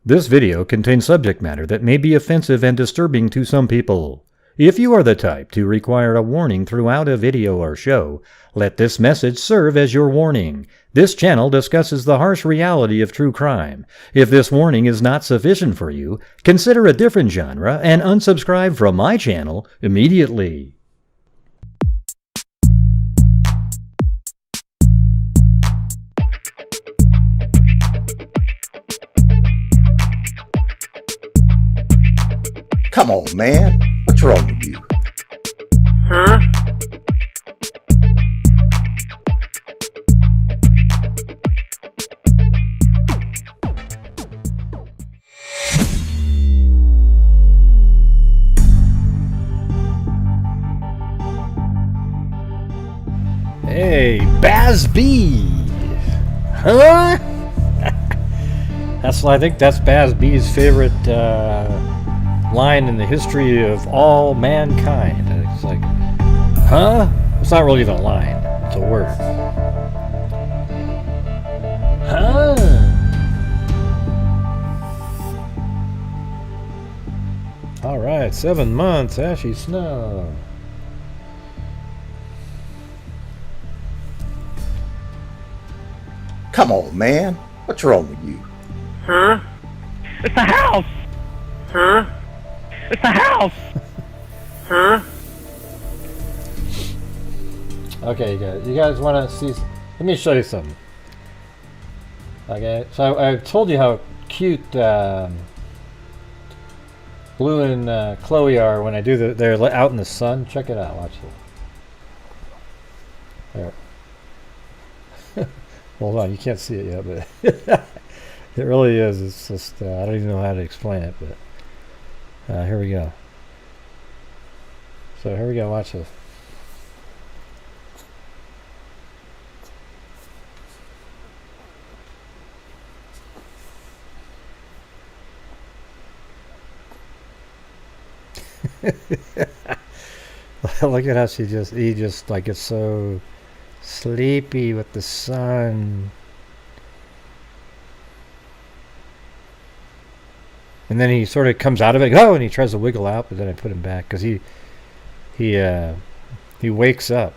This video contains subject matter that may be offensive and disturbing to some people. If you are the type to require a warning throughout a video or show, let this message serve as your warning. This channel discusses the harsh reality of true crime. If this warning is not sufficient for you, consider a different genre and unsubscribe from my channel immediately. Come on, man. What's wrong with you? Huh? Hey, Baz B. Huh? I think that's Baz B's favorite line in the history of all mankind. It's like, huh? It's not really even a line. It's a word. Huh? All right, 7 months, ashy snow. Come on, man. What's wrong with you? Huh? It's the house! Huh? It's the house! Huh? Okay, you guys want to see? Let me show you something. Okay, so I told you how cute Blue and Chloe are when I do they're out in the sun. Check it out. Watch this. There. Hold on, you can't see it yet, but it really is. It's just I don't even know how to explain it, but here we go. So here we go. Watch this. Look at how he just like gets so sleepy with the sun. And then he sort of comes out of it, and he tries to wiggle out, but then I put him back because he wakes up.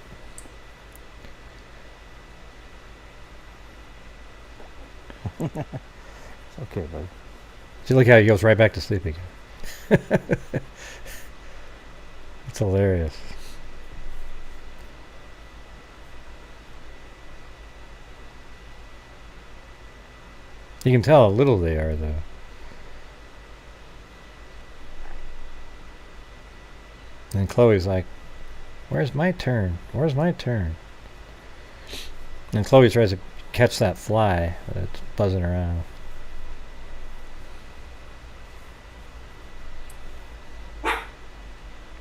It's okay, buddy. See, look how he goes right back to sleep again. It's hilarious. You can tell how little they are, though. And Chloe's like, where's my turn? Where's my turn? And Chloe tries to catch that fly that's buzzing around.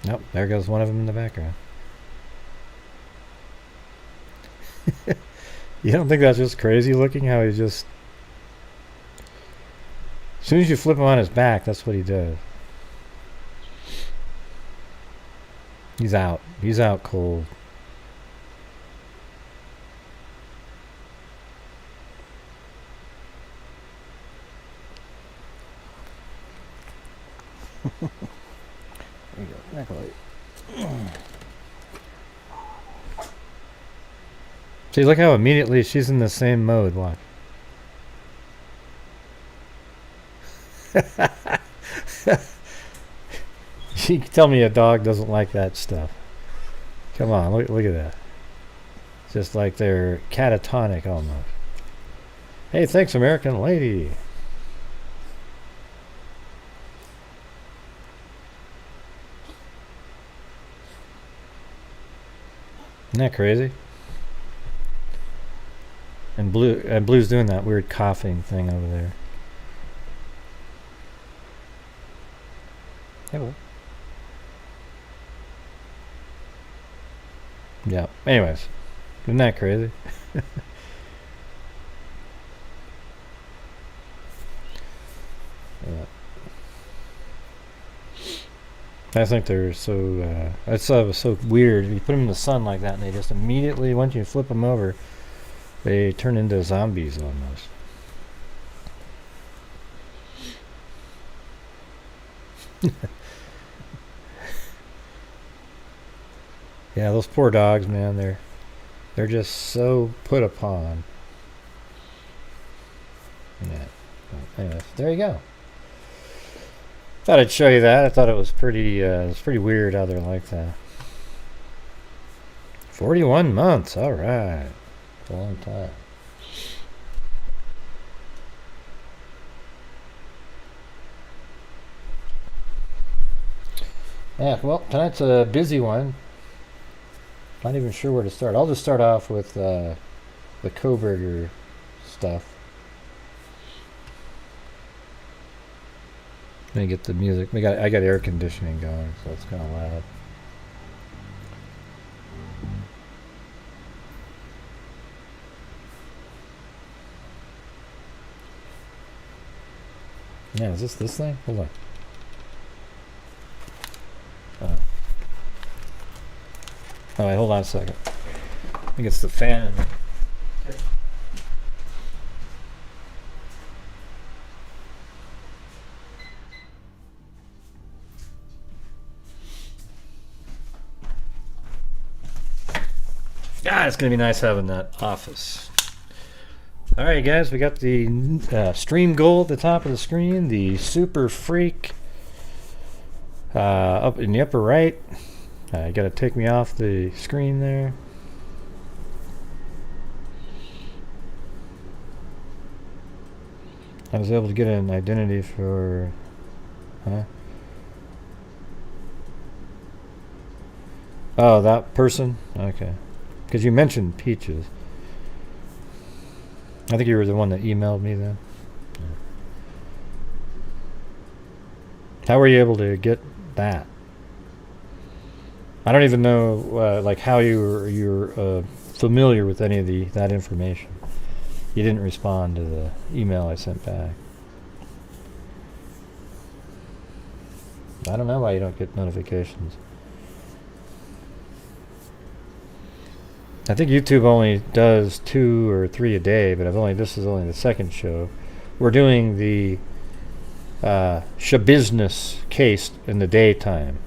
Nope, there goes one of them in the background. You don't think that's just crazy looking how he just... As soon as you flip him on his back, that's what he does. He's out. He's out cold. There you go. Back light. See, look how immediately she's in the same mode. Watch. You can tell me a dog doesn't like that stuff. Come on, look at that. It's just like they're catatonic almost. Hey, thanks, American lady. Isn't that crazy? And Blue's doing that weird coughing thing over there. Hello. Yeah. Anyways, isn't that crazy? Yeah. I think they're so. I thought it was so weird. You put them in the sun like that, and they just immediately, once you flip them over, they turn into zombies almost. Yeah, those poor dogs, man. They're just so put upon. Yeah. Well, anyways, there you go. Thought I'd show you that. I thought it was pretty weird how they're like that. 41 months. All right. It's a long time. Yeah, well, tonight's a busy one. Not even sure where to start. I'll just start off with the Kohberger stuff. Let me get the music. I got air conditioning going, so it's kind of loud. Yeah, is this thing? Hold on. Oh, wait, hold on a second. I think it's the fan. God, it's going to be nice having that office. All right, guys, we got the stream goal at the top of the screen, the Super Freak up in the upper right. You got to take me off the screen there. I was able to get an identity for... Huh? Oh, that person? Okay. Because you mentioned Peaches. I think you were the one that emailed me then. Yeah. How were you able to get that? I don't even know like how you're familiar with any of that information. You didn't respond to the email I sent back. I don't know why you don't get notifications. I think YouTube only does 2 or 3 a day, but this is only the second show. We're doing the Shabusiness case in the daytime.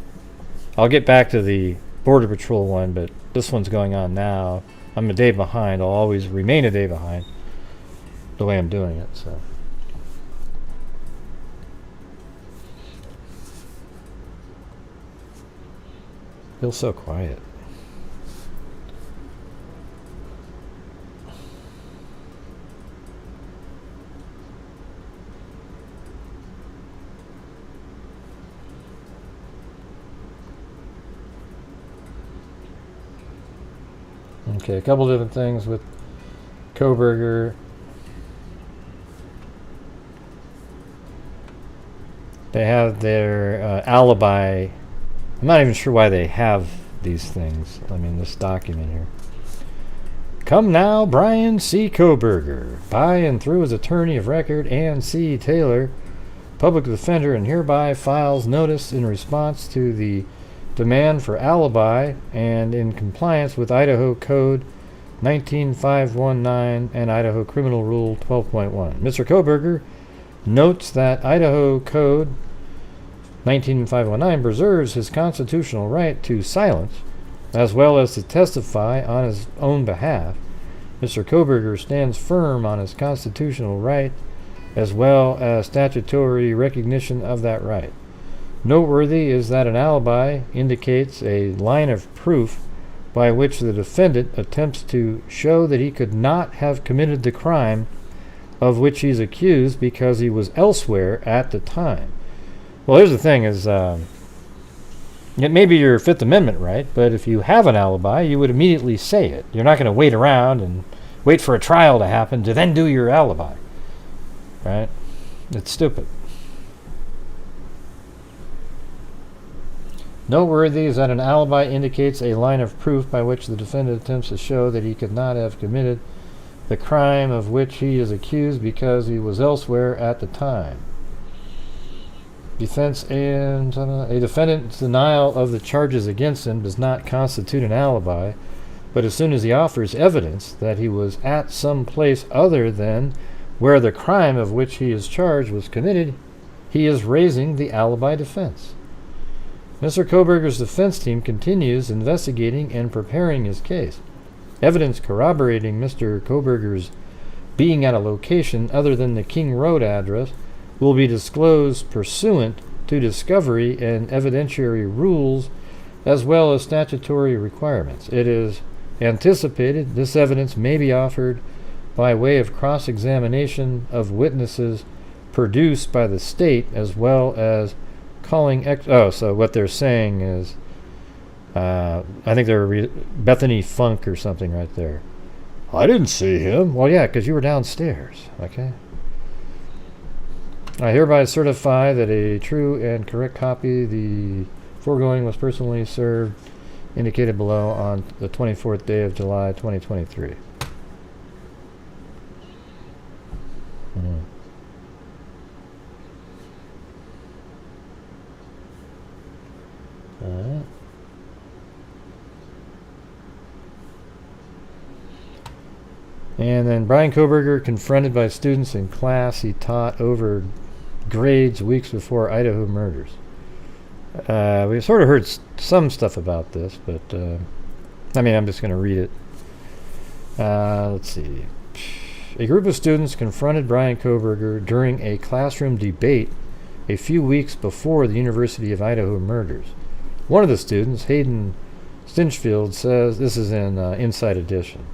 I'll get back to the Border Patrol one, but this one's going on now. I'm a day behind. I'll always remain a day behind the way I'm doing it. So. Feels so quiet. Okay, a couple different things with Kohberger. They have their alibi. I'm not even sure why they have these things. I mean, this document here. Come now, Bryan C. Kohberger, by and through his attorney of record, Ann C. Taylor, public defender, and hereby files notice in response to the demand for alibi and in compliance with Idaho Code 19519 and Idaho Criminal Rule 12.1. Mr. Kohberger notes that Idaho Code 19519 preserves his constitutional right to silence as well as to testify on his own behalf. Mr. Kohberger stands firm on his constitutional right as well as statutory recognition of that right. Noteworthy is that an alibi indicates a line of proof by which the defendant attempts to show that he could not have committed the crime of which he's accused because he was elsewhere at the time. Well, here's the thing is, it may be your Fifth Amendment right, but if you have an alibi, you would immediately say it. You're not going to wait around and wait for a trial to happen to then do your alibi. Right? It's stupid. Noteworthy is that an alibi indicates a line of proof by which the defendant attempts to show that he could not have committed the crime of which he is accused because he was elsewhere at the time. Defense and a defendant's denial of the charges against him does not constitute an alibi, but as soon as he offers evidence that he was at some place other than where the crime of which he is charged was committed, he is raising the alibi defense. Mr. Kohberger's defense team continues investigating and preparing his case. Evidence corroborating Mr. Kohberger's being at a location other than the King Road address will be disclosed pursuant to discovery and evidentiary rules as well as statutory requirements. It is anticipated this evidence may be offered by way of cross-examination of witnesses produced by the state as well as calling so what they're saying is I think they're Bethany Funk or something right there. I didn't see him. Well, yeah, because you were downstairs. Okay. I hereby certify that a true and correct copy the foregoing was personally served indicated below on the 24th day of July 2023. And then Bryan Kohberger confronted by students in class he taught over grades weeks before Idaho murders. We sort of heard some stuff about this, but I'm just going to read it. Let's see. A group of students confronted Bryan Kohberger during a classroom debate a few weeks before the University of Idaho murders. One of the students, Hayden Stinchfield, says, this is in Inside Edition,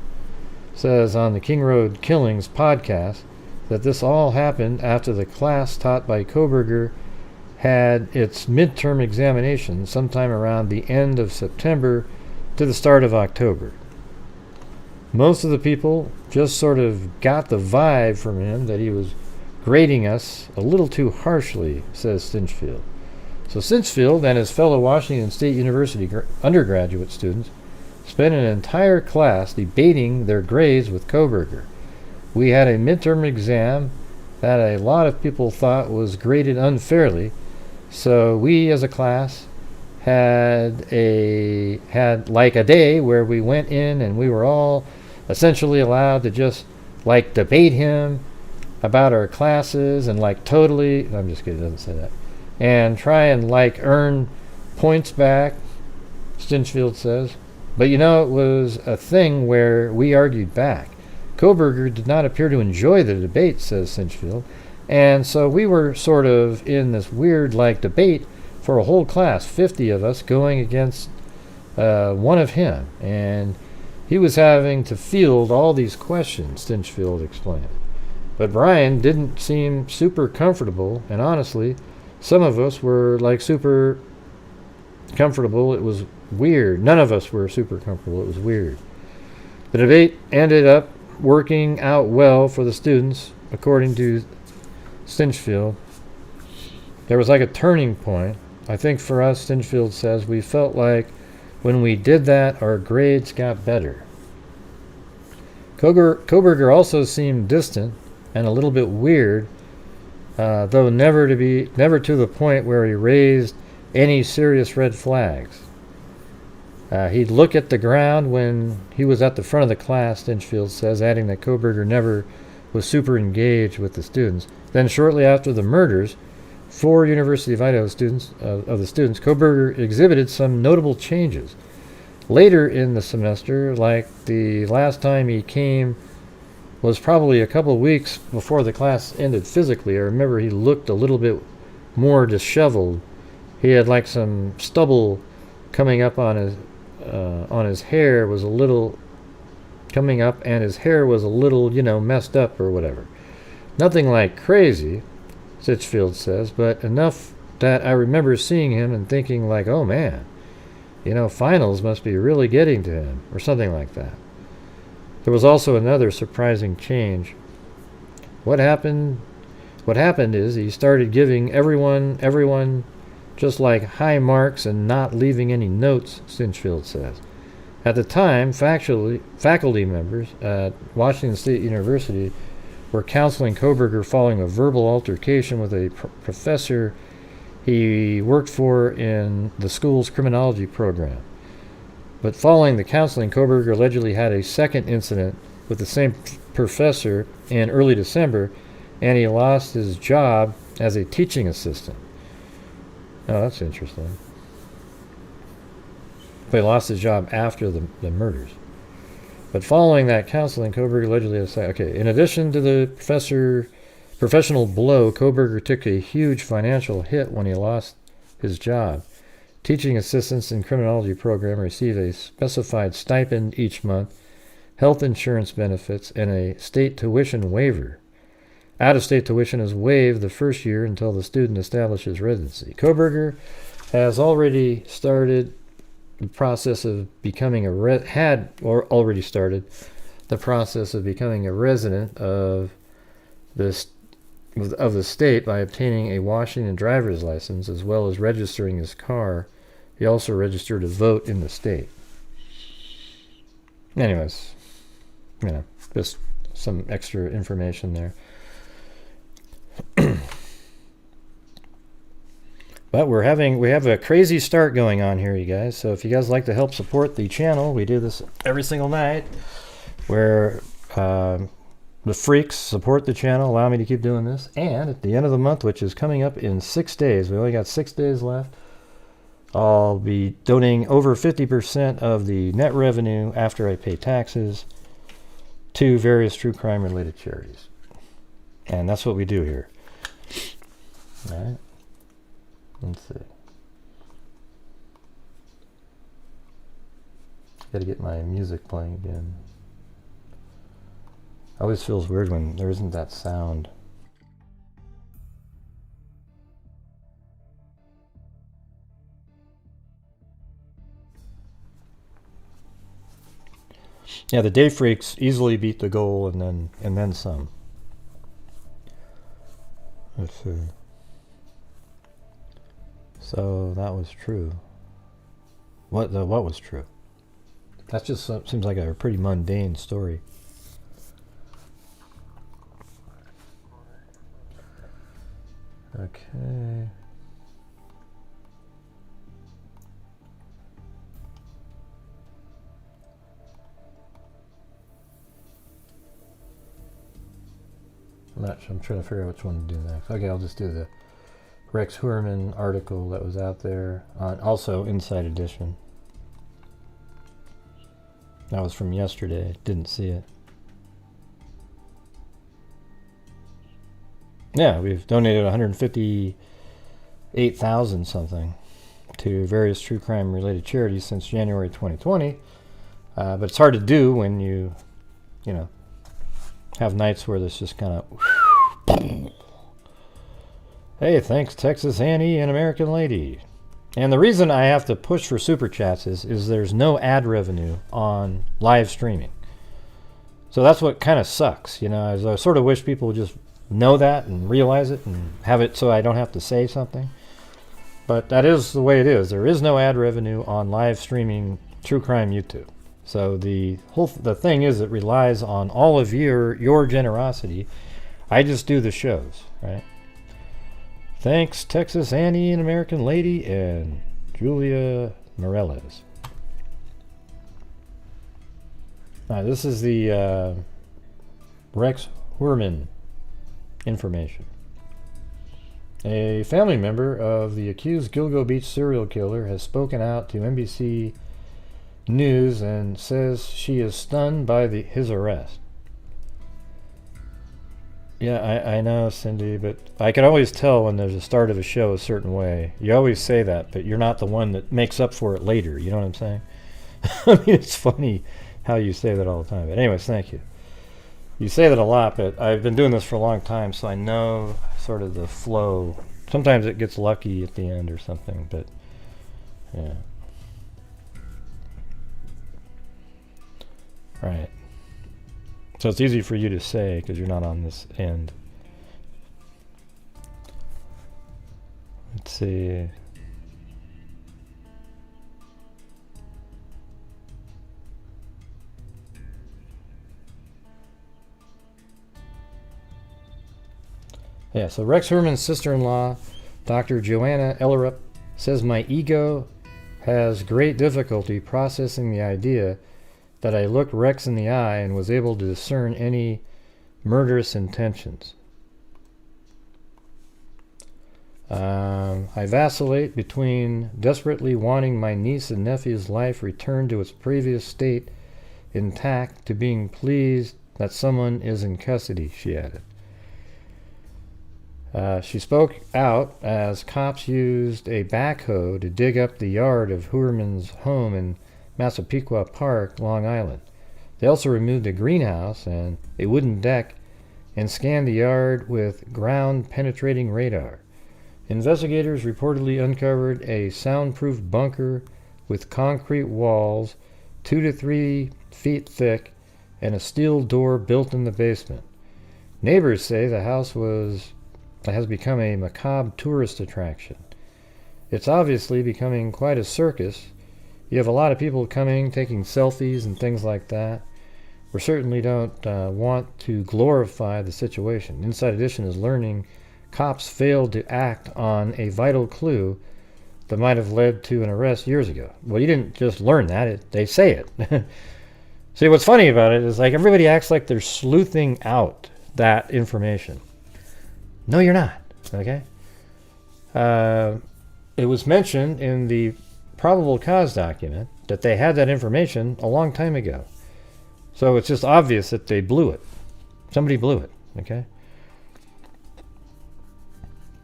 says on the King Road Killings podcast that this all happened after the class taught by Kohberger had its midterm examination sometime around the end of September to the start of October. Most of the people just sort of got the vibe from him that he was grading us a little too harshly, says Stinchfield. So Stinchfield and his fellow Washington State University undergraduate students spent an entire class debating their grades with Kohberger. We had a midterm exam that a lot of people thought was graded unfairly, so we as a class had like a day where we went in and we were all essentially allowed to just like debate him about our classes and like totally, I'm just kidding, it doesn't say that, and try and like earn points back, Stinchfield says. But it was a thing where we argued back. Kohberger did not appear to enjoy the debate, says Stinchfield, and so we were sort of in this weird like debate for a whole class, 50 of us going against one of him, and he was having to field all these questions, Stinchfield explained. But Bryan didn't seem super comfortable, and honestly, some of us were like super comfortable. It was weird. None of us were super comfortable. It was weird. The debate ended up working out well for the students, according to Stinchfield. There was like a turning point. I think for us, Stinchfield says, we felt like when we did that, our grades got better. Kohberger also seemed distant and a little bit weird, though never to the point where he raised any serious red flags. He'd look at the ground when he was at the front of the class, Stinchfield says, adding that Kohberger never was super engaged with the students. Then shortly after the murders, 4 University of Idaho students, Kohberger exhibited some notable changes. Later in the semester, like the last time he came was probably a couple of weeks before the class ended physically. I remember he looked a little bit more disheveled. He had like some stubble coming up on his hair, was a little coming up, and his hair was a little, messed up or whatever. Nothing like crazy, Stinchfield says, but enough that I remember seeing him and thinking like, oh man, finals must be really getting to him, or something like that. There was also another surprising change. What happened is he started giving everyone just like high marks and not leaving any notes, Stinchfield says. At the time, faculty members at Washington State University were counseling Kohberger following a verbal altercation with a professor he worked for in the school's criminology program. But following the counseling, Kohberger allegedly had a second incident with the same professor in early December, and he lost his job as a teaching assistant. Oh, that's interesting. But he lost his job after the murders. But following that counseling, Kohberger allegedly said, okay, in addition to the professional blow, Kohberger took a huge financial hit when he lost his job. Teaching assistants in criminology program receive a specified stipend each month, health insurance benefits, and a state tuition waiver. Out-of-state tuition is waived the first year until the student establishes residency. Kohberger has already started the process of becoming a resident of the state by obtaining a Washington driver's license as well as registering his car. He also registered to vote in the state. Anyways, just some extra information there. But we have a crazy start going on here, you guys. So if you guys like to help support the channel, we do this every single night where the freaks support the channel, allow me to keep doing this. And at the end of the month, which is coming up in 6 days, we only got 6 days left, I'll be donating over 50% of the net revenue after I pay taxes to various true crime related charities. And that's what we do here. All right. Let's see. Got to get my music playing again. Always feels weird when there isn't that sound. Yeah, the day freaks easily beat the goal and then some. Let's see. So that was true. What was true? That just seems like a pretty mundane story. Okay. I'm trying to figure out which one to do next. Okay, I'll just do the Rex Heuermann article that was out there on also Inside Edition. That was from yesterday. Didn't see it. Yeah, we've donated 158,000 something to various true crime related charities since January 2020. But it's hard to do when you have nights where there's just kind of hey, thanks Texas Annie and American Lady. And the reason I have to push for super chats is there's no ad revenue on live streaming. So that's what kind of sucks, I sort of wish people would just know that and realize it and have it so I don't have to say something. But that is the way it is. There is no ad revenue on live streaming true crime YouTube. So the thing is it relies on all of your generosity. I just do the shows, right? Thanks, Texas Annie and American Lady and Julia Morales. This is the Rex Heuermann information. A family member of the accused Gilgo Beach serial killer has spoken out to NBC News and says she is stunned by his arrest. Yeah, I know, Cindy, but I can always tell when there's a start of a show a certain way. You always say that, but you're not the one that makes up for it later. You know what I'm saying? I mean, it's funny how you say that all the time. But anyways, thank you. You say that a lot, but I've been doing this for a long time, so I know sort of the flow. Sometimes it gets lucky at the end or something, but yeah. Right. So it's easy for you to say because you're not on this end. Let's see. Yeah, so Rex Heuermann's sister-in-law, Dr. Joanna Ellerup, says my ego has great difficulty processing the idea that I looked Rex in the eye and was able to discern any murderous intentions. I vacillate between desperately wanting my niece and nephew's life returned to its previous state intact to being pleased that someone is in custody, she added. She spoke out as cops used a backhoe to dig up the yard of Heuermann's home in Massapequa Park, Long Island. They also removed a greenhouse and a wooden deck and scanned the yard with ground-penetrating radar. Investigators reportedly uncovered a soundproof bunker with concrete walls 2 to 3 feet thick and a steel door built in the basement. Neighbors say the house has become a macabre tourist attraction. It's obviously becoming quite a circus. You have a lot of people coming, taking selfies and things like that. We certainly don't want to glorify the situation. Inside Edition is learning cops failed to act on a vital clue that might have led to an arrest years ago. Well, you didn't just learn that. They say it. See, what's funny about it is like everybody acts like they're sleuthing out that information. No, you're not. Okay? It was mentioned in the probable cause document that they had that information a long time ago. So it's just obvious that they blew it. Somebody blew it. Okay?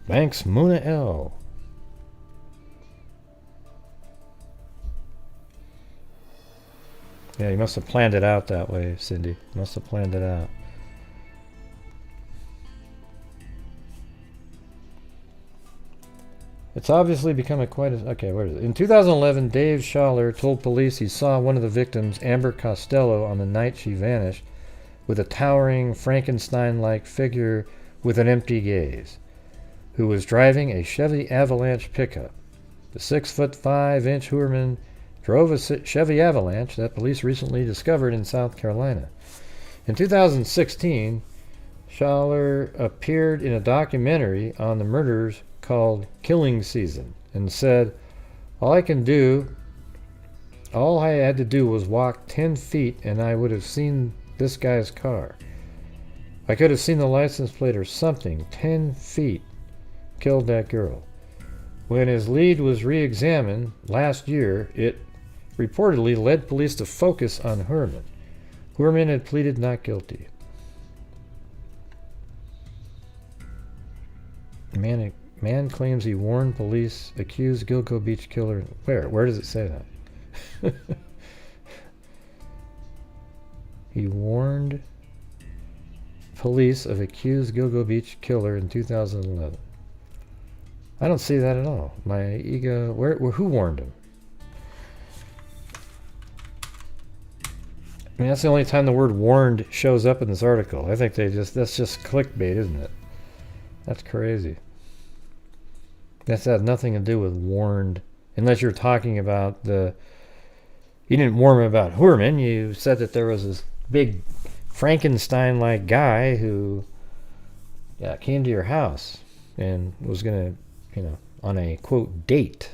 Thanks, Muna L. Yeah, you must have planned it out that way, Cindy. Must have planned it out. It's obviously become okay, where is it? In 2011, Dave Schaller told police he saw one of the victims, Amber Costello, on the night she vanished, with a towering Frankenstein-like figure with an empty gaze, who was driving a Chevy Avalanche pickup. The 6'5" Heuermann drove a Chevy Avalanche that police recently discovered in South Carolina. In 2016, Schaller appeared in a documentary on the murders called Killing Season and said, all I had to do was walk 10 feet and I would have seen this guy's car. I could have seen the license plate or something. 10 feet killed that girl. When his lead was re-examined last year, it reportedly led police to focus on Heuermann. Heuermann had pleaded not guilty. Man claims he warned police, accused Gilgo Beach killer. Where does it say that? He warned police of accused Gilgo Beach killer in 2011. I don't see that at all. My ego. Who warned him? I mean, that's the only time the word warned shows up in this article. I think that's just clickbait, isn't it? That's crazy. That's had nothing to do with warned, unless you're talking about you didn't warn him about Heuermann. You said that there was this big Frankenstein-like guy who came to your house and was going to, on a, quote, date.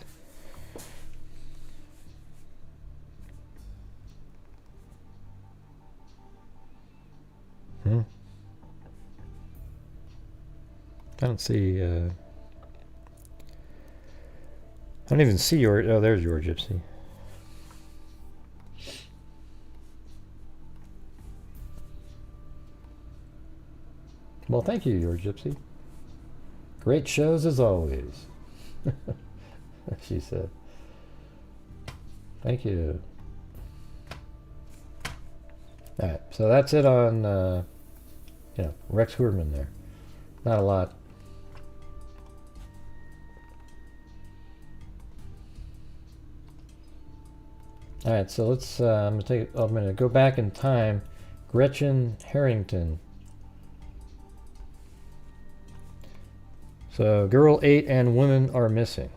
I don't see... I don't even see your... Oh, there's your gypsy. Well, thank you, your gypsy. Great shows as always. She said. Thank you. Alright, so that's it on, Rex Heuermann there. Not a lot. All right, so let's. I'm gonna go back in time. Gretchen Harrington. So, girl 8 and women are missing.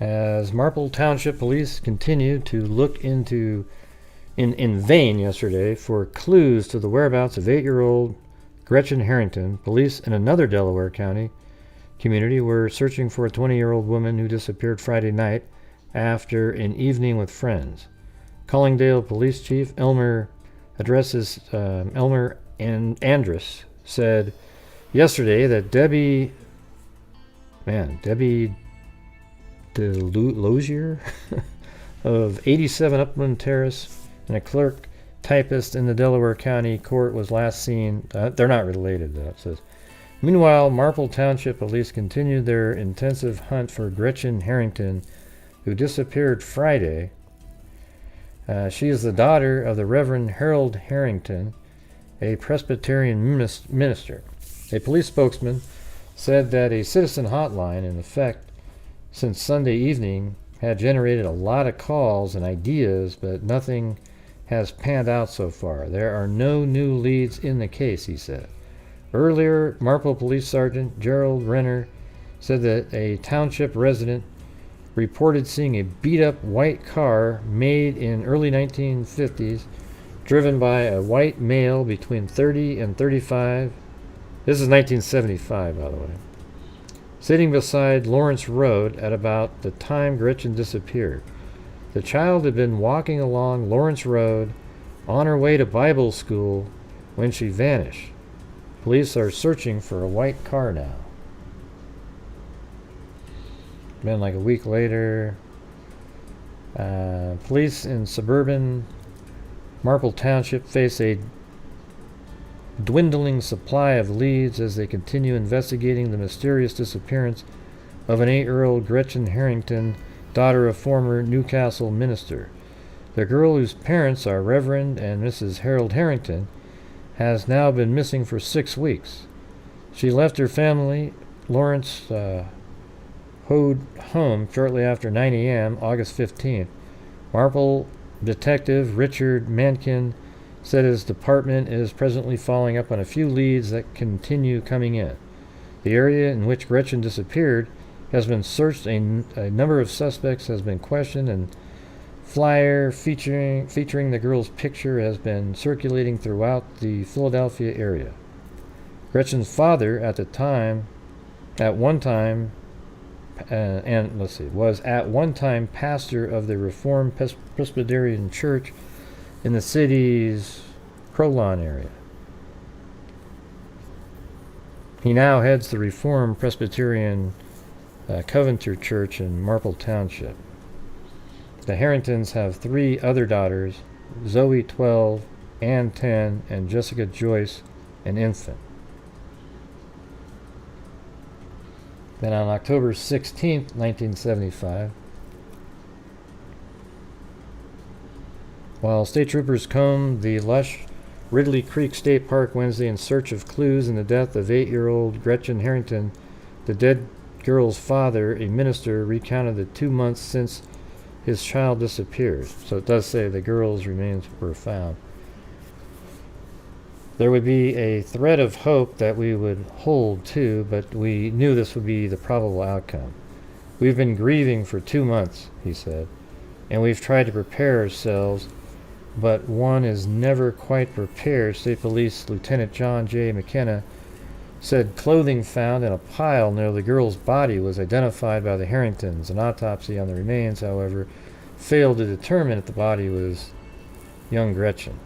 As Marple Township police continue to look in vain yesterday for clues to the whereabouts of 8-year-old Gretchen Harrington, police in another Delaware County community were searching for a 20-year-old woman who disappeared Friday night after an evening with friends. Collingdale Police Chief Elmer Andrus said yesterday that Debbie DeLozier of 87 Upland Terrace and a clerk typist in the Delaware County court was last seen. They're not related, though, it says. Meanwhile, Marple Township police continued their intensive hunt for Gretchen Harrington, who disappeared Friday. She is the daughter of the Reverend Harold Harrington, a Presbyterian minister. A police spokesman said that a citizen hotline, in effect, since Sunday evening, had generated a lot of calls and ideas, but nothing has panned out so far. There are no new leads in the case, he said. Earlier, Marple Police Sergeant Gerald Renner said that a township resident reported seeing a beat-up white car made in early 1950s, driven by a white male between 30 and 35. This is 1975, by the way. Sitting beside Lawrence Road at about the time Gretchen disappeared. The child had been walking along Lawrence Road on her way to Bible school when she vanished. Police are searching for a white car now. Been like a week later. Police in suburban Marple Township face a dwindling supply of leads as they continue investigating the mysterious disappearance of an 8-year-old Gretchen Harrington, daughter of former Newcastle minister. The girl, whose parents are Reverend and Mrs. Harold Harrington, has now been missing for 6 weeks. She left her family, Lawrence Hode home shortly after 9 a.m. August 15th. Marple Detective Richard Mankin said his department is presently following up on a few leads that continue coming in. The area in which Gretchen disappeared has been searched. A number of suspects has been questioned, and flyer featuring the girl's picture has been circulating throughout the Philadelphia area. Gretchen's father was at one time pastor of the Reformed Presbyterian Church in the city's Crowlawn area. He now heads the Reformed Presbyterian Coventry Church in Marple Township. The Harringtons have 3 other daughters, Zoe 12, Ann 10, and Jessica Joyce, an infant. Then on October 16th, 1975, while state troopers combed the lush Ridley Creek State Park Wednesday in search of clues in the death of 8-year-old Gretchen Harrington, the dead girl's father, a minister, recounted the 2 months since his child disappeared. So it does say the girl's remains were found. There would be a thread of hope that we would hold to, but we knew this would be the probable outcome. We've been grieving for 2 months, he said, and we've tried to prepare ourselves, but one is never quite prepared. State Police Lieutenant John J. McKenna said clothing found in a pile near the girl's body was identified by the Harringtons. An autopsy on the remains, however, failed to determine if the body was young Gretchen.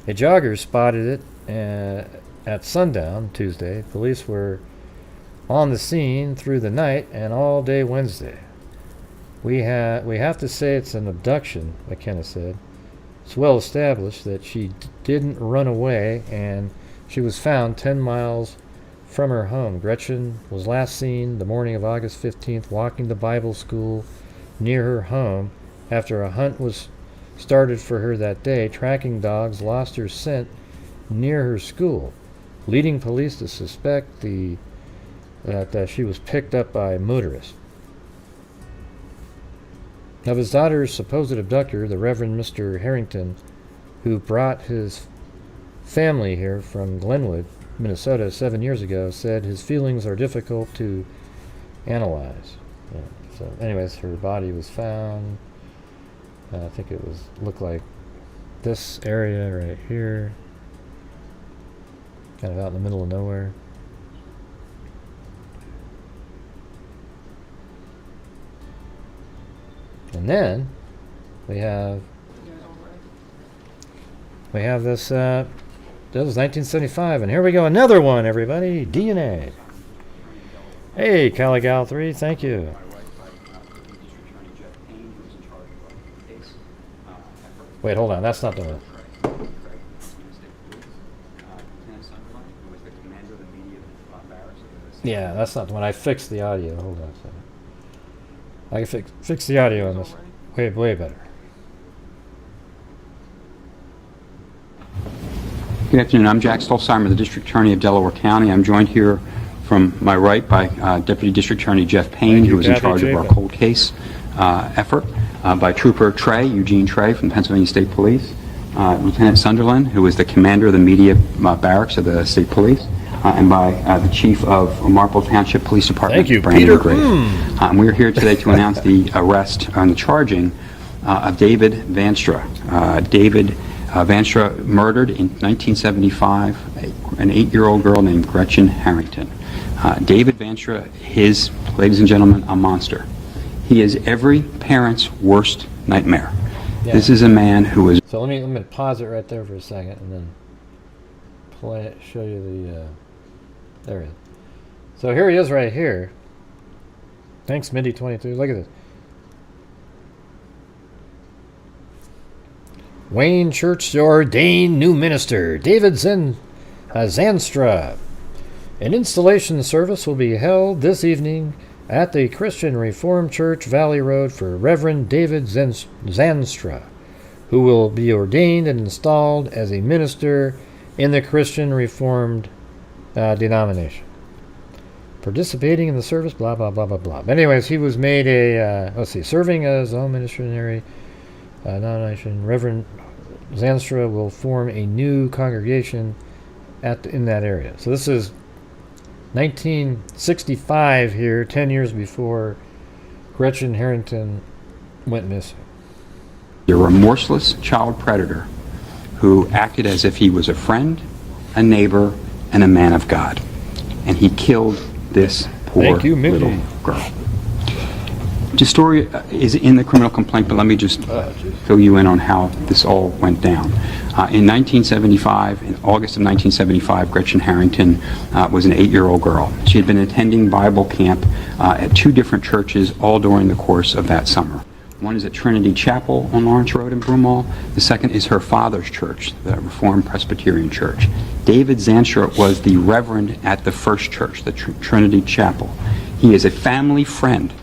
A jogger spotted it at sundown Tuesday. Police were on the scene through the night and all day Wednesday. We have to say it's an abduction, McKenna said. It's well established that she didn't run away, and she was found 10 miles from her home. Gretchen was last seen the morning of August 15th walking to Bible school near her home. After a hunt was started for her that day, tracking dogs lost her scent near her school, leading police to suspect that she was picked up by motorists. Of his daughter's supposed abductor, the Reverend Mr. Harrington, who brought his family here from Glenwood, Minnesota 7 years ago, said his feelings are difficult to analyze. Yeah, so anyways, her body was found. I think it looked like this area right here, kind of out in the middle of nowhere. And then we have this that was 1975. And here we go, another one, everybody. DNA. Hey, Caligal 3, thank you. Wait, hold on, that's not the one. Yeah, that's not the one. I fixed the audio. Hold on a second. I can fix the audio on this. Way better. Good afternoon. I'm Jack Stolzheimer, the District Attorney of Delaware County. I'm joined here from my right by Deputy District Attorney Jeff Payne, who is in charge of our cold case effort, by Trooper Eugene Trey from Pennsylvania State Police, Lieutenant Sunderland, who is the commander of the media barracks of the State Police, and by the Chief of Marple Township Police Department, Thank you, Bryan Peter. Kohberger. We're here today to announce the arrest and the charging of David Zandstra. David Zandstra murdered in 1975 an 8-year-old girl named Gretchen Harrington. David Zandstra is, ladies and gentlemen, a monster. He is every parent's worst nightmare. Yeah. This is a man who is... So let me pause it right there for a second and then play it, show you the... there he is. So here he is right here. Thanks, Mindy23. Look at this. Wayne Church ordained new minister, David Zandstra. An installation service will be held this evening at the Christian Reformed Church, Valley Road, for Reverend David Zandstra, who will be ordained and installed as a minister in the Christian Reformed denomination. Participating in the service, blah, blah, blah, blah, blah. But anyways, he was made serving as home missionary denomination. Reverend Zandstra will form a new congregation in that area. So this is 1965 here, 10 years before Gretchen Harrington went missing. a remorseless child predator who acted as if he was a friend, a neighbor, and a man of God. And he killed this poor little girl. The story is in the criminal complaint, but let me just fill you in on how this all went down. In 1975, in August of 1975, Gretchen Harrington was an 8-year-old girl. She had been attending Bible camp at 2 different churches all during the course of that summer. One is at Trinity Chapel on Lawrence Road in Broomall. The second is her father's church, the Reformed Presbyterian Church. David Zandstra was the reverend at the first church, the Trinity Chapel. He is a family friend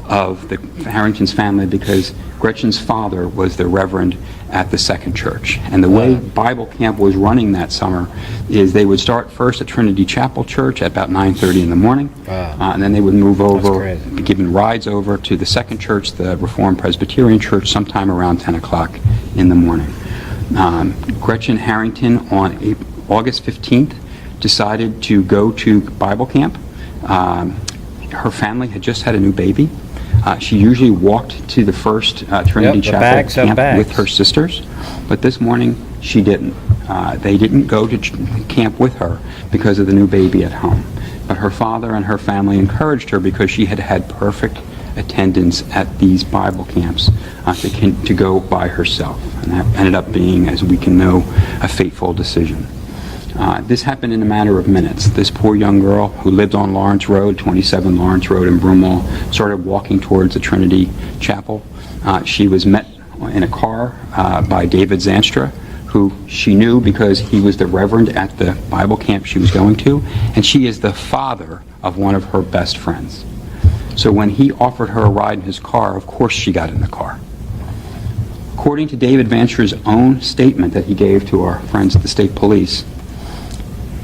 of the Harrington's family because Gretchen's father was the reverend at the second church. And the way Bible camp was running that summer is they would start first at Trinity Chapel Church at about 9:30 in the morning, and then they would move over, be given rides over to the second church, the Reformed Presbyterian Church, sometime around 10 o'clock in the morning. Gretchen Harrington on August 15th decided to go to Bible camp. Her family had just had a new baby. She usually walked to the first Trinity Chapel camp with her sisters, but this morning she didn't. They didn't go to camp with her because of the new baby at home. But her father and her family encouraged her because she had had perfect attendance at these Bible camps to go by herself. And that ended up being, as we can know, a fateful decision. This happened in a matter of minutes. This poor young girl who lived on Lawrence Road, 27 Lawrence Road in Broomall, started walking towards the Trinity Chapel. She was met in a car by David Zandstra, who she knew because he was the reverend at the Bible camp she was going to, and she is the father of one of her best friends. So when he offered her a ride in his car, of course she got in the car. According to David Zandstra's own statement that he gave to our friends at the state police,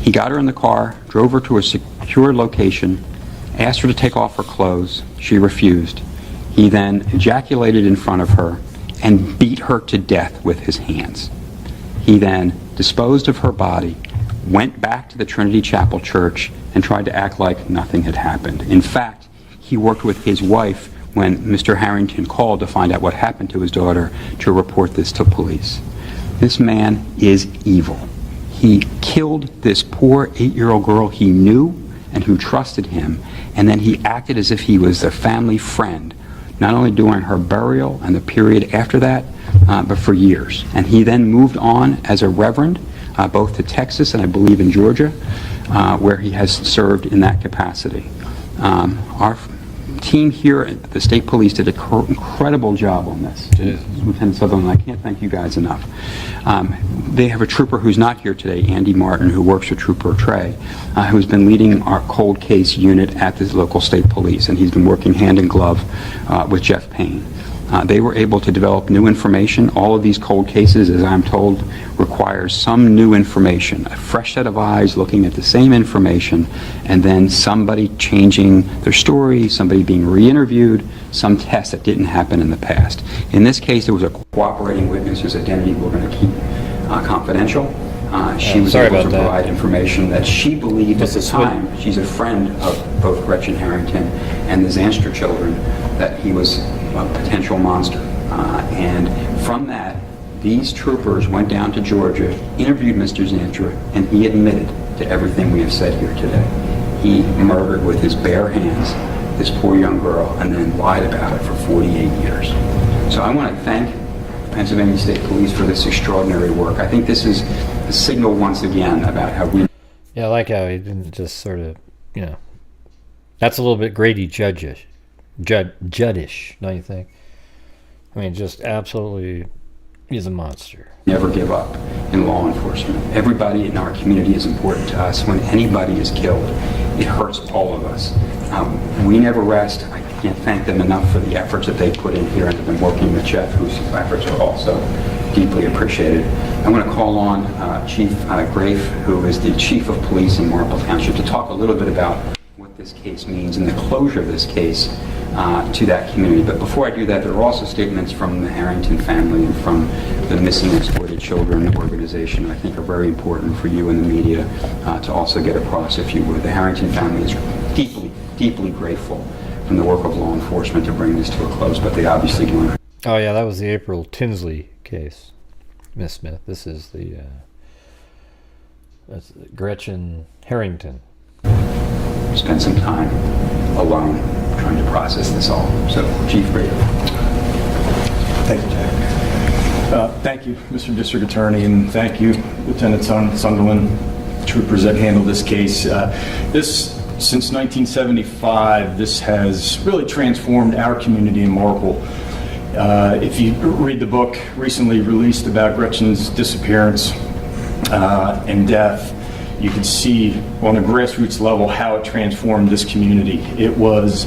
he got her in the car, drove her to a secure location, asked her to take off her clothes. She refused. He then ejaculated in front of her and beat her to death with his hands. He then disposed of her body, went back to the Trinity Chapel Church, and tried to act like nothing had happened. In fact, he worked with his wife when Mr. Harrington called to find out what happened to his daughter to report this to police. This man is evil. He killed this poor 8-year-old girl he knew and who trusted him, and then he acted as if he was a family friend, not only during her burial and the period after that, but for years. And he then moved on as a reverend both to Texas and I believe in Georgia, where he has served in that capacity. Our team here at the state police did an incredible job on this. Lieutenant Sutherland, I can't thank you guys enough. They have a trooper who's not here today, Andy Martin, who works for Trooper Trey, who's been leading our cold case unit at the local state police, and he's been working hand in glove with Jeff Payne. They were able to develop new information. All of these cold cases, as I'm told, requires some new information, a fresh set of eyes looking at the same information, and then somebody changing their story, somebody being re-interviewed, some test that didn't happen in the past. In this case, there was a cooperating witness whose identity we're going to keep confidential. She was able to provide information that she believed at the time, she's a friend of both Gretchen Harrington and the Zandstra children, that he was a potential monster. And from that, these troopers went down to Georgia, interviewed Mr. Zandstra, and he admitted to everything we have said here today. He murdered with his bare hands this poor young girl and then lied about it for 48 years. So I want to thank Pennsylvania State Police for this extraordinary work. I think this is a signal once again about how we... Yeah, I like how he didn't just sort of, that's a little bit Grady Juddish, don't you think? I mean, just absolutely, he's a monster. Never give up in law enforcement. Everybody in our community is important to us. When anybody is killed, it hurts all of us. We never rest. I can't thank them enough for the efforts that they put in here and have been working with Jeff, whose efforts are also deeply appreciated. I want to call on Chief Grafe, who is the Chief of Police in Marple Township, to talk a little bit about what this case means and the closure of this case to that community. But before I do that, there are also statements from the Harrington family and from the Missing and Exploited Children organization I think are very important for you and the media to also get across, if you would. The Harrington family is deeply, deeply grateful from the work of law enforcement to bring this to a close, but they obviously learned. Oh yeah, that was the April Tinsley case, Miss Smith. This is the that's Gretchen Harrington. Spend some time alone trying to process this all. So, Chief Grafe. Thank you, Jack. Thank you, Mr. District Attorney, and thank you, Lieutenant Sunderland, troopers that handled this case. Since 1975, this has really transformed our community in Marple. If you read the book recently released about Gretchen's disappearance and death, you can see on a grassroots level how it transformed this community. It was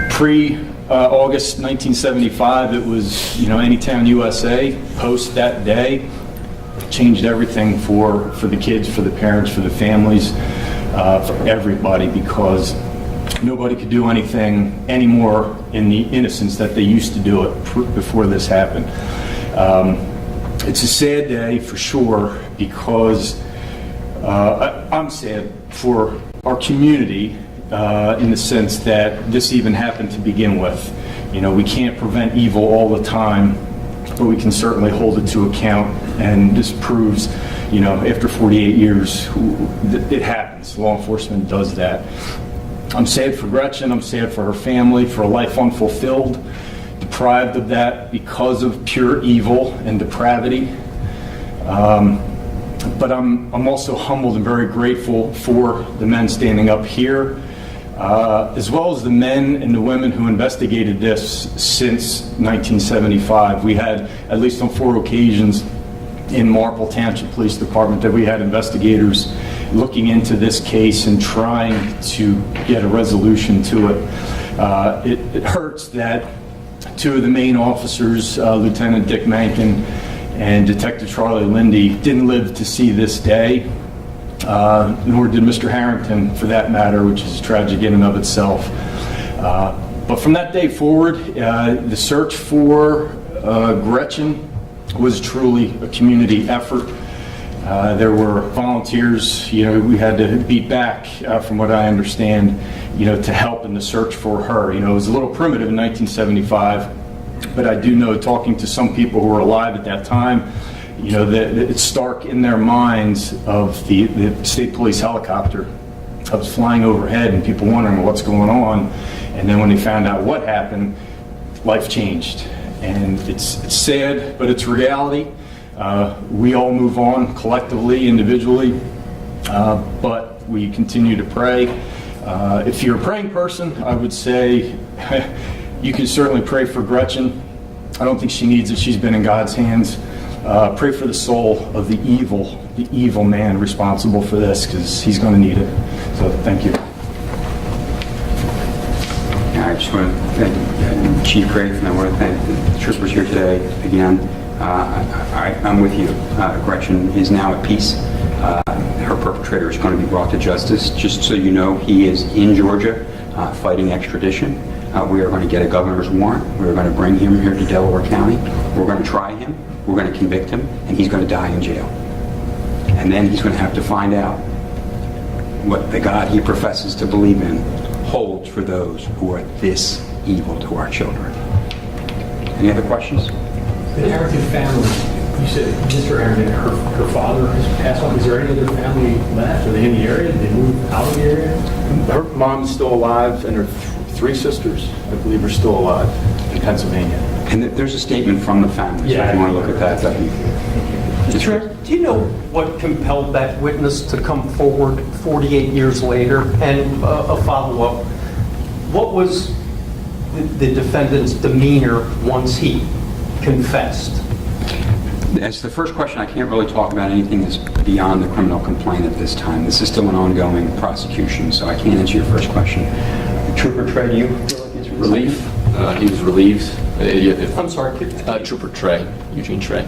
pre-August 1975, it was, Anytown, USA. Post that day, changed everything for the kids, for the parents, for the families, for everybody, because nobody could do anything anymore in the innocence that they used to do it before this happened. It's a sad day for sure, because I'm sad for our community in the sense that this even happened to begin with. We can't prevent evil all the time, but we can certainly hold it to account, and this proves, after 48 years, it happens. Law enforcement does that. I'm sad for Gretchen, I'm sad for her family, for a life unfulfilled, deprived of that because of pure evil and depravity. But I'm also humbled and very grateful for the men standing up here, as well as the men and the women who investigated this since 1975. We had, at least on 4 occasions in Marple Township Police Department, that we had investigators looking into this case and trying to get a resolution to it. It hurts that 2 of the main officers, Lieutenant Dick Mankin and Detective Charlie Lindy, didn't live to see this day, nor did Mr. Harrington, for that matter, which is tragic in and of itself. But from that day forward, the search for Gretchen was truly a community effort. There were volunteers, we had to beat back, from what I understand, to help in the search for her. It was a little primitive in 1975. But I do know, talking to some people who were alive at that time, that it's stark in their minds of the state police helicopter that was flying overhead and people wondering what's going on. And then when they found out what happened, life changed. And it's sad, but it's reality. We all move on collectively, individually, but we continue to pray. If you're a praying person, I would say you can certainly pray for Gretchen. I don't think she needs it. She's been in God's hands. Pray for the soul of the evil man responsible for this, because he's going to need it. So thank you. I just want to thank Chief Grafe, and I want to thank the troopers here today. Again, I'm with you. Gretchen is now at peace. Her perpetrator is going to be brought to justice. Just so you know, he is in Georgia fighting extradition. We are going to get a governor's warrant. We're going to bring him here to Delaware County. We're going to try him. We're going to convict him, and he's going to die in jail. And then he's going to have to find out what the God he professes to believe in holds for those who are this evil to our children. Any other questions? The Harrington family, you said Mr. Harrington, her father has passed on. Is there any other family left? Are they in the area? Did they move out of the area? Her mom's still alive, and her three sisters, I believe, are still alive in Pennsylvania. And there's a statement from the family, so if you want to look at that, that'd be... Do you know what compelled that witness to come forward 48 years later? And a follow-up, what was the defendant's demeanor once he confessed? As the first question, I can't really talk about anything that's beyond the criminal complaint at this time. This is still an ongoing prosecution, so I can't answer your first question. Trooper Trey, you feel like answering? Relief. He was relieved. I'm sorry. Trooper Trey, Eugene Trey.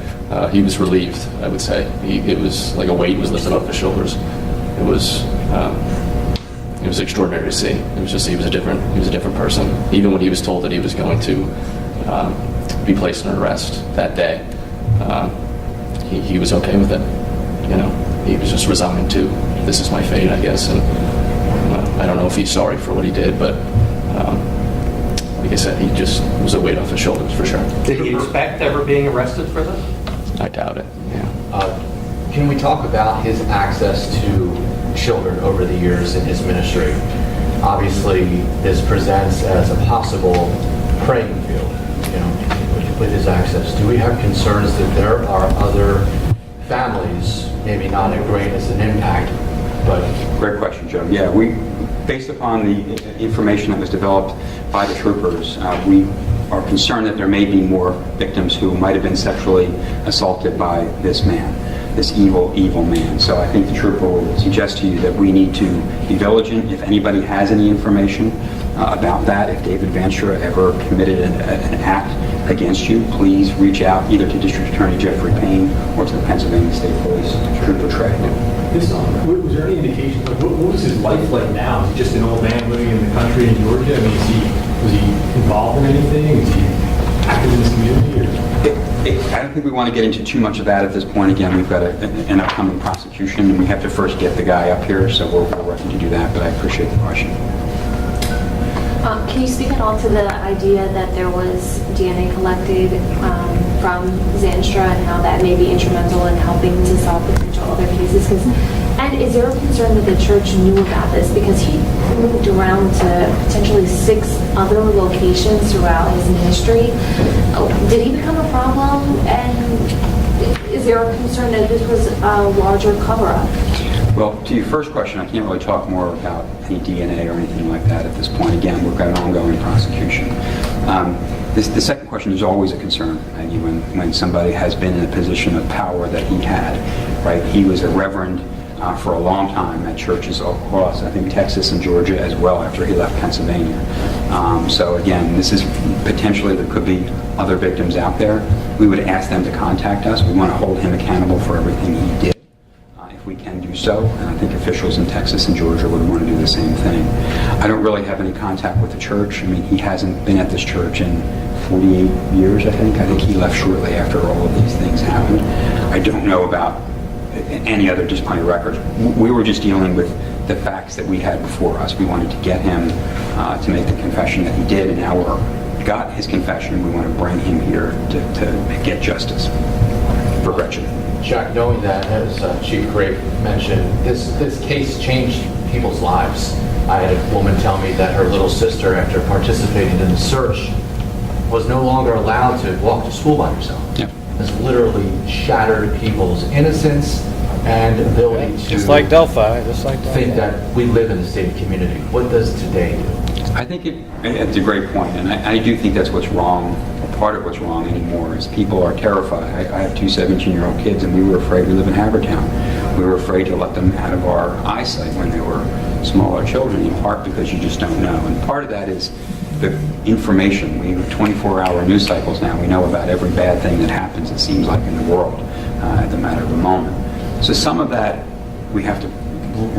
He was relieved, I would say. It was like a weight was lifted off his shoulders. It was extraordinary to see. It was just he was a different person. Even when he was told that he was going to be placed in arrest that day, he was okay with it. You know, he was just resigned to this is my fate, I guess. And I don't know if he's sorry for what he did, but. Like I said, he just was a weight off his shoulders for sure. Did he expect ever being arrested for this? I doubt it, yeah. Can we talk about his access to children over the years in his ministry? Obviously, this presents as a possible praying field, you know, with his access. Do we have concerns that there are other families, maybe not as great as an impact, but... Great question, Joe. Yeah, based upon the information that was developed by the troopers, we are concerned that there may be more victims who might have been sexually assaulted by this man, this evil man. So I think the trooper will suggest to you that we need to be vigilant. If anybody has any information about that, if David Zandstra ever committed an act against you, please reach out either to District Attorney Jeffrey Payne or to the Pennsylvania State Police, Trooper Trey. Was there any indication, like, what was his life like now? Is he just an old man living in the country in Georgia? I mean, was he involved in anything? Is he active in this community? Or? I don't think we want to get into too much of that at this point. Again, we've got an upcoming prosecution, and we have to first get the guy up here, so we're working to do that, but I appreciate the question. Can you speak at all to the idea that there was DNA collected from Zandstra and how that may be instrumental in helping to solve potential other cases? And is there a concern that the church knew about this? Because he moved around to potentially 6 other locations throughout his ministry. Did he become a problem? And is there a concern that this was a larger cover-up? Well, to your first question, I can't really talk more about any DNA or anything like that at this point. Again, we've got an ongoing prosecution. The second question is always a concern, Maggie, when somebody has been in a position of power that he had, right? He was a reverend for a long time at churches all across, I think, Texas and Georgia as well after he left Pennsylvania. So again, this is potentially, there could be other victims out there. We would ask them to contact us. We want to hold him accountable for everything he did. We can do so, and I think officials in Texas and Georgia would want to do the same thing. I don't really have any contact with the church. I mean, he hasn't been at this church in 48 years, I think. I think he left shortly after all of these things happened. I don't know about any other disciplinary records. We were just dealing with the facts that we had before us. We wanted to get him to make the confession that he did, and now we've got his confession. We want to bring him here to get justice for Gretchen. Jack, knowing that, as Chief Grafe mentioned, this case changed people's lives. I had a woman tell me that her little sister, after participating in the search, was no longer allowed to walk to school by herself. Yep. has literally shattered people's innocence and ability to Just like Delphi. think that we live in a safe community. What does today do? I think it's a great point, and I do think that's what's wrong. Part of what's wrong anymore is people are terrified. I have two 17-year-old kids, and we were afraid. We live in Havertown. We were afraid to let them out of our eyesight when they were smaller children, in part because you just don't know. And part of that is the information. We have 24-hour news cycles now. We know about every bad thing that happens, it seems like, in the world at the matter of a moment. So some of that, we have to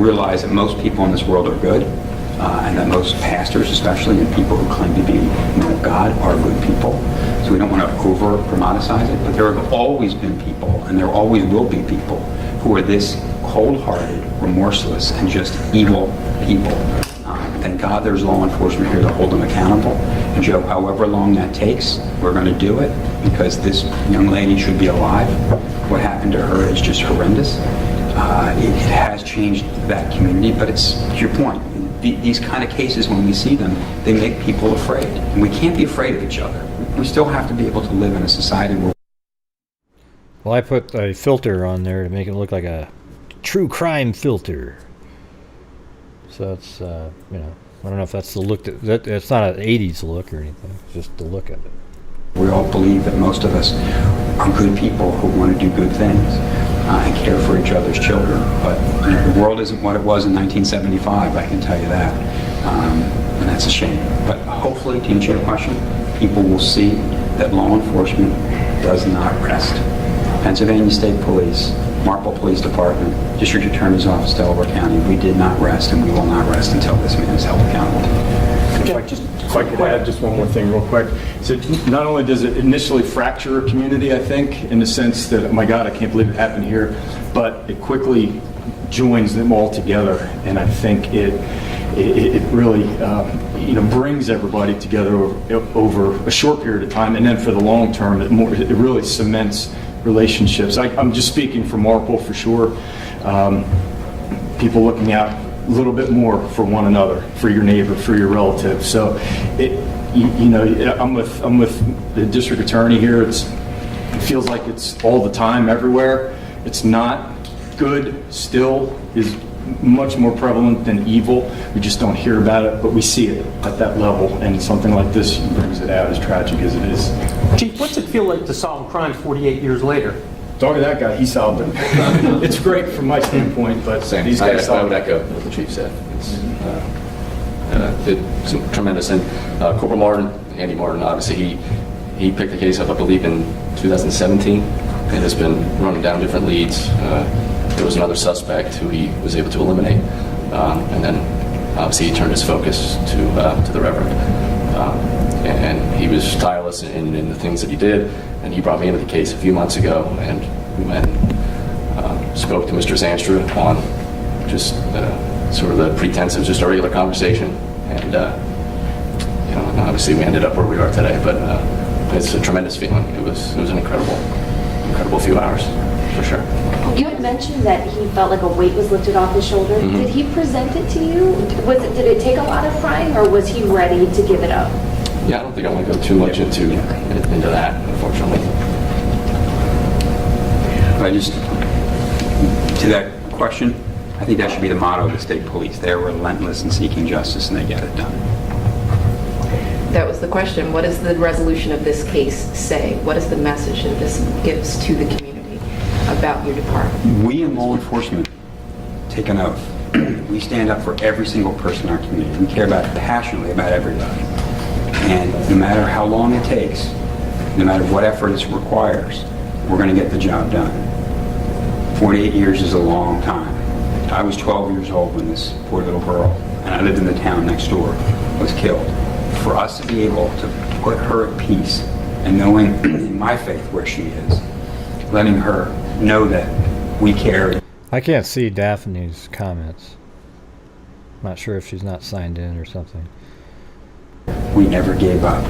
realize that most people in this world are good. And that most pastors, especially, and people who claim to be men of God, are good people. So we don't want to over-dramatize it, but there have always been people, and there always will be people, who are this cold-hearted, remorseless, and just evil people. Thank God there's law enforcement here to hold them accountable. And Joe, however long that takes, we're going to do it, because this young lady should be alive. What happened to her is just horrendous. It has changed that community, but it's to your point. These kind of cases, when we see them, they make people afraid. And we can't be afraid of each other. We still have to be able to live in a society where... Well, I put a filter on there to make it look like a true crime filter. So it's, I don't know if that's the look that it's not an 80s look or anything. It's just the look of it. We all believe that most of us are good people who want to do good things and care for each other's children. But the world isn't what it was in 1975, I can tell you that. And that's a shame. But hopefully, to answer your question, people will see that law enforcement does not rest. Pennsylvania State Police, Marple Police Department, District Attorney's Office, Delaware County, we did not rest, and we will not rest until this man is held accountable. If I could add just one more thing real quick. So not only does it initially fracture a community, I think, in the sense that, oh my God, I can't believe it happened here, but it quickly joins them all together, and I think it really brings everybody together over a short period of time, and then for the long term, it really cements relationships. I'm just speaking for Marple for sure. People looking out a little bit more for one another, for your neighbor, for your relative. So, I'm with the district attorney here. It feels like it's all the time, everywhere. It's not. Good still is much more prevalent than evil. We just don't hear about it, but we see it at that level, and something like this brings it out, as tragic as it is. Chief, what's it feel like to solve crime 48 years later? Talk to that guy, he solved it. It's great from my standpoint, but these guys I would solved it. echo what the chief said. It's tremendous. And Corporal Martin, Andy Martin, obviously, he picked the case up, I believe, in 2017. It has been running down different leads. There was another suspect who he was able to eliminate, and then obviously he turned his focus to the Reverend. And he was tireless in the things that he did, and he brought me into the case a few months ago, and we went and spoke to Mr. Zandstra on just sort of the pretense of just a regular conversation, and and obviously we ended up where we are today. But it's a tremendous feeling. It was an incredible few hours, for sure. You had mentioned that he felt like a weight was lifted off his shoulder. Mm-hmm. Did he present it to you? Did it take a lot of crying, or was he ready to give it up? Yeah, I don't think I want to go too much into that, unfortunately. But just to that question, I think that should be the motto of the state police. They're relentless in seeking justice, and they get it done. That was the question. What does the resolution of this case say? What is the message that this gives to the community about your department? We in law enforcement take an oath. We stand up for every single person in our community. We care passionately about everybody. And no matter how long it takes, no matter what effort it requires, we're going to get the job done. 48 years is a long time. I was 12 years old when this poor little girl, and I lived in the town next door, was killed. For us to be able to put her at peace and knowing in my faith where she is, letting her know that we care. I can't see Daphne's comments. I'm not sure if she's not signed in or something. We never gave up.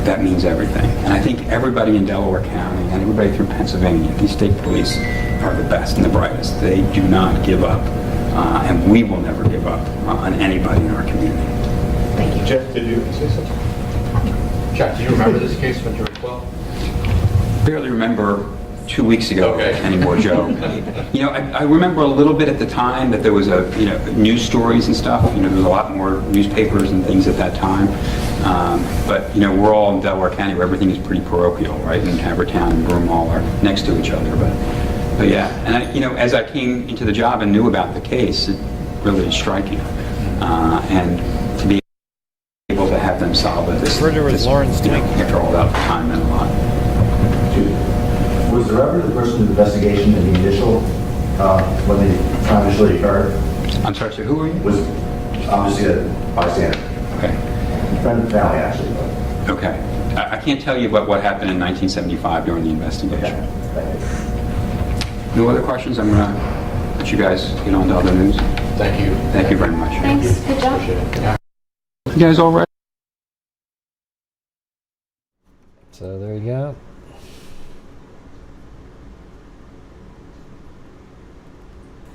That means everything. And I think everybody in Delaware County and everybody through Pennsylvania, these state police are the best and the brightest. They do not give up. And we will never give up on anybody in our community. Thank you. Jeff, did you say something? Jack, do you remember this case when you were 12? barely remember 2 weeks ago anymore, Joe. I remember a little bit at the time that there was news stories and stuff. There was a lot more newspapers and things at that time. But we're all in Delaware County where everything is pretty parochial, right? And Havertown and Broomall are next to each other. But yeah, and as I came into the job and knew about the case, it really is striking. And to be able to have them solve it, after all that time meant a lot. Was the Reverend the person in the investigation in the initial, when the crime initially occurred? I'm sorry, sir, who are you? Was obviously a bystander. Okay. Friend of the family, actually. But. Okay. I can't tell you about what happened in 1975 during the investigation. Okay. No other questions? I'm going to let you guys get on to other news. Thank you. Thank you very much. Thanks. Good job. You guys all right? So there you go.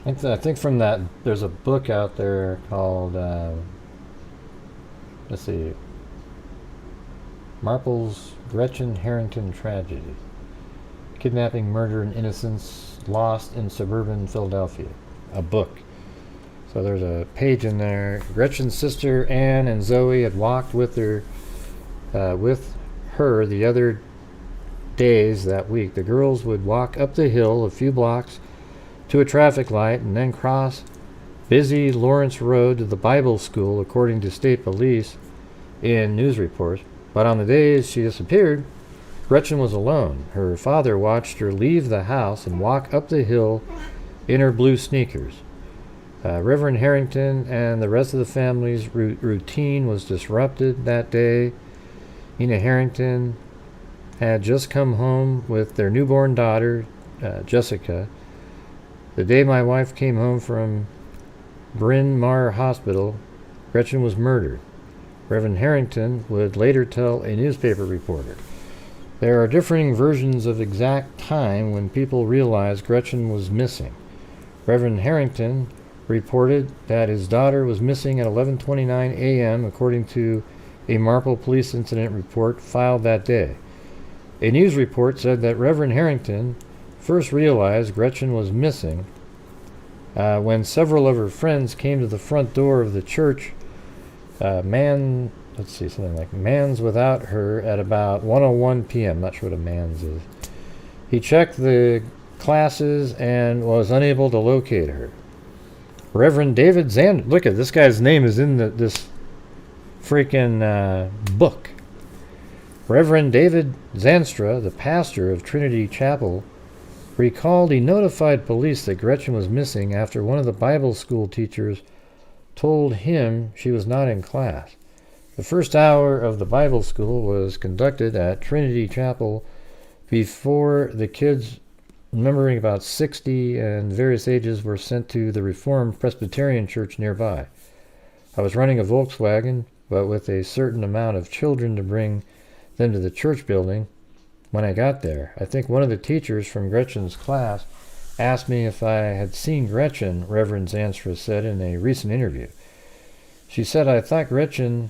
I think from that, there's a book out there called, let's see, Marple's Gretchen Harrington Tragedy. Kidnapping, Murder, and Innocence Lost in Suburban Philadelphia. A book. So there's a page in there. Gretchen's sister Anne and Zoe had walked with her the other days that week. The girls would walk up the hill a few blocks to a traffic light and then cross busy Lawrence Road to the Bible school, according to state police in news reports. But on the days she disappeared, Gretchen was alone. Her father watched her leave the house and walk up the hill in her blue sneakers. Reverend Harrington and the rest of the family's routine was disrupted that day. Ina Harrington had just come home with their newborn daughter, Jessica. The day my wife came home from Bryn Mawr Hospital, Gretchen was murdered. Reverend Harrington would later tell a newspaper reporter. There are differing versions of exact time when people realized Gretchen was missing. Reverend Harrington reported that his daughter was missing at 11:29 a.m. according to a Marple police incident report filed that day. A news report said that Reverend Harrington first realized Gretchen was missing when several of her friends came to the front door of the church Man's without her at about 1:01 p.m. Not sure what a man's is. He checked the classes and was unable to locate her. Reverend David Zandstra, look at this guy's name is in this freaking book. Reverend David Zandstra, the pastor of Trinity Chapel, recalled he notified police that Gretchen was missing after one of the Bible school teachers told him she was not in class. The first hour of the Bible school was conducted at Trinity Chapel before the kids, numbering about 60 and various ages, were sent to the Reformed Presbyterian Church nearby. I was running a Volkswagen, but with a certain amount of children to bring them to the church building. When I got there, I think one of the teachers from Gretchen's class asked me if I had seen Gretchen, Reverend Zandstra said in a recent interview. She said, I thought Gretchen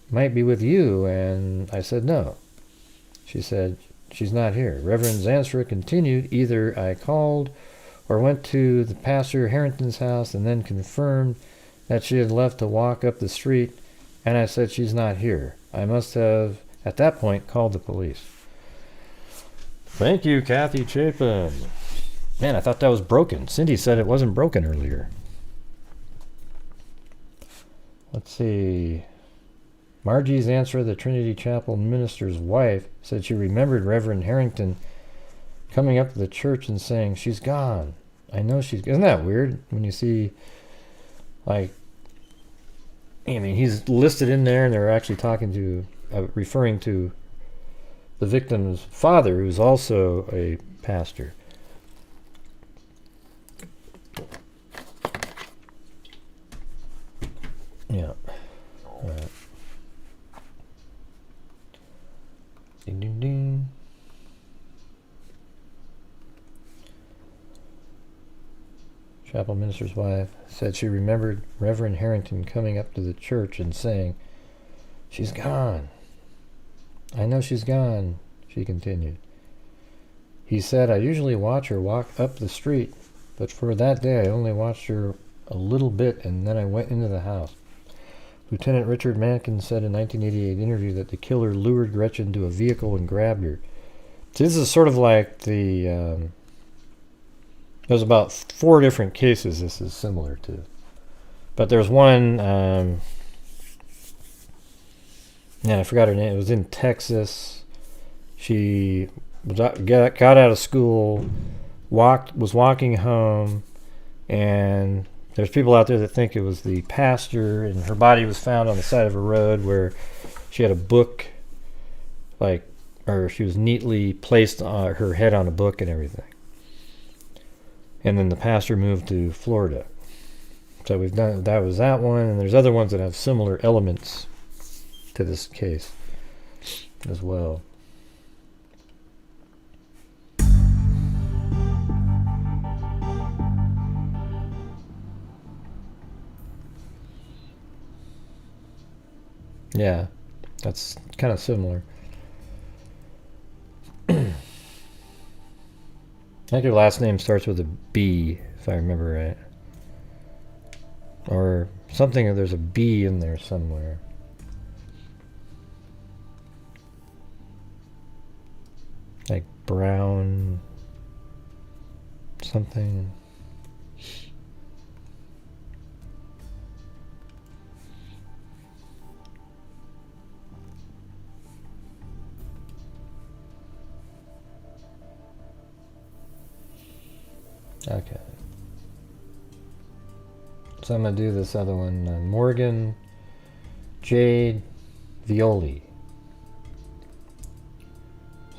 might be with you, and I said no. She said, she's not here. Reverend Zandstra continued, either I called or went to the pastor Harrington's house and then confirmed that she had left to walk up the street, and I said she's not here. I must have, at that point, called the police. Thank you, Kathy Chapin. Man, I thought that was broken. Cindy said it wasn't broken earlier. Let's see. Margie Zandstra, the Trinity Chapel minister's wife, said she remembered Reverend Harrington coming up to the church and saying, she's gone. I know she's... Isn't that weird when you see, like... I mean, he's listed in there and they're actually talking to... referring to the victim's father, who's also a pastor. Yeah. All right. Ding, ding, ding. Chapel minister's wife said she remembered Reverend Harrington coming up to the church and saying, she's gone. I know she's gone, she continued. He said, I usually watch her walk up the street, but for that day I only watched her a little bit and then I went into the house. Lieutenant Richard Mankin said in 1988 interview that the killer lured Gretchen to a vehicle and grabbed her. This is sort of like the... there's about 4 different cases this is similar to. But there's one... yeah, I forgot her name. It was in Texas. She got out of school, was walking home, and there's people out there that think it was the pastor, and her body was found on the side of a road where she had a book, or she was neatly placed on her head on a book and everything. And then the pastor moved to Florida. So we've done, that was that one, and there's other ones that have similar elements to this case as well. Yeah, that's kind of similar. I think your last name starts with a B, if I remember right. Or something, there's a B in there somewhere. Like Brown something. Okay. So I'm going to do this other one. Morgan Jade Violi.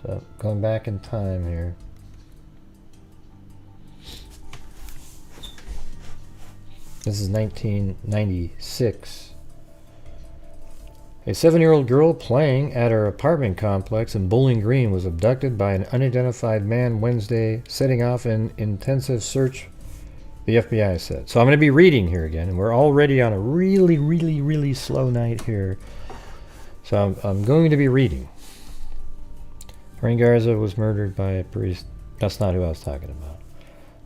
So going back in time here. This is 1996. A 7-year-old girl playing at her apartment complex in Bowling Green was abducted by an unidentified man Wednesday, setting off an intensive search, the FBI said. So I'm going to be reading here again, and we're already on a really, really, really slow night here. So I'm going to be reading. Rain Garza was murdered by a priest. That's not who I was talking about.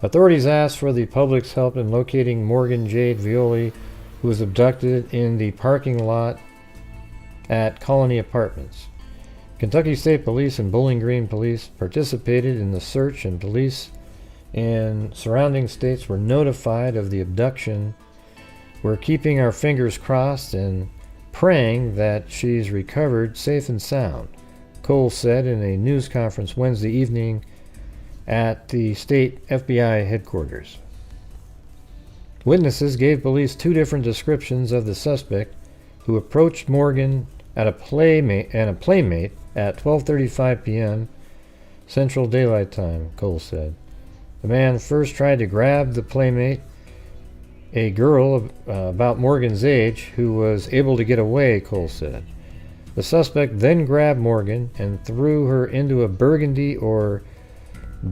Authorities asked for the public's help in locating Morgan Jade Violi, who was abducted in the parking lot at Colony Apartments. Kentucky State Police and Bowling Green Police participated in the search, and police in surrounding states were notified of the abduction. We're keeping our fingers crossed and praying that she's recovered safe and sound, Cole said in a news conference Wednesday evening at the state FBI headquarters. Witnesses gave police 2 different descriptions of the suspect, who approached Morgan and a playmate at 12:35 p.m. Central Daylight Time, Cole said. The man first tried to grab the playmate, a girl about Morgan's age, who was able to get away, Cole said. The suspect then grabbed Morgan and threw her into a burgundy or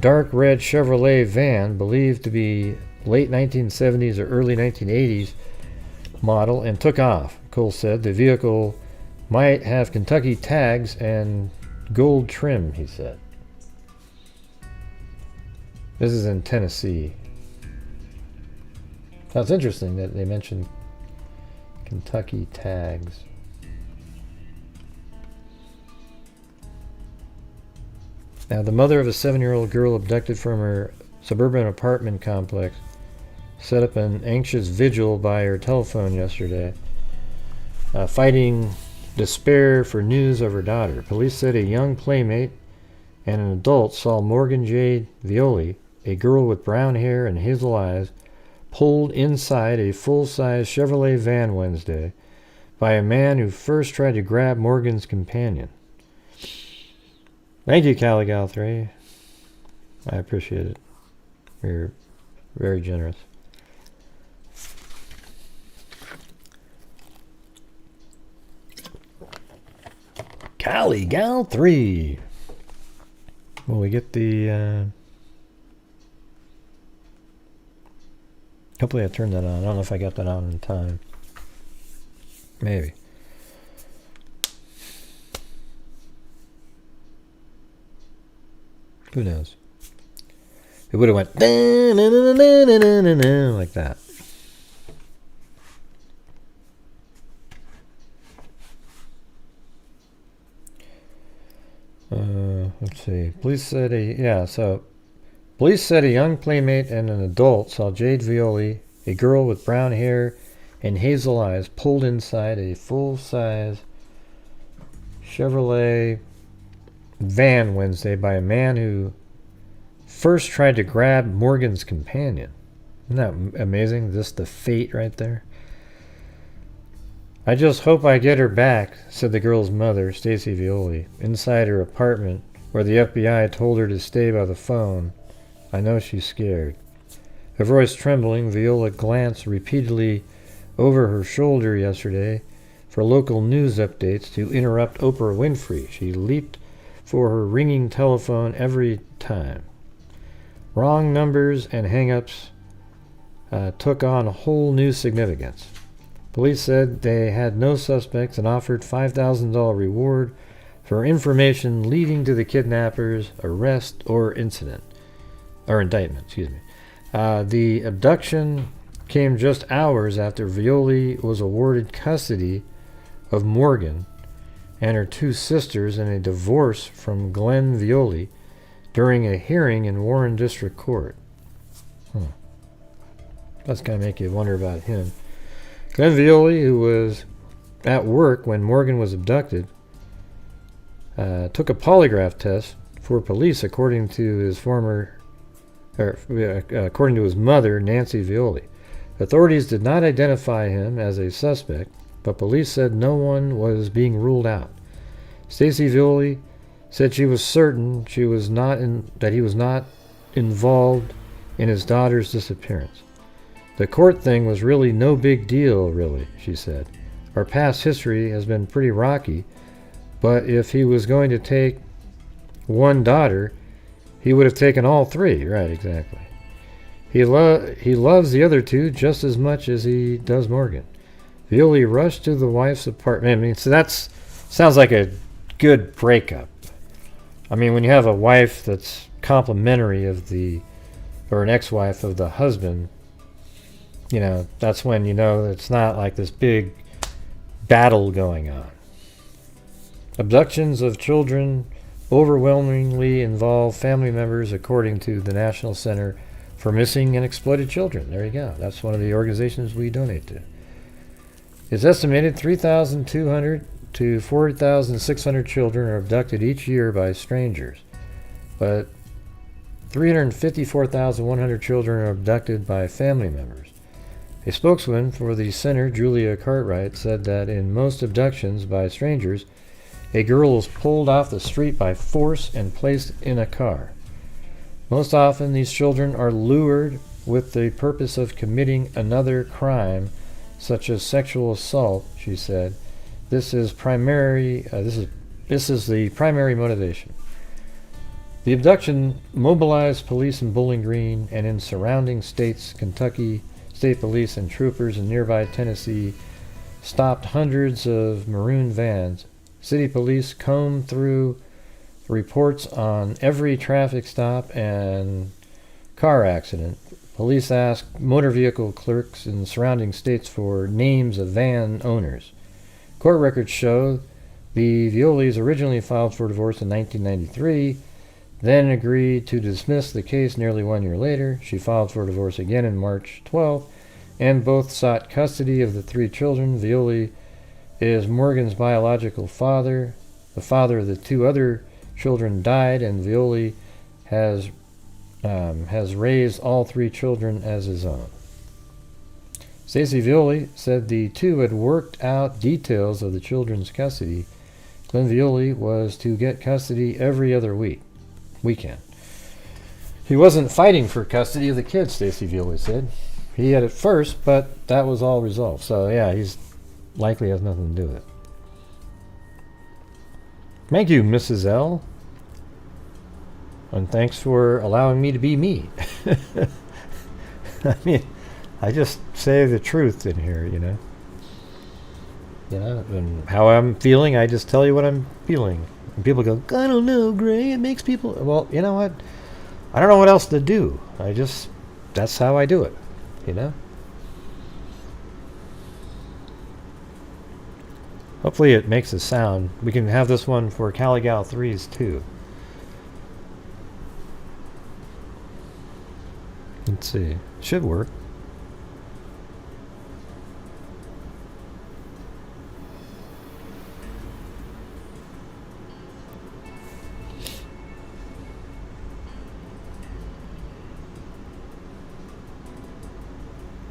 dark red Chevrolet van, believed to be late 1970s or early 1980s model, and took off, Cole said. The vehicle might have Kentucky tags and gold trim, he said. This is in Tennessee. That's interesting that they mentioned Kentucky tags. Now, the mother of a 7-year-old girl abducted from her suburban apartment complex set up an anxious vigil by her telephone yesterday, fighting despair for news of her daughter. Police said a young playmate and an adult saw Morgan Jade Violi, a girl with brown hair and hazel eyes, pulled inside a full-size Chevrolet van Wednesday by a man who first tried to grab Morgan's companion. Thank you, Caligal 3. I appreciate it. You're very generous. Caligal 3. Will we get the... Hopefully I turned that on. I don't know if I got that on in time. Maybe. Who knows? it would have went like that. Let's see. Police said a young playmate and an adult saw Jade Violi, a girl with brown hair and hazel eyes, pulled inside a full-size Chevrolet van Wednesday by a man who first tried to grab Morgan's companion. Isn't that amazing? Just the fate right there. I just hope I get her back, said the girl's mother, Stacy Violi, inside her apartment where the FBI told her to stay by the phone. I know she's scared. Her voice trembling, Viola glanced repeatedly over her shoulder yesterday for local news updates to interrupt Oprah Winfrey. She leaped for her ringing telephone every time. Wrong numbers and hang-ups took on a whole new significance. Police said they had no suspects and offered $5,000 reward for information leading to the kidnapper's arrest or indictment. The abduction came just hours after Violi was awarded custody of Morgan and her two sisters in a divorce from Glenn Violi during a hearing in Warren District Court. That's going to make you wonder about him. Glenn Violi, who was at work when Morgan was abducted, took a polygraph test for police, according to his mother, Nancy Violi. Authorities did not identify him as a suspect, but police said no one was being ruled out. Stacy Violi said she was certain that he was not involved in his daughter's disappearance. The court thing was really no big deal, really, she said. Our past history has been pretty rocky, but if he was going to take one daughter, he would have taken all three. Right, exactly. He loves the other two just as much as he does Morgan. Violi rushed to the wife's apartment. I mean, so that sounds like a good breakup. I mean, when you have a wife that's complimentary of or an ex-wife of the husband, you know, that's when you know it's not like this big battle going on. Abductions of children overwhelmingly involve family members, according to the National Center for Missing and Exploited Children. There you go. That's one of the organizations we donate to. It's estimated 3,200 to 4,600 children are abducted each year by strangers, but 354,100 children are abducted by family members. A spokesman for the center, Julia Cartwright, said that in most abductions by strangers, a girl is pulled off the street by force and placed in a car. Most often, these children are lured with the purpose of committing another crime, such as sexual assault, she said. This is the primary motivation. The abduction mobilized police in Bowling Green and in surrounding states. Kentucky State Police and troopers in nearby Tennessee stopped hundreds of maroon vans. City police combed through reports on every traffic stop and car accident. Police asked motor vehicle clerks in surrounding states for names of van owners. Court records show the Violis originally filed for divorce in 1993, then agreed to dismiss the case nearly 1 year later. She filed for divorce again in March 12, and both sought custody of the three children. Violi is Morgan's biological father. The father of the two other children died, and Violi has raised all three children as his own. Stacy Violi said the two had worked out details of the children's custody. Glenn Violi was to get custody every other weekend. He wasn't fighting for custody of the kids, Stacy Violi said. He had at first, but that was all resolved. So yeah, he's likely has nothing to do with it. Thank you, Mrs. L. And thanks for allowing me to be me. I mean, I just say the truth in here, you know. And how I'm feeling, I just tell you what I'm feeling. And people go, I don't know, Gray, it makes people... Well, you know what? I don't know what else to do. That's how I do it, you know? Hopefully it makes a sound. We can have this one for Caligal 3s too. Let's see. Should work.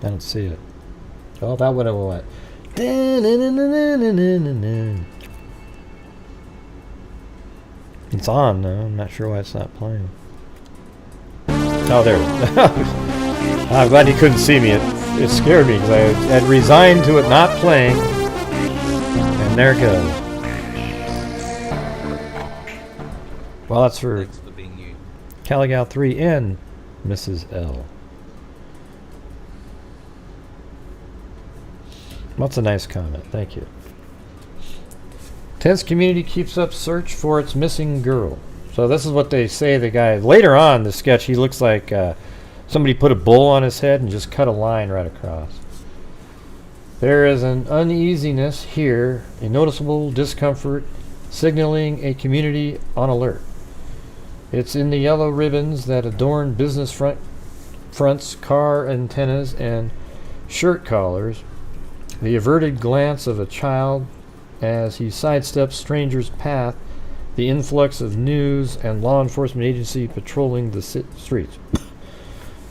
I don't see it. Oh, that would have went. It's on though. I'm not sure why it's not playing. Oh, there it is. I'm glad you couldn't see me. It scared me because I had resigned to it not playing. And there it goes. Well, that's for Caligal 3 and Mrs. L. That's a nice comment. Thank you. Tense community keeps up search for its missing girl. So this is what they say the guy... Later on the sketch, he looks like somebody put a bowl on his head and just cut a line right across. There is an uneasiness here, a noticeable discomfort, signaling a community on alert. It's in the yellow ribbons that adorn business fronts, car antennas, and shirt collars. The averted glance of a child as he sidesteps strangers' path, the influx of news and law enforcement agency patrolling the streets.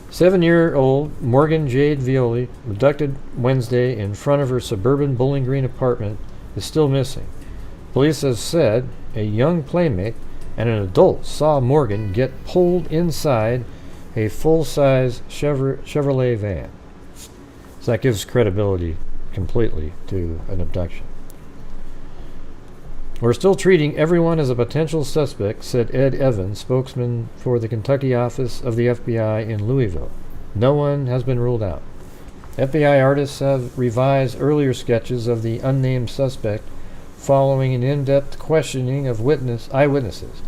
7-year-old Morgan Jade Violi, abducted Wednesday in front of her suburban Bowling Green apartment, is still missing. Police have said a young playmate and an adult saw Morgan get pulled inside a full-size Chevrolet van. So that gives credibility completely to an abduction. We're still treating everyone as a potential suspect, said Ed Evans, spokesman for the Kentucky office of the FBI in Louisville. No one has been ruled out. FBI artists have revised earlier sketches of the unnamed suspect following an in-depth questioning of eyewitnesses.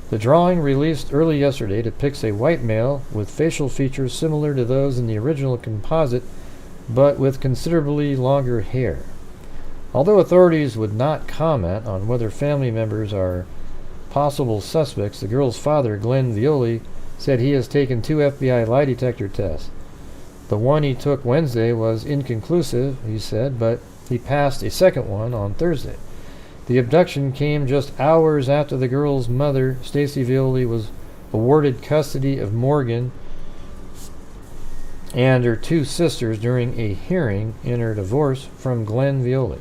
The drawing, released early yesterday, depicts a white male with facial features similar to those in the original composite, but with considerably longer hair. Although authorities would not comment on whether family members are possible suspects, the girl's father, Glenn Violi, said he has taken 2 FBI lie detector tests. The one he took Wednesday was inconclusive, he said, but he passed a second one on Thursday. The abduction came just hours after the girl's mother, Stacy Violi, was awarded custody of Morgan and her 2 sisters during a hearing in her divorce from Glenn Violi.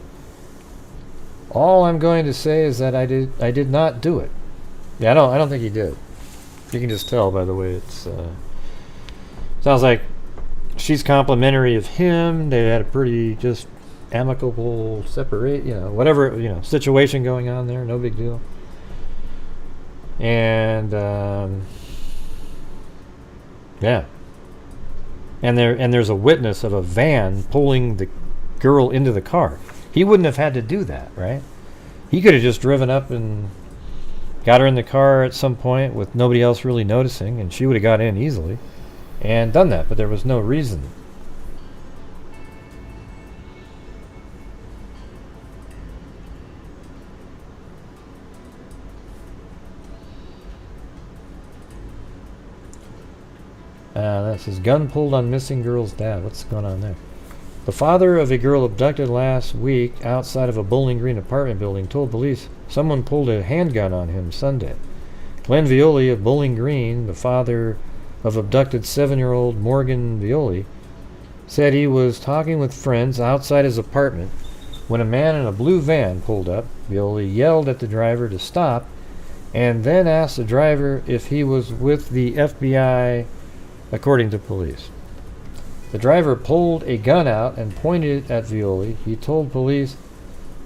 All I'm going to say is that I did not do it. Yeah, I don't think he did. You can just tell by the way it's sounds like she's complimentary of him. They had a pretty just amicable whatever, situation going on there, no big deal. And yeah. And there's a witness of a van pulling the girl into the car. He wouldn't have had to do that, right? He could have just driven up and got her in the car at some point with nobody else really noticing, and she would have got in easily and done that, but there was no reason. That says, gun pulled on missing girl's dad. What's going on there? The father of a girl abducted last week outside of a Bowling Green apartment building told police someone pulled a handgun on him Sunday. Glenn Violi of Bowling Green, the father of abducted 7-year-old Morgan Violi, said he was talking with friends outside his apartment when a man in a blue van pulled up. Violi yelled at the driver to stop and then asked the driver if he was with the FBI, according to police. The driver pulled a gun out and pointed at Violi. He told police,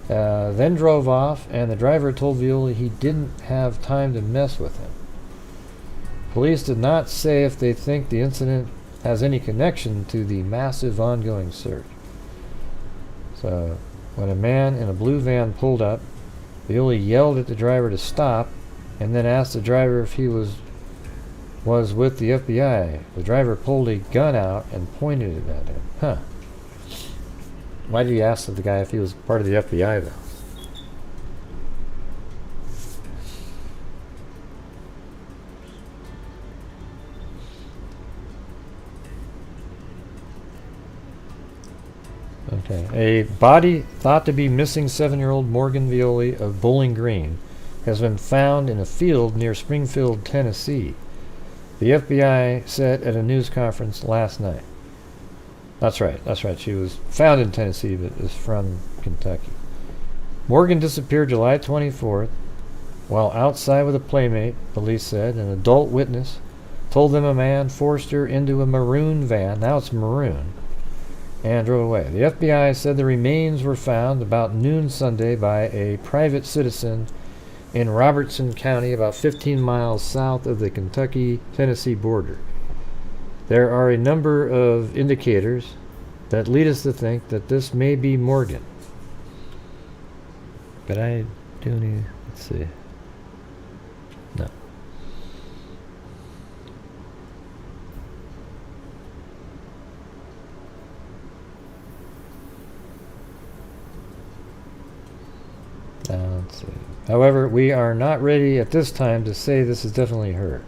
then drove off, and the driver told Violi he didn't have time to mess with him. Police did not say if they think the incident has any connection to the massive ongoing search. So, when a man in a blue van pulled up, Violi yelled at the driver to stop, and then asked the driver if he was was with the FBI. The driver pulled a gun out and pointed it at him. Huh. Why did he ask the guy if he was part of the FBI, though? Okay. A body thought to be missing 7-year-old Morgan Violi of Bowling Green has been found in a field near Springfield, Tennessee. The FBI said at a news conference last night. That's right. She was found in Tennessee, but is from Kentucky. Morgan disappeared July 24th while outside with a playmate, police said. An adult witness told them a man forced her into a maroon van, now it's maroon, and drove away. The FBI said the remains were found about noon Sunday by a private citizen in Robertson County, about 15 miles south of the Kentucky-Tennessee border. There are a number of indicators that lead us to think that this may be Morgan. But I do need, let's see. No. Let's see. However, we are not ready at this time to say this is definitely her.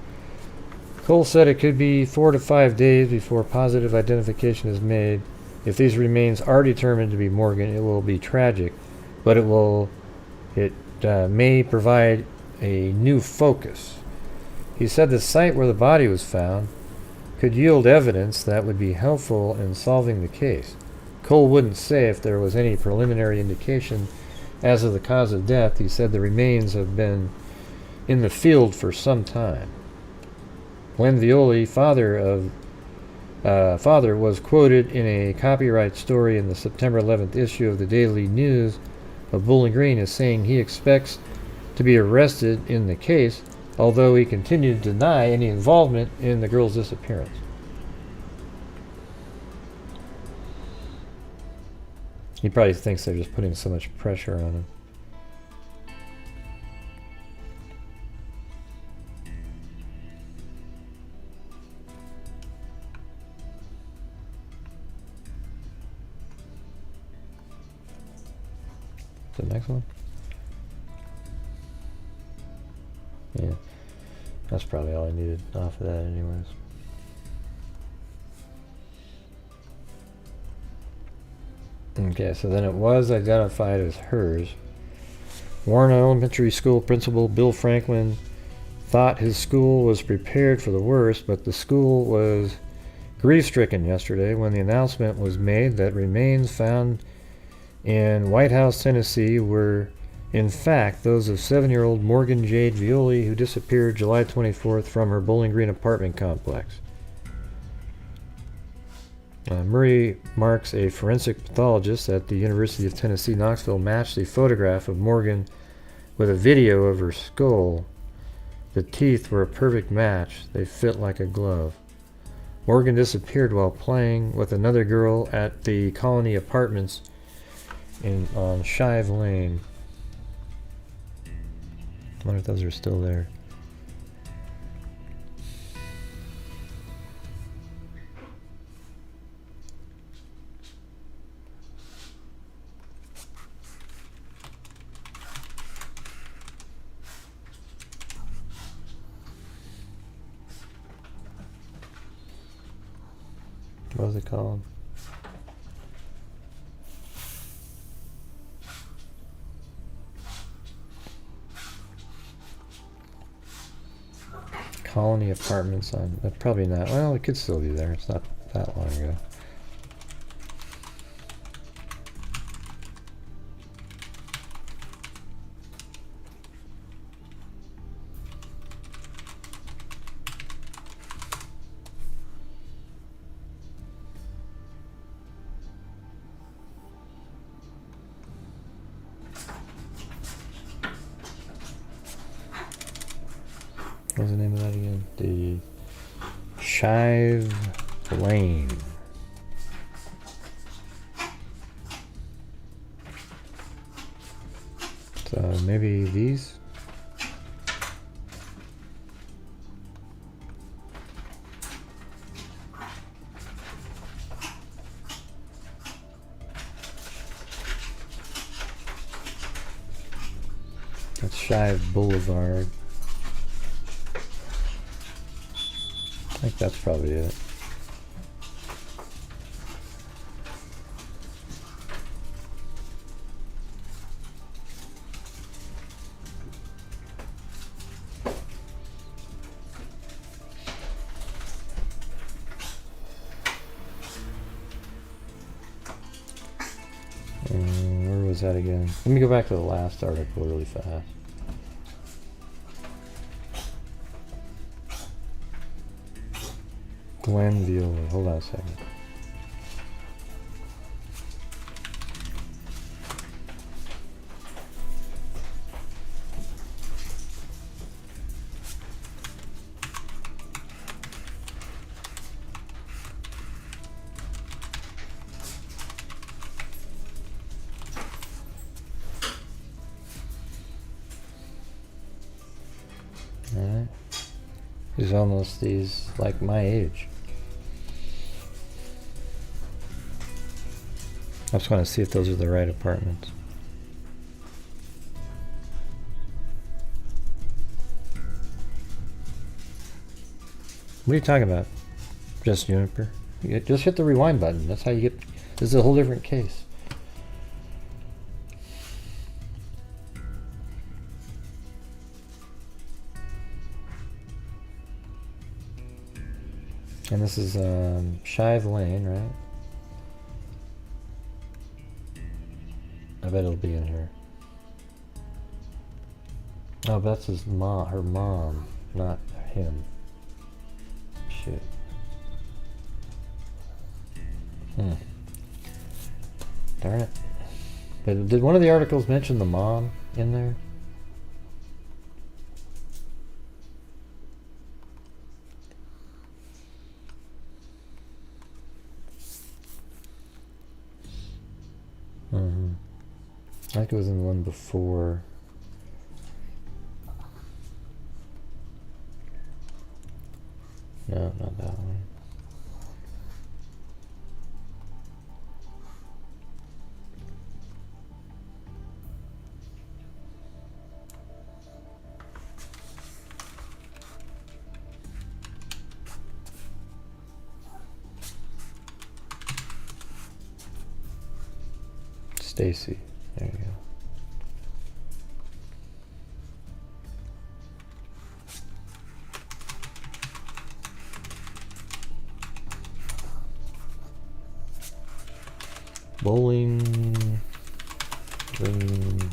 Cole said it could be 4 to 5 days before positive identification is made. If these remains are determined to be Morgan, it will be tragic, but it may provide a new focus. He said the site where the body was found could yield evidence that would be helpful in solving the case. Cole wouldn't say if there was any preliminary indication as of the cause of death. He said the remains have been in the field for some time. Glenn Violi, father, was quoted in a copyright story in the September 11th issue of the Daily News of Bowling Green as saying he expects to be arrested in the case, although he continued to deny any involvement in the girl's disappearance. He probably thinks they're just putting so much pressure on him. The next one? Yeah. That's probably all I needed off of that anyways. Okay, so then it was identified as hers. Warren Elementary School Principal Bill Franklin thought his school was prepared for the worst, but the school was grief-stricken yesterday when the announcement was made that remains found in White House, Tennessee were in fact those of 7-year-old Morgan Jade Violi, who disappeared July 24th from her Bowling Green apartment complex. Murray Marks, a forensic pathologist at the University of Tennessee, Knoxville, matched the photograph of Morgan with a video of her skull. The teeth were a perfect match. They fit like a glove. Morgan disappeared while playing with another girl at the Colony Apartments on Shive Lane. I wonder if those are still there. What was it called? Colony Apartments on, probably not, well, it could still be there, it's not that long ago. What's the name of that again? The Shive Lane. So maybe these? That's Shive Boulevard. I think that's probably it. Where was that again? Let me go back to the last article really fast. Glenn Violi. Hold on a second. Alright. He's like my age. I just want to see if those are the right apartments. What are you talking about? Just Juniper? Just hit the rewind button. That's how you get... This is a whole different case. And this is Shive Lane, right? I bet it'll be in here. Oh, that's his mom, her mom, not him. Shit. Darn it. Did one of the articles mention the mom in there? I think it was in the one before. No, not that one. Stacy. There you go. Bowling Green.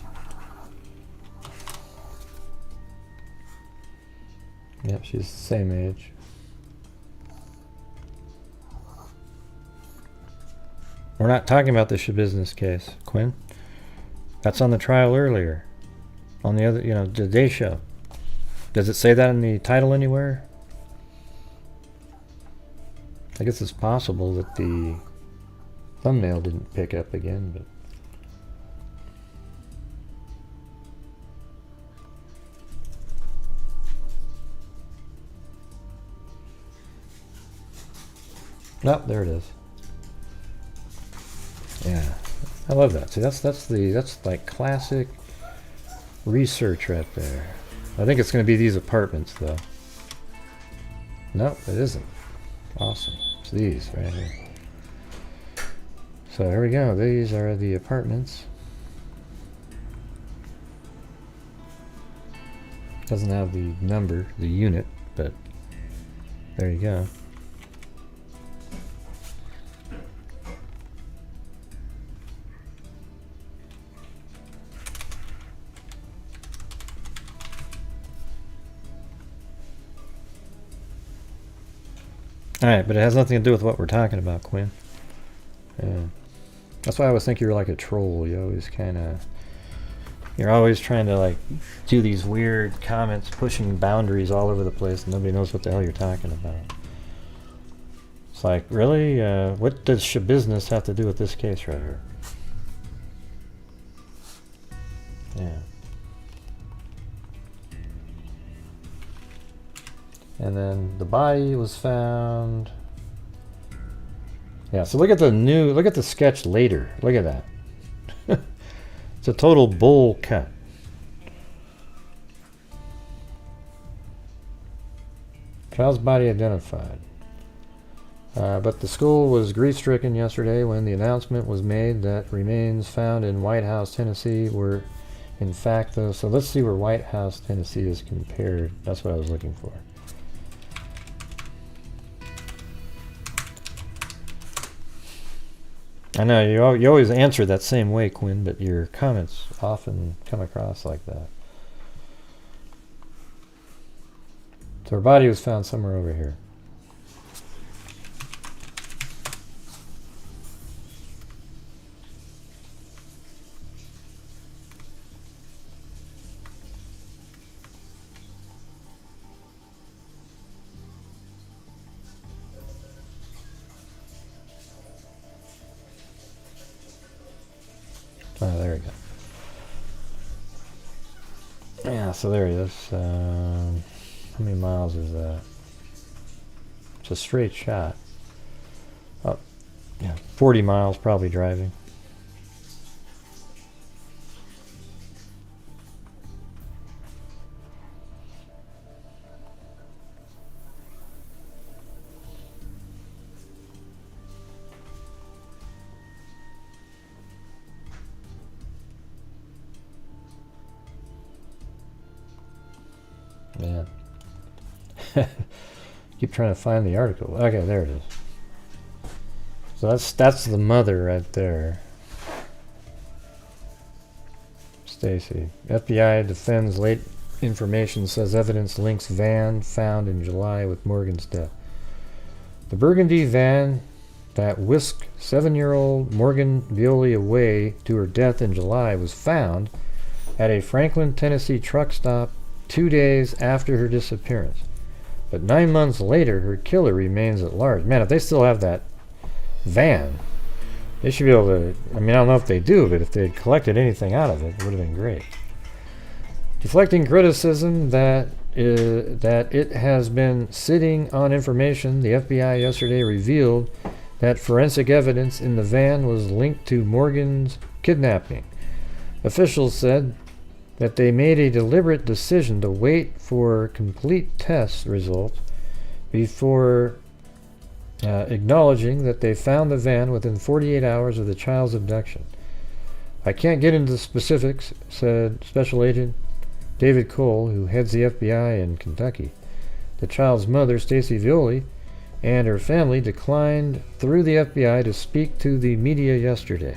Yep, she's the same age. We're not talking about the Shabusiness case, Quinn. That's on the trial earlier. On the other, the Day Show. Does it say that in the title anywhere? I guess it's possible that the thumbnail didn't pick up again, but... Nope, there it is. Yeah, I love that. See, that's like classic research right there. I think it's going to be these apartments, though. Nope, it isn't. Awesome. It's these right here. So here we go. These are the apartments. Doesn't have the number, the unit, but there you go. Alright, but it has nothing to do with what we're talking about, Quinn. Yeah. That's why I always think you're like a troll. You always you're always trying to like do these weird comments, pushing boundaries all over the place, and nobody knows what the hell you're talking about. It's like, really? What does Shabusiness have to do with this case right here? Yeah. And then the body was found. Yeah, so look at the sketch later. Look at that. It's a total bowl cut. Child's body identified. But the school was grief-stricken yesterday when the announcement was made that remains found in White House, Tennessee were in fact those. So let's see where White House, Tennessee is compared. That's what I was looking for. I know you always answer that same way, Quinn, but your comments often come across like that. So her body was found somewhere over here. Oh, there we go. Yeah, so there he is. How many miles is that? It's a straight shot. Oh, yeah, 40 miles probably driving. Man. Keep trying to find the article. Okay, there it is. So that's the mother right there. Stacy. FBI defends late information, says evidence links van found in July with Morgan's death. The burgundy van that whisked 7-year-old Morgan Violi away to her death in July was found at a Franklin, Tennessee truck stop 2 days after her disappearance. But 9 months later, her killer remains at large. Man, if they still have that van, they should be able to... I mean, I don't know if they do, but if they had collected anything out of it, it would have been great. Deflecting criticism that it has been sitting on information, the FBI yesterday revealed that forensic evidence in the van was linked to Morgan's kidnapping. Officials said that they made a deliberate decision to wait for complete test results before acknowledging that they found the van within 48 hours of the child's abduction. I can't get into the specifics, said Special Agent David Cole, who heads the FBI in Kentucky. The child's mother, Stacey Violi, and her family declined through the FBI to speak to the media yesterday.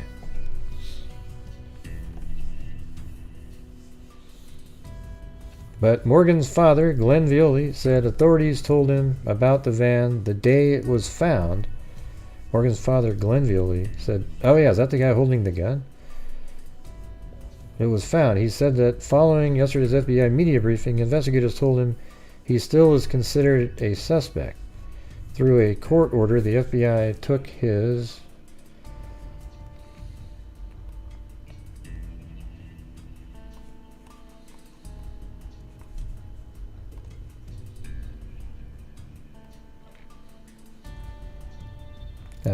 But Morgan's father, Glenn Violi, said authorities told him about the van the day it was found. Morgan's father, Glenn Violi, said, oh yeah, is that the guy holding the gun? It was found. He said that following yesterday's FBI media briefing, investigators told him he still is considered a suspect. Through a court order, the FBI took his...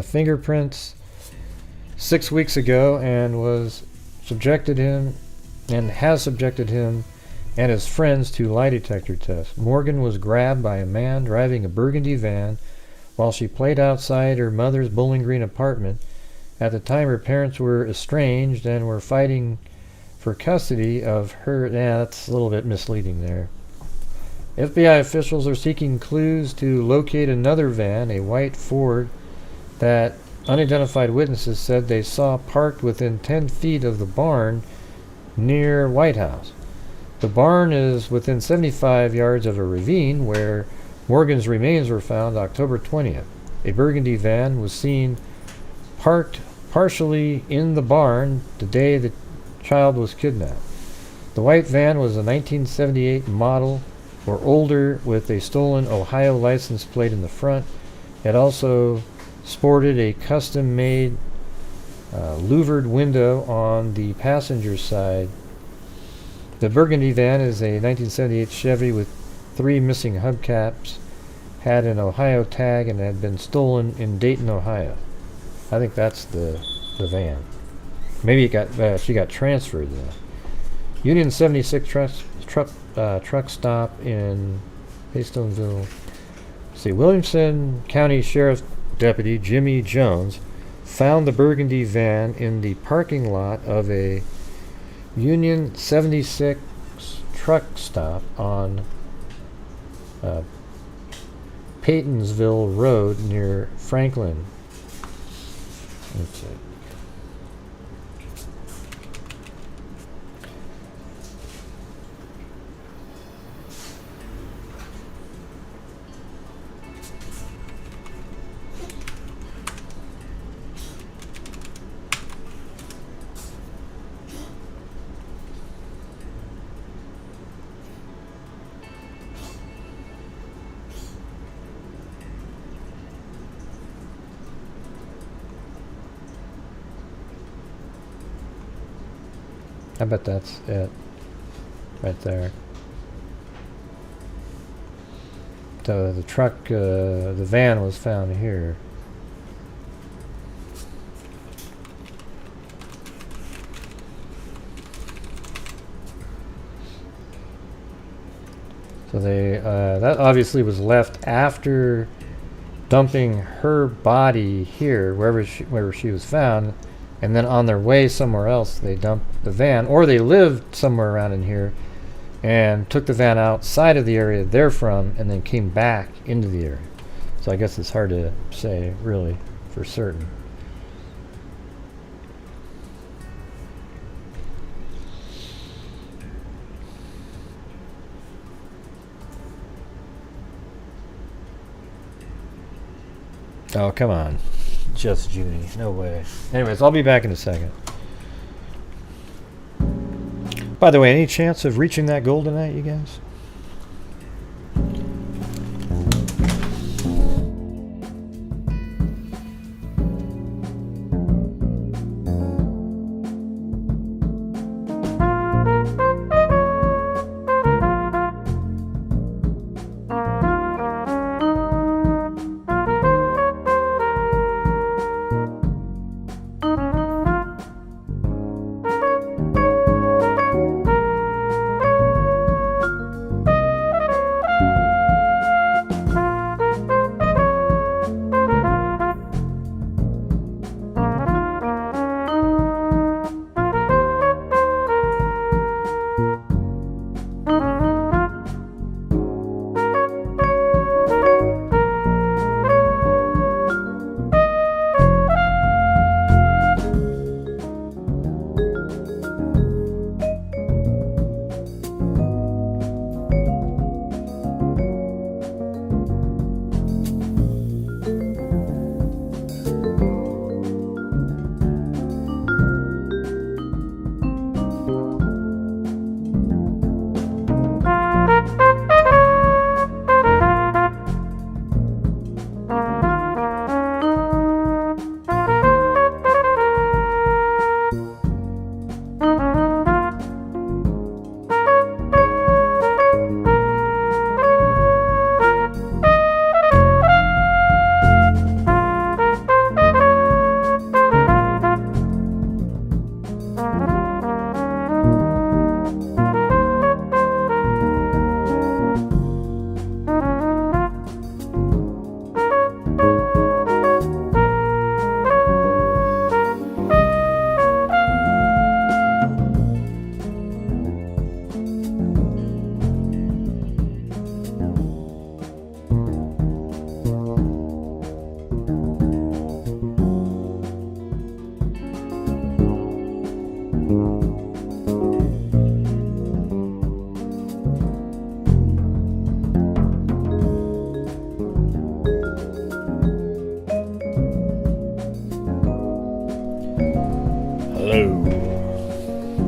fingerprints 6 weeks ago and has subjected him and his friends to lie detector tests. Morgan was grabbed by a man driving a burgundy van while she played outside her mother's Bowling Green apartment. At the time, her parents were estranged and were fighting for custody of her. Yeah, that's a little bit misleading there. FBI officials are seeking clues to locate another van, a white Ford, that unidentified witnesses said they saw parked within 10 feet of the barn near White House. The barn is within 75 yards of a ravine where Morgan's remains were found October 20th. A burgundy van was seen parked partially in the barn the day the child was kidnapped. The white van was a 1978 model or older with a stolen Ohio license plate in the front. It also sported a custom-made louvered window on the passenger side. The burgundy van is a 1978 Chevy with 3 missing hubcaps, had an Ohio tag, and had been stolen in Dayton, Ohio. I think that's the van. Maybe she got transferred there. Union 76 truck stop in Haystoneville. See, Williamson County Sheriff's Deputy Jimmy Jones found the burgundy van in the parking lot of a Union 76 truck stop on Paytonsville Road near Franklin. Let's see. I bet that's it. Right there. So the truck, the van was found here. So they, that obviously was left after dumping her body here, wherever she was found. And then on their way somewhere else, they dumped the van, or they lived somewhere around in here and took the van outside of the area they're from and then came back into the area. So I guess it's hard to say, really, for certain. Oh, come on. Just Junie. No way. Anyways, I'll be back in a second. By the way, any chance of reaching that goal tonight, you guys?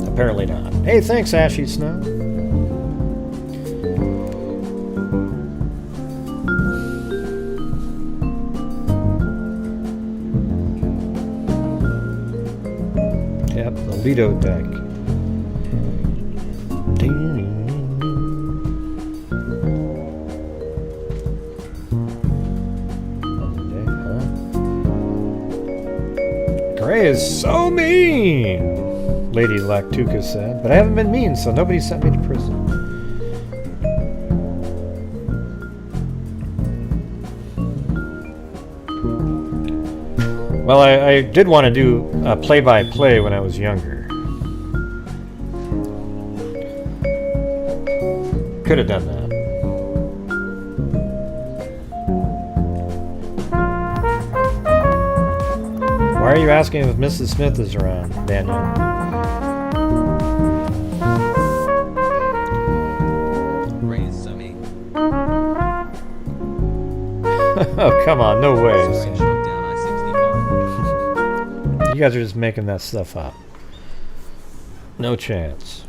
Apparently not. Hey, thanks, Ashy Snow. Yep, the Lido deck. Gray is so mean, Lady Lactuca said, but I haven't been mean, so nobody sent me to prison. Well, I did want to do play-by-play when I was younger. Could have done that. Why are you asking if Mrs. Smith is around, Daniel? Oh, come on, no way. You guys are just making that stuff up. No chance.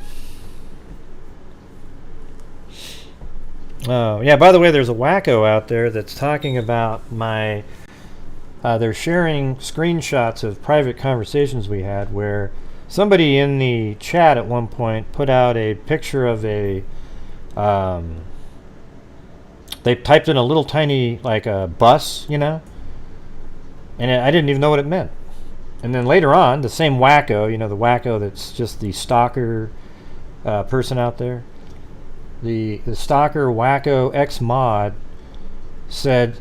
Oh, yeah, by the way, there's a wacko out there that's talking about my... they're sharing screenshots of private conversations we had where somebody in the chat at one point put out a picture of a... they typed in a little tiny, like a bus, you know? And I didn't even know what it meant. And then later on, the same wacko, you know, the wacko that's just the stalker person out there, the stalker wacko ex-mod said,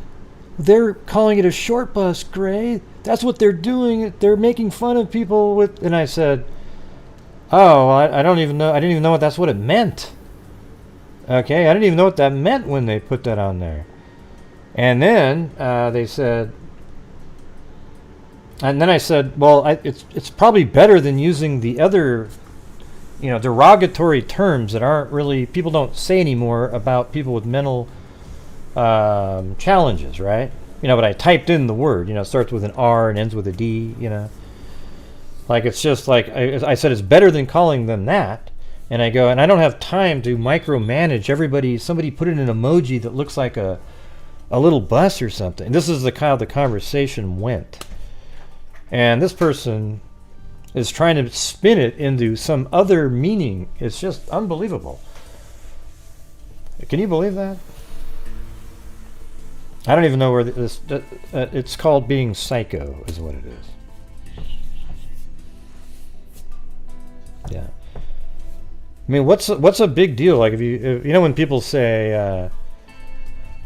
"They're calling it a short bus, Gray. That's what they're doing. They're making fun of people with..." And I said, "Oh, I don't even know. I didn't even know that's what it meant." Okay, I didn't even know what that meant when they put that on there. And then they said, and then I said, well, it's probably better than using the other, you know, derogatory terms that aren't really, people don't say anymore about people with mental challenges, right? You know, but I typed in the word, you know, it starts with an R and ends with a D, you know. Like, it's just like, I said it's better than calling them that. And I go, and I don't have time to micromanage everybody. Somebody put in an emoji that looks like a little bus or something. This is how the conversation went. And this person is trying to spin it into some other meaning. It's just unbelievable. Can you believe that? I don't even know where this... it's called being psycho is what it is. Yeah. I mean, what's a big deal? Like, if you know, when people say,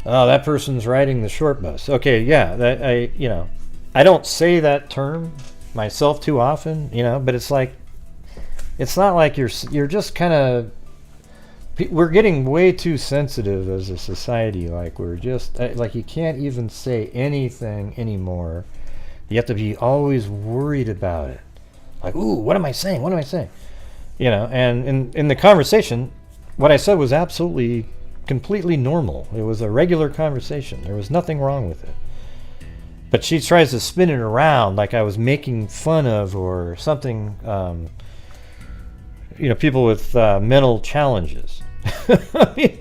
"Oh, that person's riding the short bus." Okay, yeah, you know, I don't say that term myself too often, you know, but it's like, it's not like you're just kind of, we're getting way too sensitive as a society. Like, we're just like, you can't even say anything anymore. You have to be always worried about it. Like, ooh, what am I saying? What am I saying? You know, and in the conversation, what I said was absolutely, completely normal. It was a regular conversation. There was nothing wrong with it. But she tries to spin it around like I was making fun of or something, you know, people with mental challenges. I mean,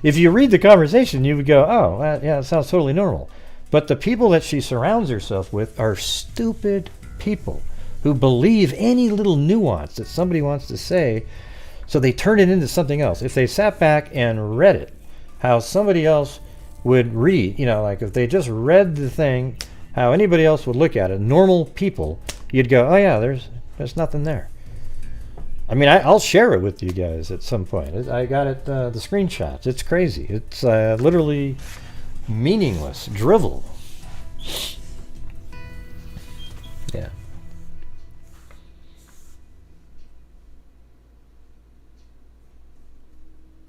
if you read the conversation, you would go, oh, yeah, it sounds totally normal. But the people that she surrounds herself with are stupid people who believe any little nuance that somebody wants to say, so they turn it into something else. If they sat back and read it, how somebody else would read, you know, like if they just read the thing, how anybody else would look at it, normal people, you'd go, oh yeah, there's nothing there. I mean, I'll share it with you guys at some point. I got it, the screenshots. It's crazy. It's literally meaningless drivel. Yeah.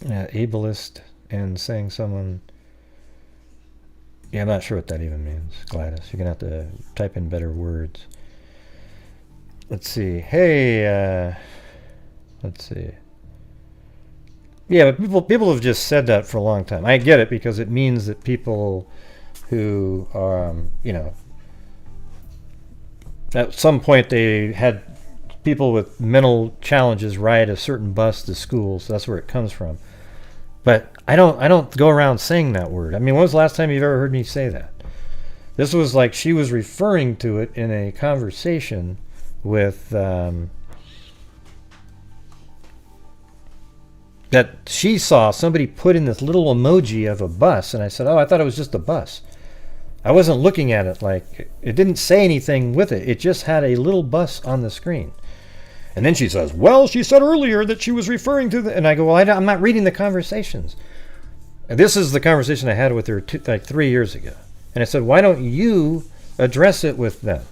Ableist and saying someone... Yeah, I'm not sure what that even means, Gladys. You're going to have to type in better words. Let's see. Hey, let's see. Yeah, but people have just said that for a long time. I get it, because it means that people who are, you know, at some point they had people with mental challenges ride a certain bus to school, so that's where it comes from. But I don't go around saying that word. I mean, when was the last time you've ever heard me say that? This was like she was referring to it in a conversation with that she saw somebody put in this little emoji of a bus, and I said, oh, I thought it was just a bus. I wasn't looking at it like, it didn't say anything with it. It just had a little bus on the screen. And then she says, well, she said earlier that she was referring to the... And I go, well, I'm not reading the conversations. And this is the conversation I had with her like 3 years ago. And I said, why don't you address it with them.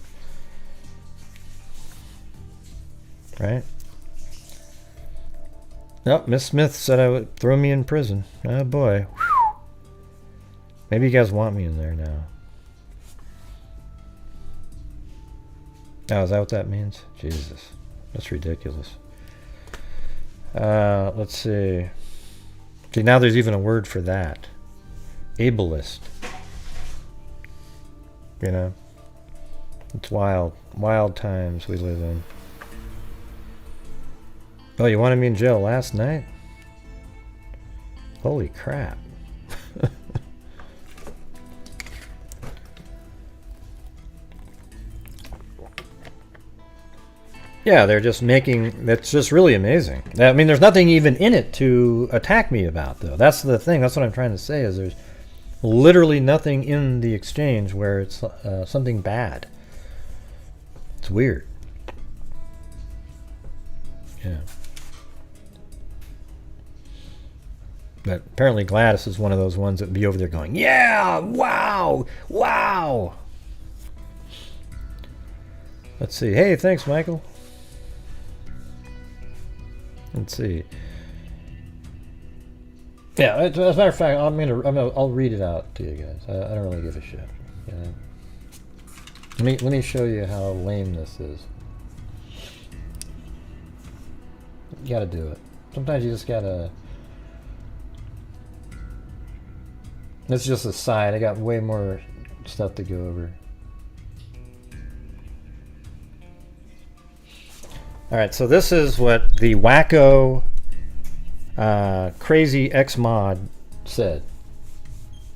Right? Nope, Miss Smith said I would throw me in prison. Oh boy. Whew. Maybe you guys want me in there now. Oh, is that what that means? Jesus. That's ridiculous. Let's see. See, now there's even a word for that. Ableist. You know? It's wild. Wild times we live in. Oh, you wanted me in jail last night? Holy crap. Yeah, they're just making... That's just really amazing. I mean, there's nothing even in it to attack me about, though. That's the thing. That's what I'm trying to say, is there's literally nothing in the exchange where it's something bad. It's weird. Yeah. But apparently Gladys is one of those ones that would be over there going, yeah, wow, wow. Let's see. Hey, thanks, Michael. Let's see. Yeah, as a matter of fact, I'll read it out to you guys. I don't really give a shit. You know? Let me show you how lame this is. You gotta do it. Sometimes you just gotta... It's just a side. I got way more stuff to go over. Alright, so this is what the wacko crazy ex-mod said.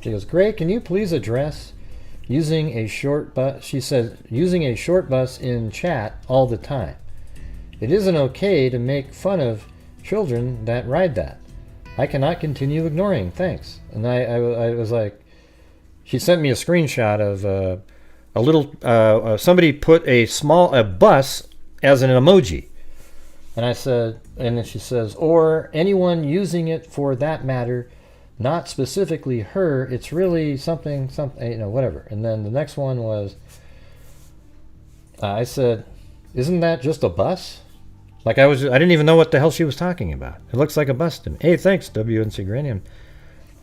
She goes, Greg, can you please address using a short bus? She said, using a short bus in chat all the time. It isn't okay to make fun of children that ride that. I cannot continue ignoring. Thanks. And I was like, she sent me a screenshot of a little, somebody put a bus as an emoji. And I said, and then she says, or anyone using it for that matter, not specifically her, it's really something, you know, whatever. And then the next one was, I said, isn't that just a bus? Like I didn't even know what the hell she was talking about. It looks like a bus to me. Hey, thanks, WNC Granium.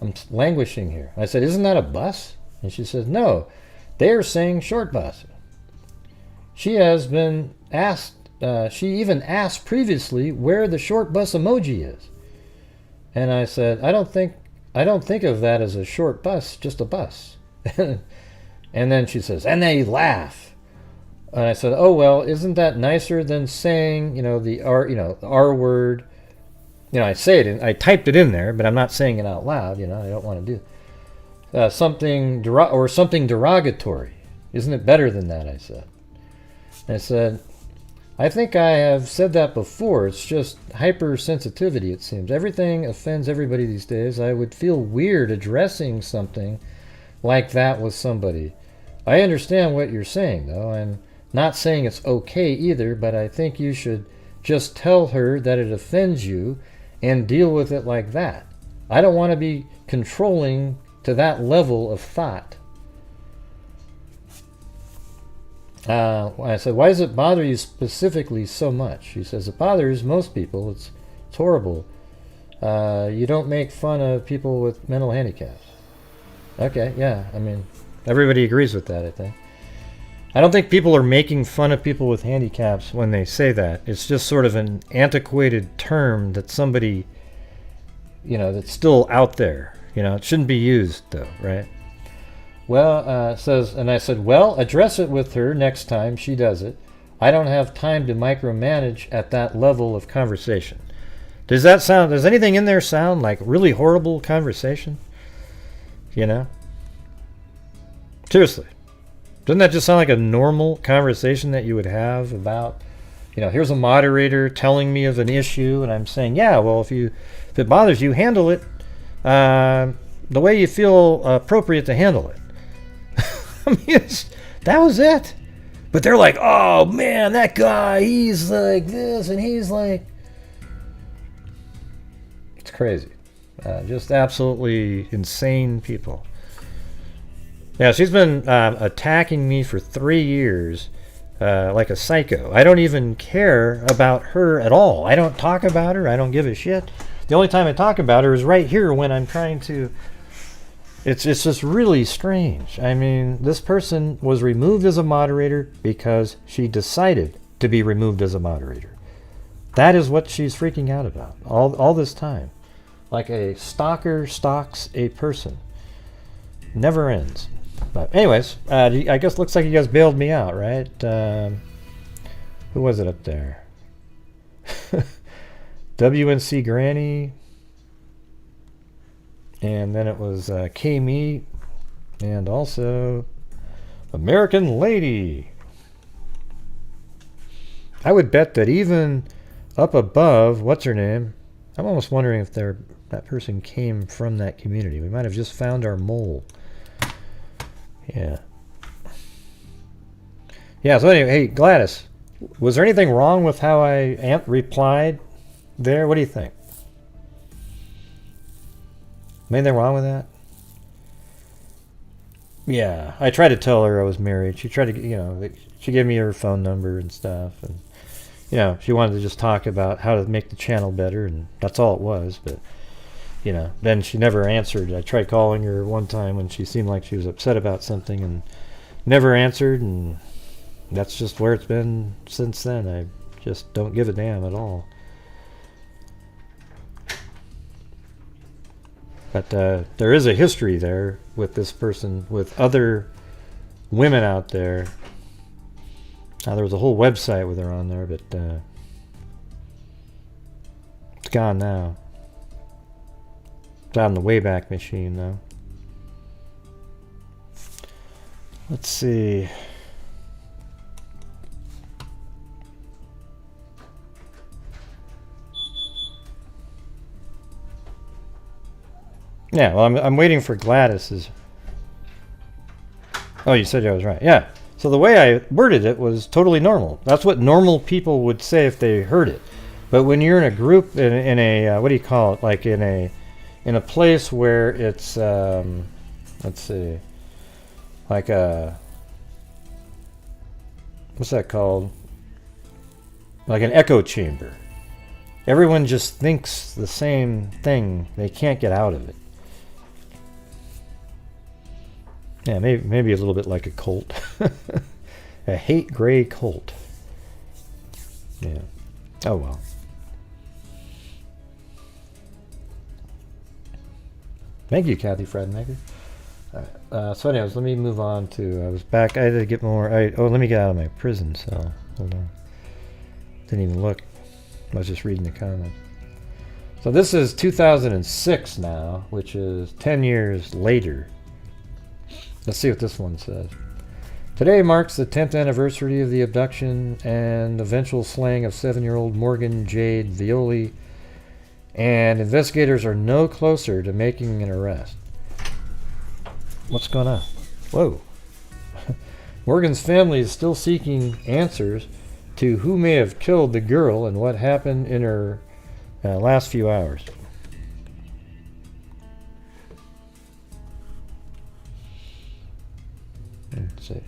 I'm languishing here. I said, isn't that a bus? And she says, no, they're saying short bus. She has been asked, she even asked previously where the short bus emoji is. And I said, I don't think of that as a short bus, just a bus. And then she says, and they laugh. And I said, oh, well, isn't that nicer than saying, the R word? I say it, I typed it in there, but I'm not saying it out loud, I don't want to do something derogatory. Isn't it better than that, I said. And I said, I think I have said that before. It's just hypersensitivity, it seems. Everything offends everybody these days. I would feel weird addressing something like that with somebody. I understand what you're saying, though. I'm not saying it's okay either, but I think you should just tell her that it offends you and deal with it like that. I don't want to be controlling to that level of thought. I said, why does it bother you specifically so much? She says, it bothers most people. It's horrible. You don't make fun of people with mental handicaps. Okay, yeah, I mean, everybody agrees with that, I think. I don't think people are making fun of people with handicaps when they say that. It's just sort of an antiquated term that somebody, that's still out there. It shouldn't be used, though, right? Well, and I said, well, address it with her next time she does it. I don't have time to micromanage at that level of conversation. Does anything in there sound like really horrible conversation? Seriously. Doesn't that just sound like a normal conversation that you would have about, here's a moderator telling me of an issue, and I'm saying, yeah, well, if it bothers you, handle it the way you feel appropriate to handle it. I mean, that was it. But they're like, oh, man, that guy, he's like this, and he's like... It's crazy. Just absolutely insane people. Yeah, she's been attacking me for 3 years like a psycho. I don't even care about her at all. I don't talk about her. I don't give a shit. The only time I talk about her is right here when I'm trying to... It's just really strange. I mean, this person was removed as a moderator because she decided to be removed as a moderator. That is what she's freaking out about all this time. Like a stalker stalks a person. Never ends. But anyways, I guess looks like you guys bailed me out, right? Who was it up there? WNC Granny. And then it was K-Me. And also American Lady. I would bet that even up above, what's her name? I'm almost wondering if that person came from that community. We might have just found our mole. Yeah. Yeah, so anyway, hey, Gladys, was there anything wrong with how I replied there? What do you think? Anything wrong with that? Yeah, I tried to tell her I was married. She tried to, she gave me her phone number and stuff. And, she wanted to just talk about how to make the channel better, and that's all it was. But, then she never answered. I tried calling her one time when she seemed like she was upset about something and never answered, and that's just where it's been since then. I just don't give a damn at all. But there is a history there with this person, with other women out there. Now, there was a whole website with her on there, but it's gone now. It's on the Wayback Machine, though. Let's see. Yeah, well, I'm waiting for Gladys's. Oh, you said I was right. Yeah. So the way I worded it was totally normal. That's what normal people would say if they heard it. But when you're in a group, in a what do you call it? Like in a place where it's let's see, like a, what's that called? Like an echo chamber. Everyone just thinks the same thing. They can't get out of it. Yeah, maybe a little bit like a cult. A hate gray cult. Yeah. Oh well. Thank you, Kathy Fredmaker. So anyways, let me move on to, I was back, I had to get more, let me get out of my prison cell. Hold on. Didn't even look. I was just reading the comments. So this is 2006 now, which is 10 years later. Let's see what this one says. Today marks the 10th anniversary of the abduction and eventual slaying of 7-year-old Morgan Jade Violi, and investigators are no closer to making an arrest. What's going on? Whoa. Morgan's family is still seeking answers to who may have killed the girl and what happened in her last few hours. Let's see.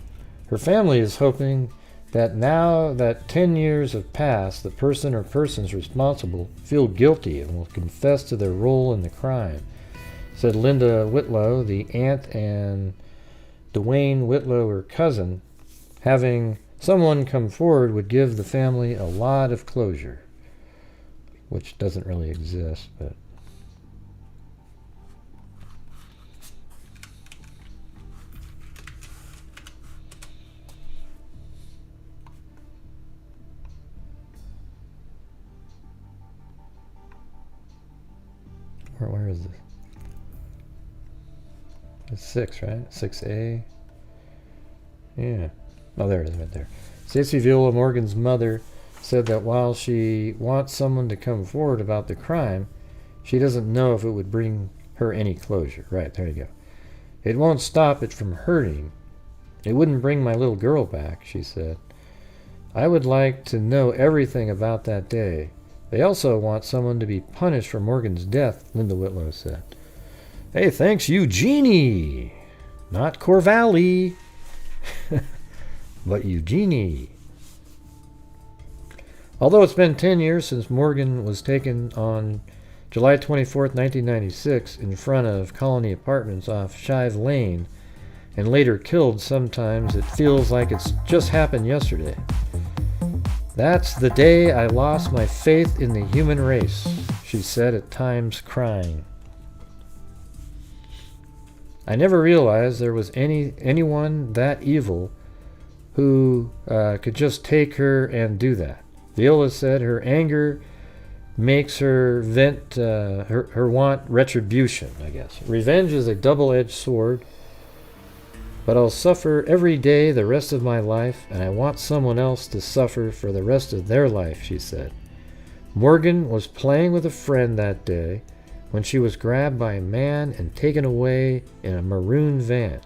Her family is hoping that now that 10 years have passed, the person or persons responsible feel guilty and will confess to their role in the crime, said Linda Whitlow, the aunt, and Dwayne Whitlow, her cousin. Having someone come forward would give the family a lot of closure, which doesn't really exist, but where is this? It's 6, right? 6A. Yeah. Oh, there it is right there. Stacey Viola, Morgan's mother, said that while she wants someone to come forward about the crime, she doesn't know if it would bring her any closure. Right, there you go. It won't stop it from hurting. It wouldn't bring my little girl back, she said. I would like to know everything about that day. They also want someone to be punished for Morgan's death, Linda Whitlow said. Hey, thanks, Eugenie. Not Corvallis, but Eugenie. Although it's been 10 years since Morgan was taken on July 24th, 1996, in front of Colony Apartments off Shive Lane, and later killed, sometimes it feels like it's just happened yesterday. That's the day I lost my faith in the human race, she said, at times crying. I never realized there was anyone that evil who could just take her and do that. Viola said her anger makes her vent her want retribution, I guess. Revenge is a double-edged sword, but I'll suffer every day the rest of my life, and I want someone else to suffer for the rest of their life, she said. Morgan was playing with a friend that day when she was grabbed by a man and taken away in a maroon van.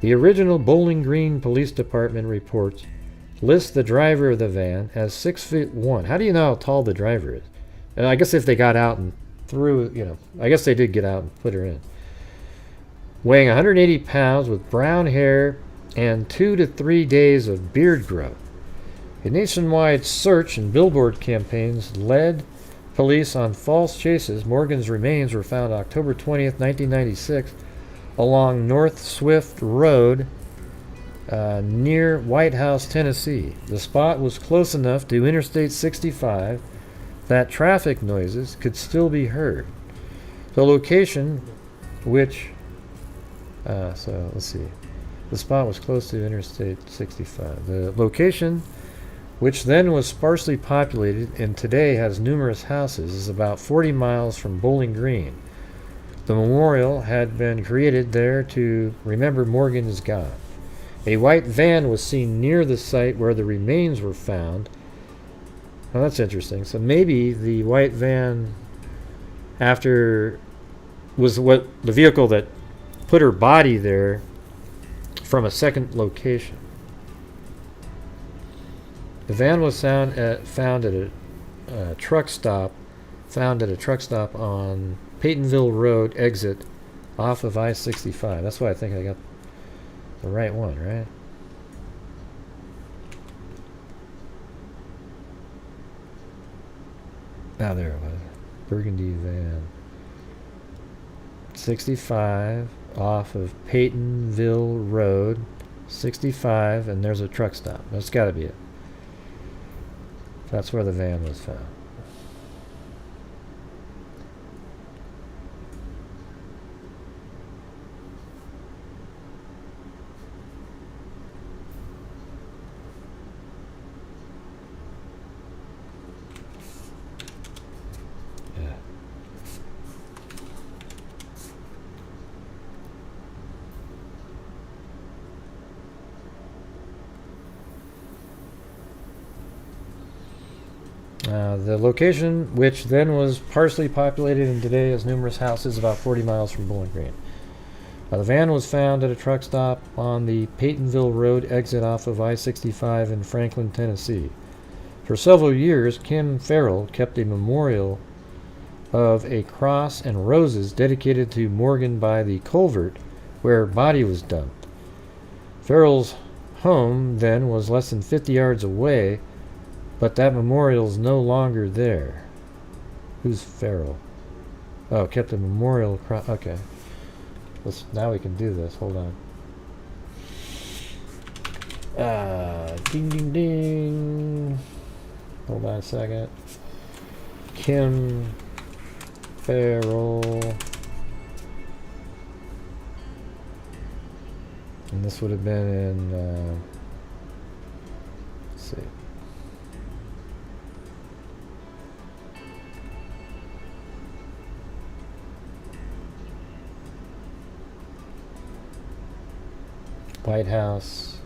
The original Bowling Green Police Department reports lists the driver of the van as 6'1". How do you know how tall the driver is? And I guess if they got out and threw, I guess they did get out and put her in. Weighing 180 pounds with brown hair and 2 to 3 days of beard growth. A nationwide search and billboard campaigns led police on false chases. Morgan's remains were found October 20th, 1996, along North Swift Road near White House, Tennessee. The spot was close enough to Interstate 65 that traffic noises could still be heard. The location, which, so let's see, the spot was close to Interstate 65. The location, which then was sparsely populated and today has numerous houses, is about 40 miles from Bowling Green. The memorial had been created there to remember Morgan is gone. A white van was seen near the site where the remains were found. Well, that's interesting. So maybe the white van was what the vehicle that put her body there from a second location. The van was found at a truck stop on Peytonville Road exit off of I-65. That's why I think I got the right one, right? Ah, there it was. Burgundy van. 65 off of Peytonville Road. 65, and there's a truck stop. That's got to be it. That's where the van was found. The location, which then was partially populated and today has numerous houses about 40 miles from Bowling Green. The van was found at a truck stop on the Peytonville Road exit off of I-65 in Franklin, Tennessee. For several years, Kim Farrell kept a memorial of a cross and roses dedicated to Morgan by the culvert where her body was dumped. Farrell's home then was less than 50 yards away, but that memorial's no longer there. Who's Farrell? Oh, kept a memorial cross. Okay. Now we can do this. Hold on. Ding, ding, ding. Hold on a second. Kim Farrell. And this would have been in, let's see. White House,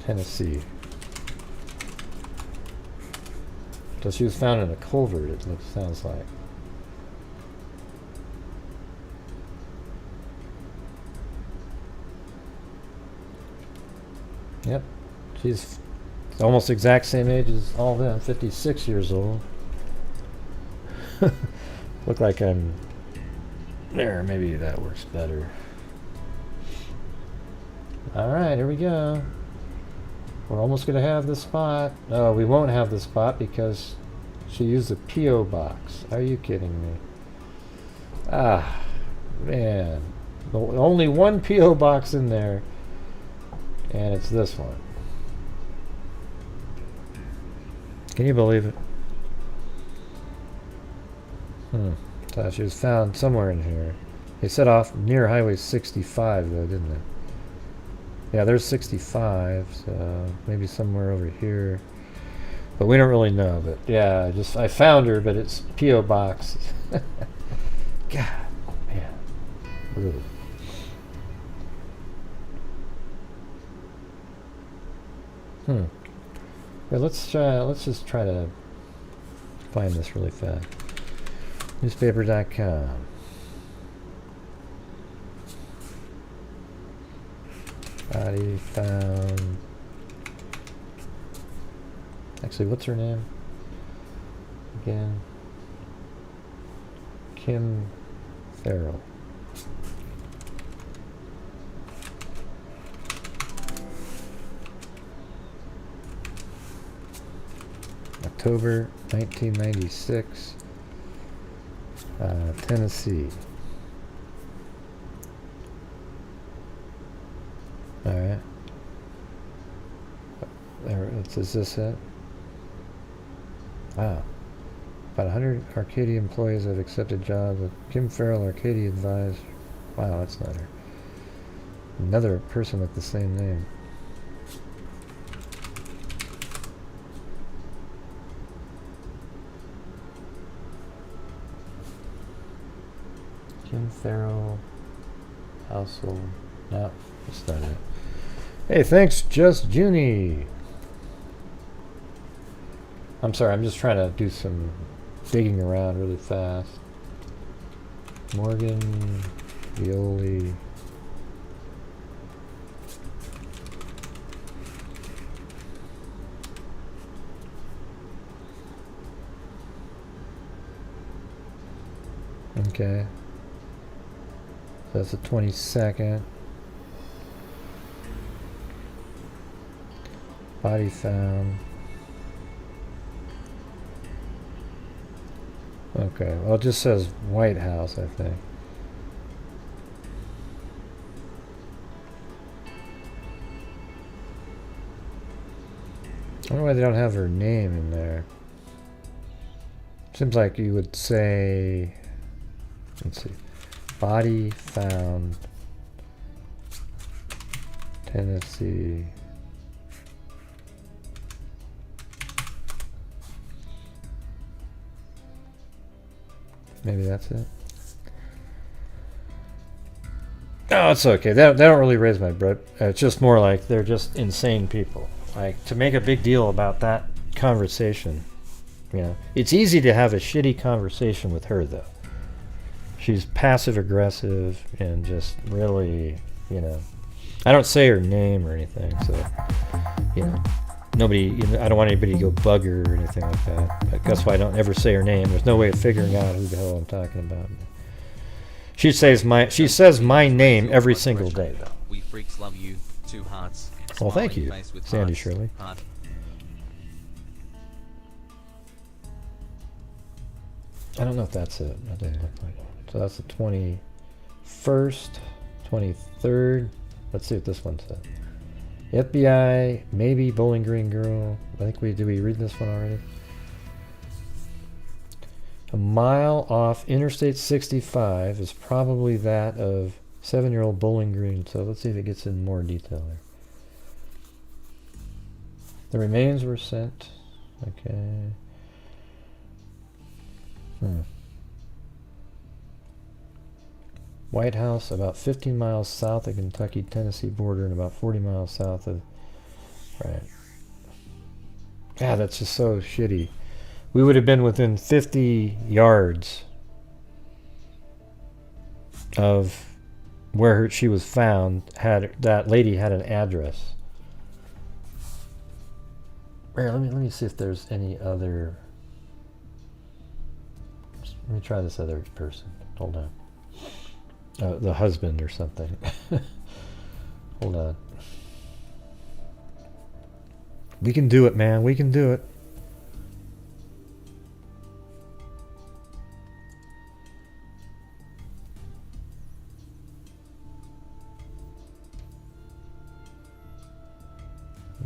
Tennessee. So she was found in a culvert, it sounds like. Yep. She's almost exact same age as all of them, 56 years old. Look like I'm there, maybe that works better. Alright, here we go. We're almost going to have the spot. No, we won't have the spot because she used a P.O. box. Are you kidding me? Ah, man. Only one P.O. box in there. And it's this one. Can you believe it? So she was found somewhere in here. They set off near Highway 65 though, didn't they? Yeah, there's 65, so maybe somewhere over here. But we don't really know. But yeah, I found her, but it's P.O. box. God, man. Brutal. Well, let's just try to find this really fast. Newspaper.com. Body found. Actually, what's her name? Again. Kim Farrell. October 1996. Tennessee. Alright. Is this it? Wow. About 100 Arcadia employees have accepted jobs with Kim Farrell, Arcadia advised. Wow, that's not her. Another person with the same name. Kim Farrell household. No, that's not it. Hey, thanks, Just Junie. I'm sorry, I'm just trying to do some digging around really fast. Morgan Violi. Okay. So that's the 22nd. Body found. Okay, well it just says White House, I think. I wonder why they don't have her name in there. Seems like you would say, let's see, body found, Tennessee. Maybe that's it. Oh, it's okay. They don't really raise my blood. It's just more like they're just insane people. Like, to make a big deal about that conversation, you know, it's easy to have a shitty conversation with her, though. She's passive aggressive and just really, you know, I don't say her name or anything, so, you know, nobody, you know, I don't want anybody to go bug her or anything like that. That's why I don't ever say her name. There's no way of figuring out who the hell I'm talking about. She says my name every single day, though. We freaks love you. 2 hearts. Well, thank you, Sandy Shirley. I don't know if that's it. That doesn't look like it. So that's the 21st, 23rd. Let's see what this one said. FBI, maybe Bowling Green girl. I think did we read this one already? A mile off Interstate 65 is probably that of 7-year-old Bowling Green. So let's see if it gets in more detail there. The remains were sent. Okay. White House, about 15 miles south of Kentucky-Tennessee border and about 40 miles south of... Right. God, that's just so shitty. We would have been within 50 yards of where she was found. That lady had an address. Here, let me see if there's any other... Let me try this other person. Hold on. The husband or something. Hold on. We can do it, man. We can do it.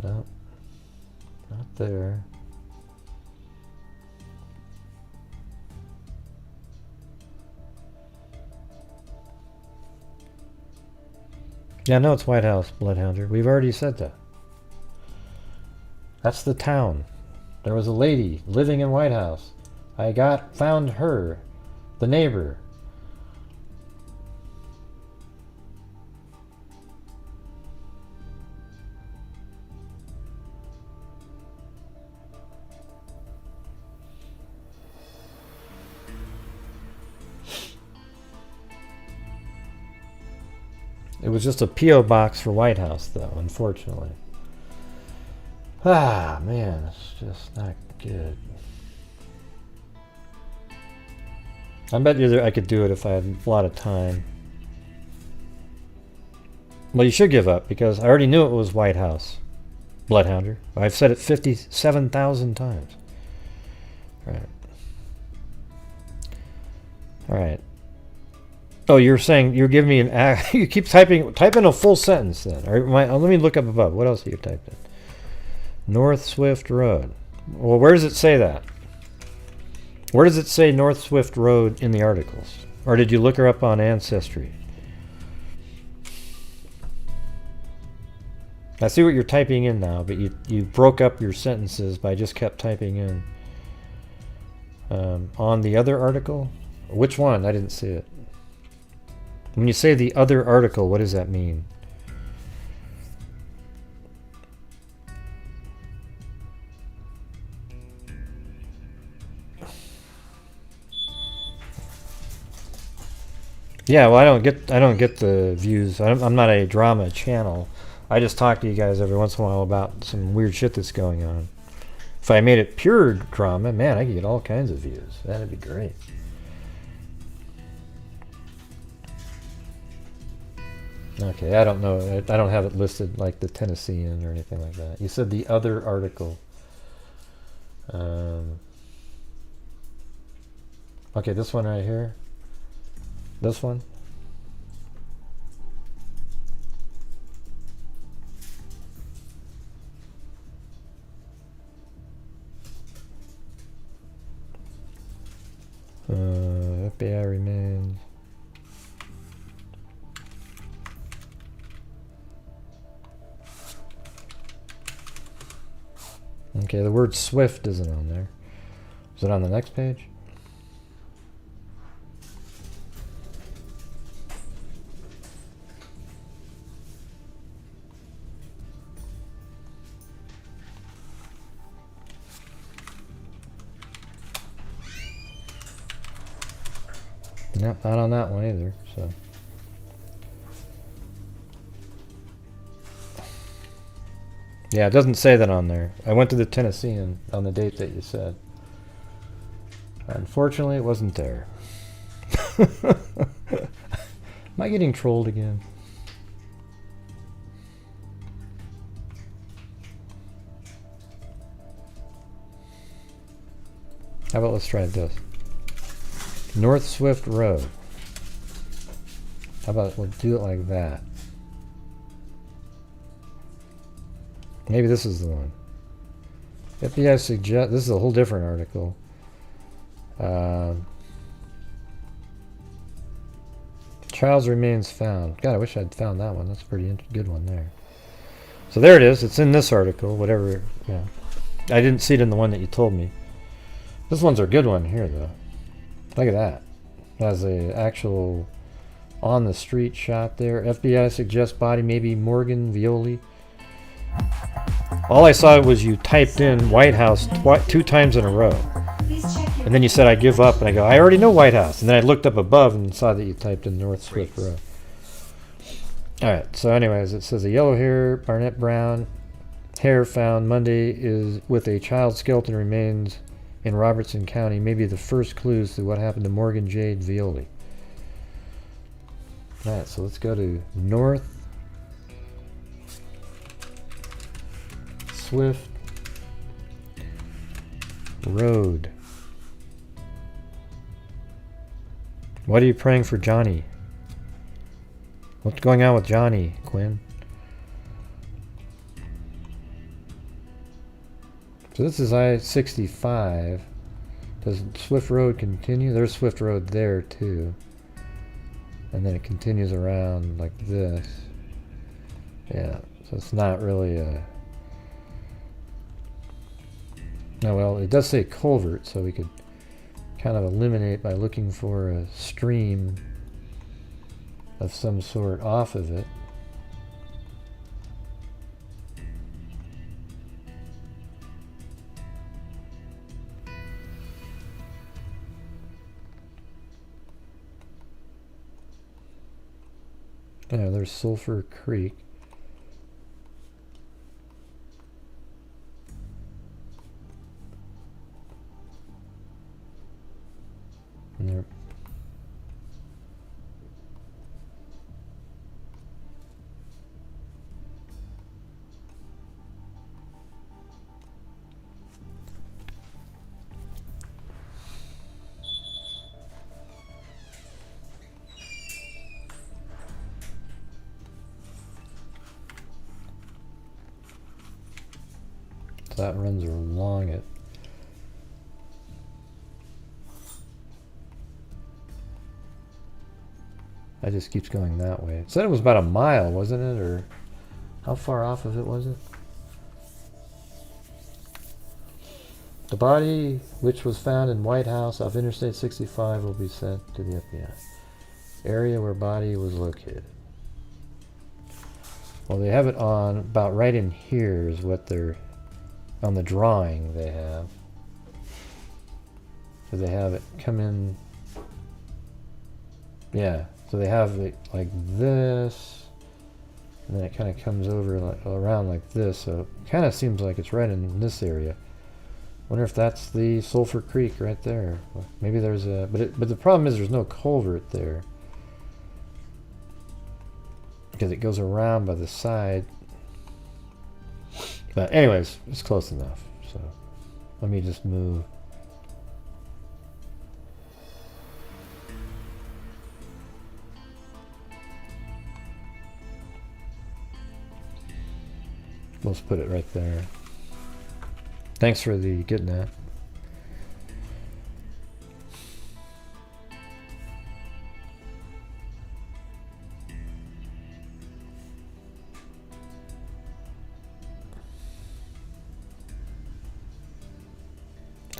No. Not there. Yeah, no, it's White House, Bloodhounder. We've already said that. That's the town. There was a lady living in White House. I found her, the neighbor. It was just a P.O. box for White House, though, unfortunately. Ah, man, it's just not good. I bet you I could do it if I had a lot of time. Well, you should give up, because I already knew it was White House. Bloodhounder. I've said it 57,000 times. Right. Alright. Oh, you're saying, you're giving me an... You keep typing... Type in a full sentence, then. Or let me look up above. What else have you typed in? North Swift Road. Well, where does it say that? Where does it say North Swift Road in the articles? Or did you look her up on Ancestry? I see what you're typing in now, but you broke up your sentences by just kept typing in. On the other article? Which one? I didn't see it. When you say the other article, what does that mean? Yeah, well, I don't get the views. I'm not a drama channel. I just talk to you guys every once in a while about some weird shit that's going on. If I made it pure drama, man, I could get all kinds of views. That'd be great. Okay, I don't know. I don't have it listed like the Tennessean or anything like that. You said the other article. Okay, this one right here. This one. FBI remains. Okay, the word Swift isn't on there. Is it on the next page? Nope, not on that one either, so. Yeah, it doesn't say that on there. I went to the Tennessean on the date that you said. Unfortunately, it wasn't there. Am I getting trolled again? How about let's try this. North Swift Road. How about we'll do it like that. Maybe this is the one. FBI suggest this is a whole different article. Child's remains found. God, I wish I'd found that one. That's a pretty good one there. So there it is. It's in this article. Whatever. Yeah. I didn't see it in the one that you told me. This one's a good one here, though. Look at that. It has a actual on the street shot there. FBI suggests body maybe Morgan Violi. All I saw was you typed in White House 2 times in a row. And then you said, I give up. And I go, I already know White House. And then I looked up above and saw that you typed in North Swift Road. Alright, so anyways, it says a yellow hair, Barnett Brown, hair found Monday is with a child skeleton remains in Robertson County. Maybe the first clues to what happened to Morgan Jade Violi. Alright, so let's go to North Swift Road. What are you praying for Johnny? What's going on with Johnny, Quinn? So this is I-65. Does Swift Road continue? There's Swift Road there too. And then it continues around like this. Yeah, so it's not really a... No, well, it does say culvert, so we could kind of eliminate by looking for a stream of some sort off of it. Yeah, there's Sulphur Creek. And there. So that runs along it. That just keeps going that way. It said it was about a mile, wasn't it? Or how far off of it was it? The body, which was found in White House off Interstate 65, will be sent to the FBI. Area where body was located. Well, they have it on about right in here is what they're on the drawing they have. So they have it come in. Yeah, so they have it like this, and then it kind of comes over like, around like this. So it kind of seems like it's right in this area. Wonder if that's the Sulphur Creek right there. Maybe there's a, but the problem is there's no culvert there because it goes around by the side. But anyways, it's close enough. So let me just move. Let's put it right there. Thanks for the getting that.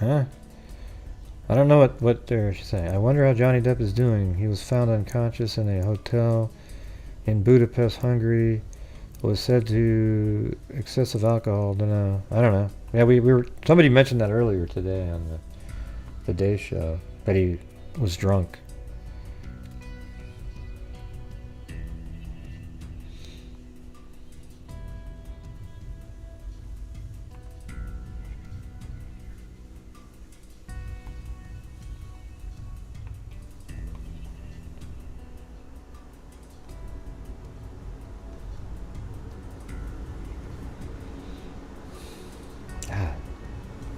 Huh? I don't know what they're saying. I wonder how Johnny Depp is doing. He was found unconscious in a hotel in Budapest, Hungary. Was said to excessive alcohol. Don't know. I don't know. Yeah, we were. Somebody mentioned that earlier today on the Day Show that he was drunk.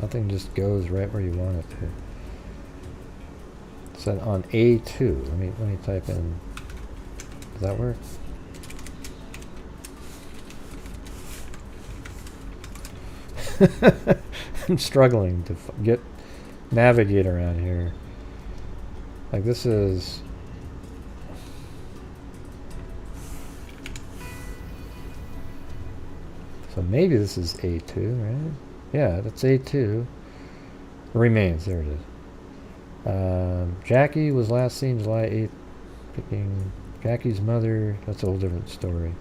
Nothing just goes right where you want it to. It's on A2. Let me type in. Does that work? I'm struggling to navigate around here. Like this is. So maybe this is A2, right? Yeah, that's A2. Remains, there it is. Jackie was last seen July 8th picking Jackie's mother. That's a whole different story.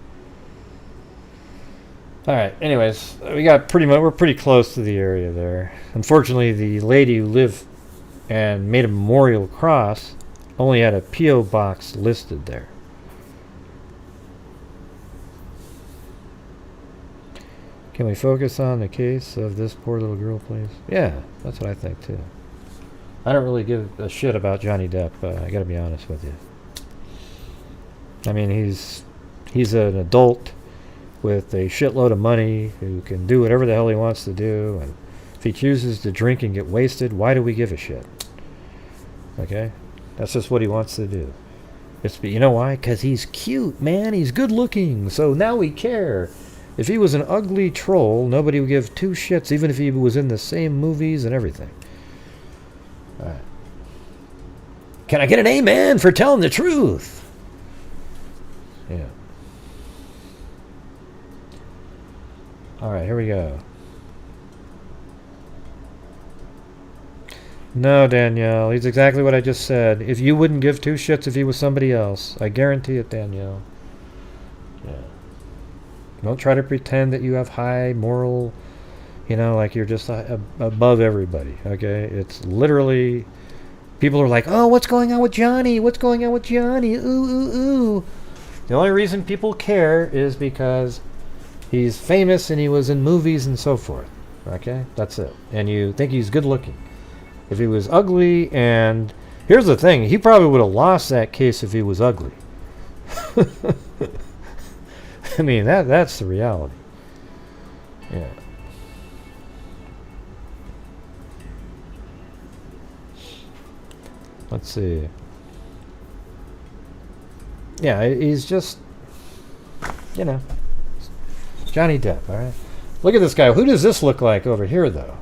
Alright, anyways, we're pretty close to the area there. Unfortunately, the lady who lived and made a memorial cross only had a P.O. box listed there. Can we focus on the case of this poor little girl, please? Yeah, that's what I think, too. I don't really give a shit about Johnny Depp, I gotta be honest with you. I mean, he's an adult with a shitload of money who can do whatever the hell he wants to do, and if he chooses to drink and get wasted, why do we give a shit? Okay? That's just what he wants to do. You know why? Because he's cute, man. He's good looking. So now we care. If he was an ugly troll, nobody would give two shits, even if he was in the same movies and everything. All right. Can I get an amen for telling the truth? Yeah. All right, here we go. No, Danielle, he's exactly what I just said. If you wouldn't give two shits if he was somebody else, I guarantee it, Danielle. Yeah. Don't try to pretend that you have high moral, like you're just above everybody, okay? It's literally, people are like, oh, what's going on with Johnny? What's going on with Johnny? Ooh, ooh, ooh. The only reason people care is because he's famous and he was in movies and so forth, okay? That's it. And you think he's good looking. If he was ugly, and here's the thing, he probably would have lost that case if he was ugly. I mean, that's the reality. Yeah. Let's see. Yeah, he's just, Johnny Depp, all right? Look at this guy. Who does this look like over here, though?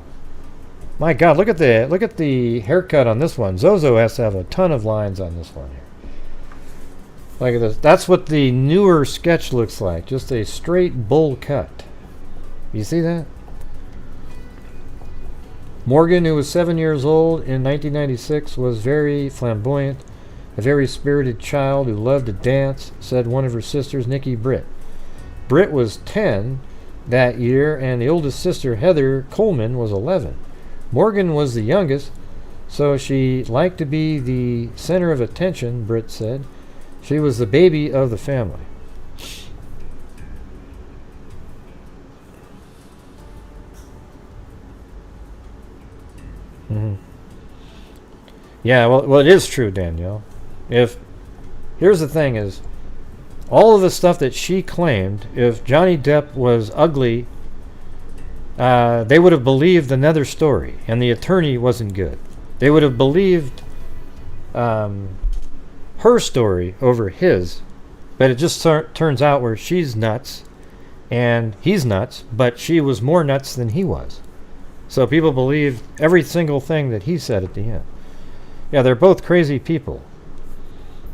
My God, look at the haircut on this one. Zozo has to have a ton of lines on this one here. Look at this. That's what the newer sketch looks like. Just a straight bowl cut. You see that? Morgan, who was 7 years old in 1996, was very flamboyant, a very spirited child who loved to dance, said one of her sisters, Nikki Britt. Britt was 10 that year, and the oldest sister, Heather Coleman, was 11. Morgan was the youngest, so she liked to be the center of attention, Britt said. She was the baby of the family. Mm-hmm. Yeah, well, it is true, Danielle. Here's the thing is, all of the stuff that she claimed, if Johnny Depp was ugly, they would have believed another story, and the attorney wasn't good. They would have believed her story over his, but it just turns out where she's nuts and he's nuts, but she was more nuts than he was. So people believed every single thing that he said at the end. Yeah, they're both crazy people.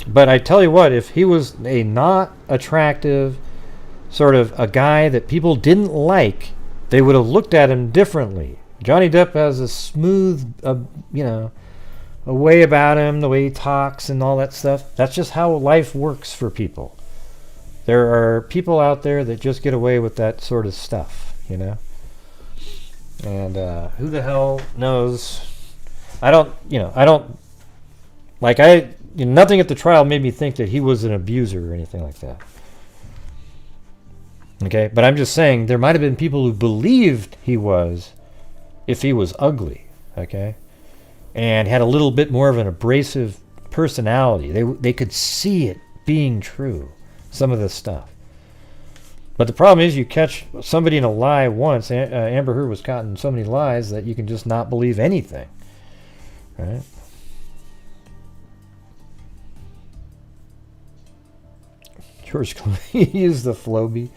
But I tell you what, if he was a not attractive, sort of a guy that people didn't like, they would have looked at him differently. Johnny Depp has a smooth, a way about him, the way he talks and all that stuff. That's just how life works for people. There are people out there that just get away with that sort of stuff, And who the hell knows? Nothing at the trial made me think that he was an abuser or anything like that. Okay, but I'm just saying there might have been people who believed he was, if he was ugly, okay, and had a little bit more of an abrasive personality. They could see it being true, some of this stuff. But the problem is you catch somebody in a lie once. Amber Heard was caught in so many lies that you can just not believe anything, right? George Clooney used the Floby.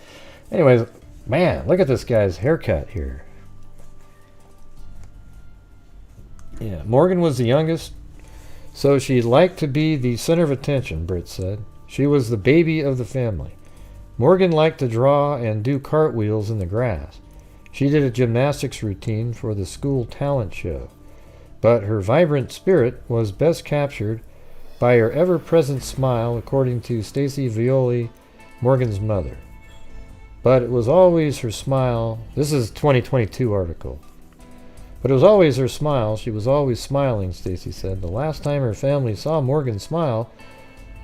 Anyways, man, look at this guy's haircut here. Yeah, Morgan was the youngest, so she liked to be the center of attention, Britt said. She was the baby of the family. Morgan liked to draw and do cartwheels in the grass. She did a gymnastics routine for the school talent show. But her vibrant spirit was best captured by her ever-present smile, according to Stacy Violi, Morgan's mother. But it was always her smile. This is a 2022 article. But it was always her smile. She was always smiling, Stacy said. The last time her family saw Morgan smile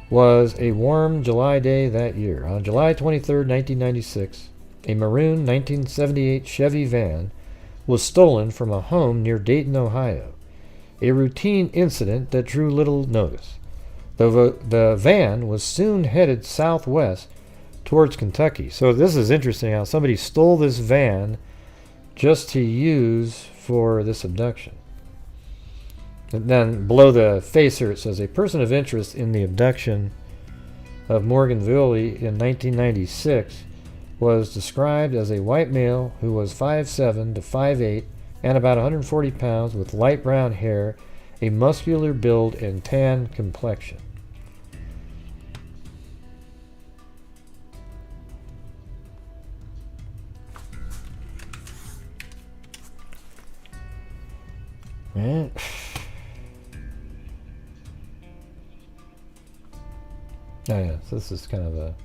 was a warm July day that year. On July 23, 1996, a maroon 1978 Chevy van was stolen from a home near Dayton, Ohio. A routine incident that drew little notice. The van was soon headed southwest towards Kentucky. So this is interesting how somebody stole this van just to use for this abduction. And then below the facer it says, a person of interest in the abduction of Morgan Violi in 1996 was described as a white male who was 5'7" to 5'8" and about 140 pounds with light brown hair, a muscular build, and tan complexion. Man. Oh yeah, so this is kind of a...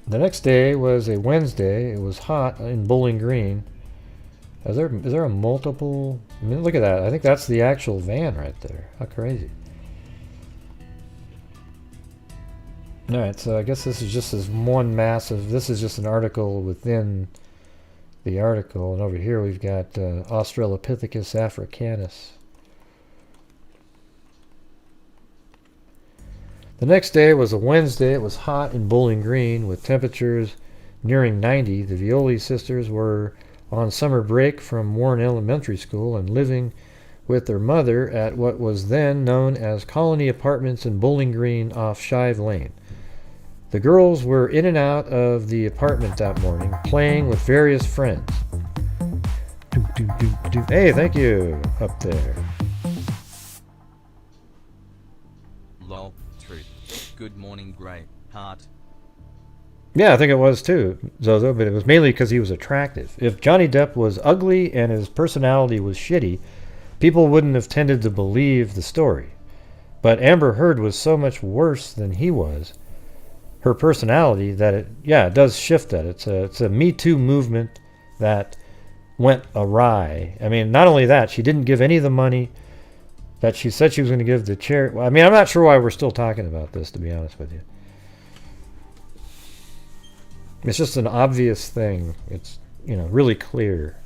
The next day was a Wednesday. It was hot in Bowling Green. Is there a multiple... I mean, look at that. I think that's the actual van right there. How crazy. Alright, so I guess this is just this one massive... This is just an article within the article. And over here we've got Australopithecus africanus. The next day was a Wednesday. It was hot in Bowling Green with temperatures nearing 90. The Violi sisters were on summer break from Warren Elementary School and living with their mother at what was then known as Colony Apartments in Bowling Green off Shive Lane. The girls were in and out of the apartment that morning, playing with various friends. Hey, thank you, up there. Lol. Good morning, Grey Heart. Yeah, I think it was too, Zozo, but it was mainly because he was attractive. If Johnny Depp was ugly and his personality was shitty, people wouldn't have tended to believe the story. But Amber Heard was so much worse than he was, her personality, that it does shift that. It's a Me Too movement that went awry. I mean, not only that, she didn't give any of the money that she said she was going to give to charity. I mean, I'm not sure why we're still talking about this, to be honest with you. It's just an obvious thing. It's, really clear.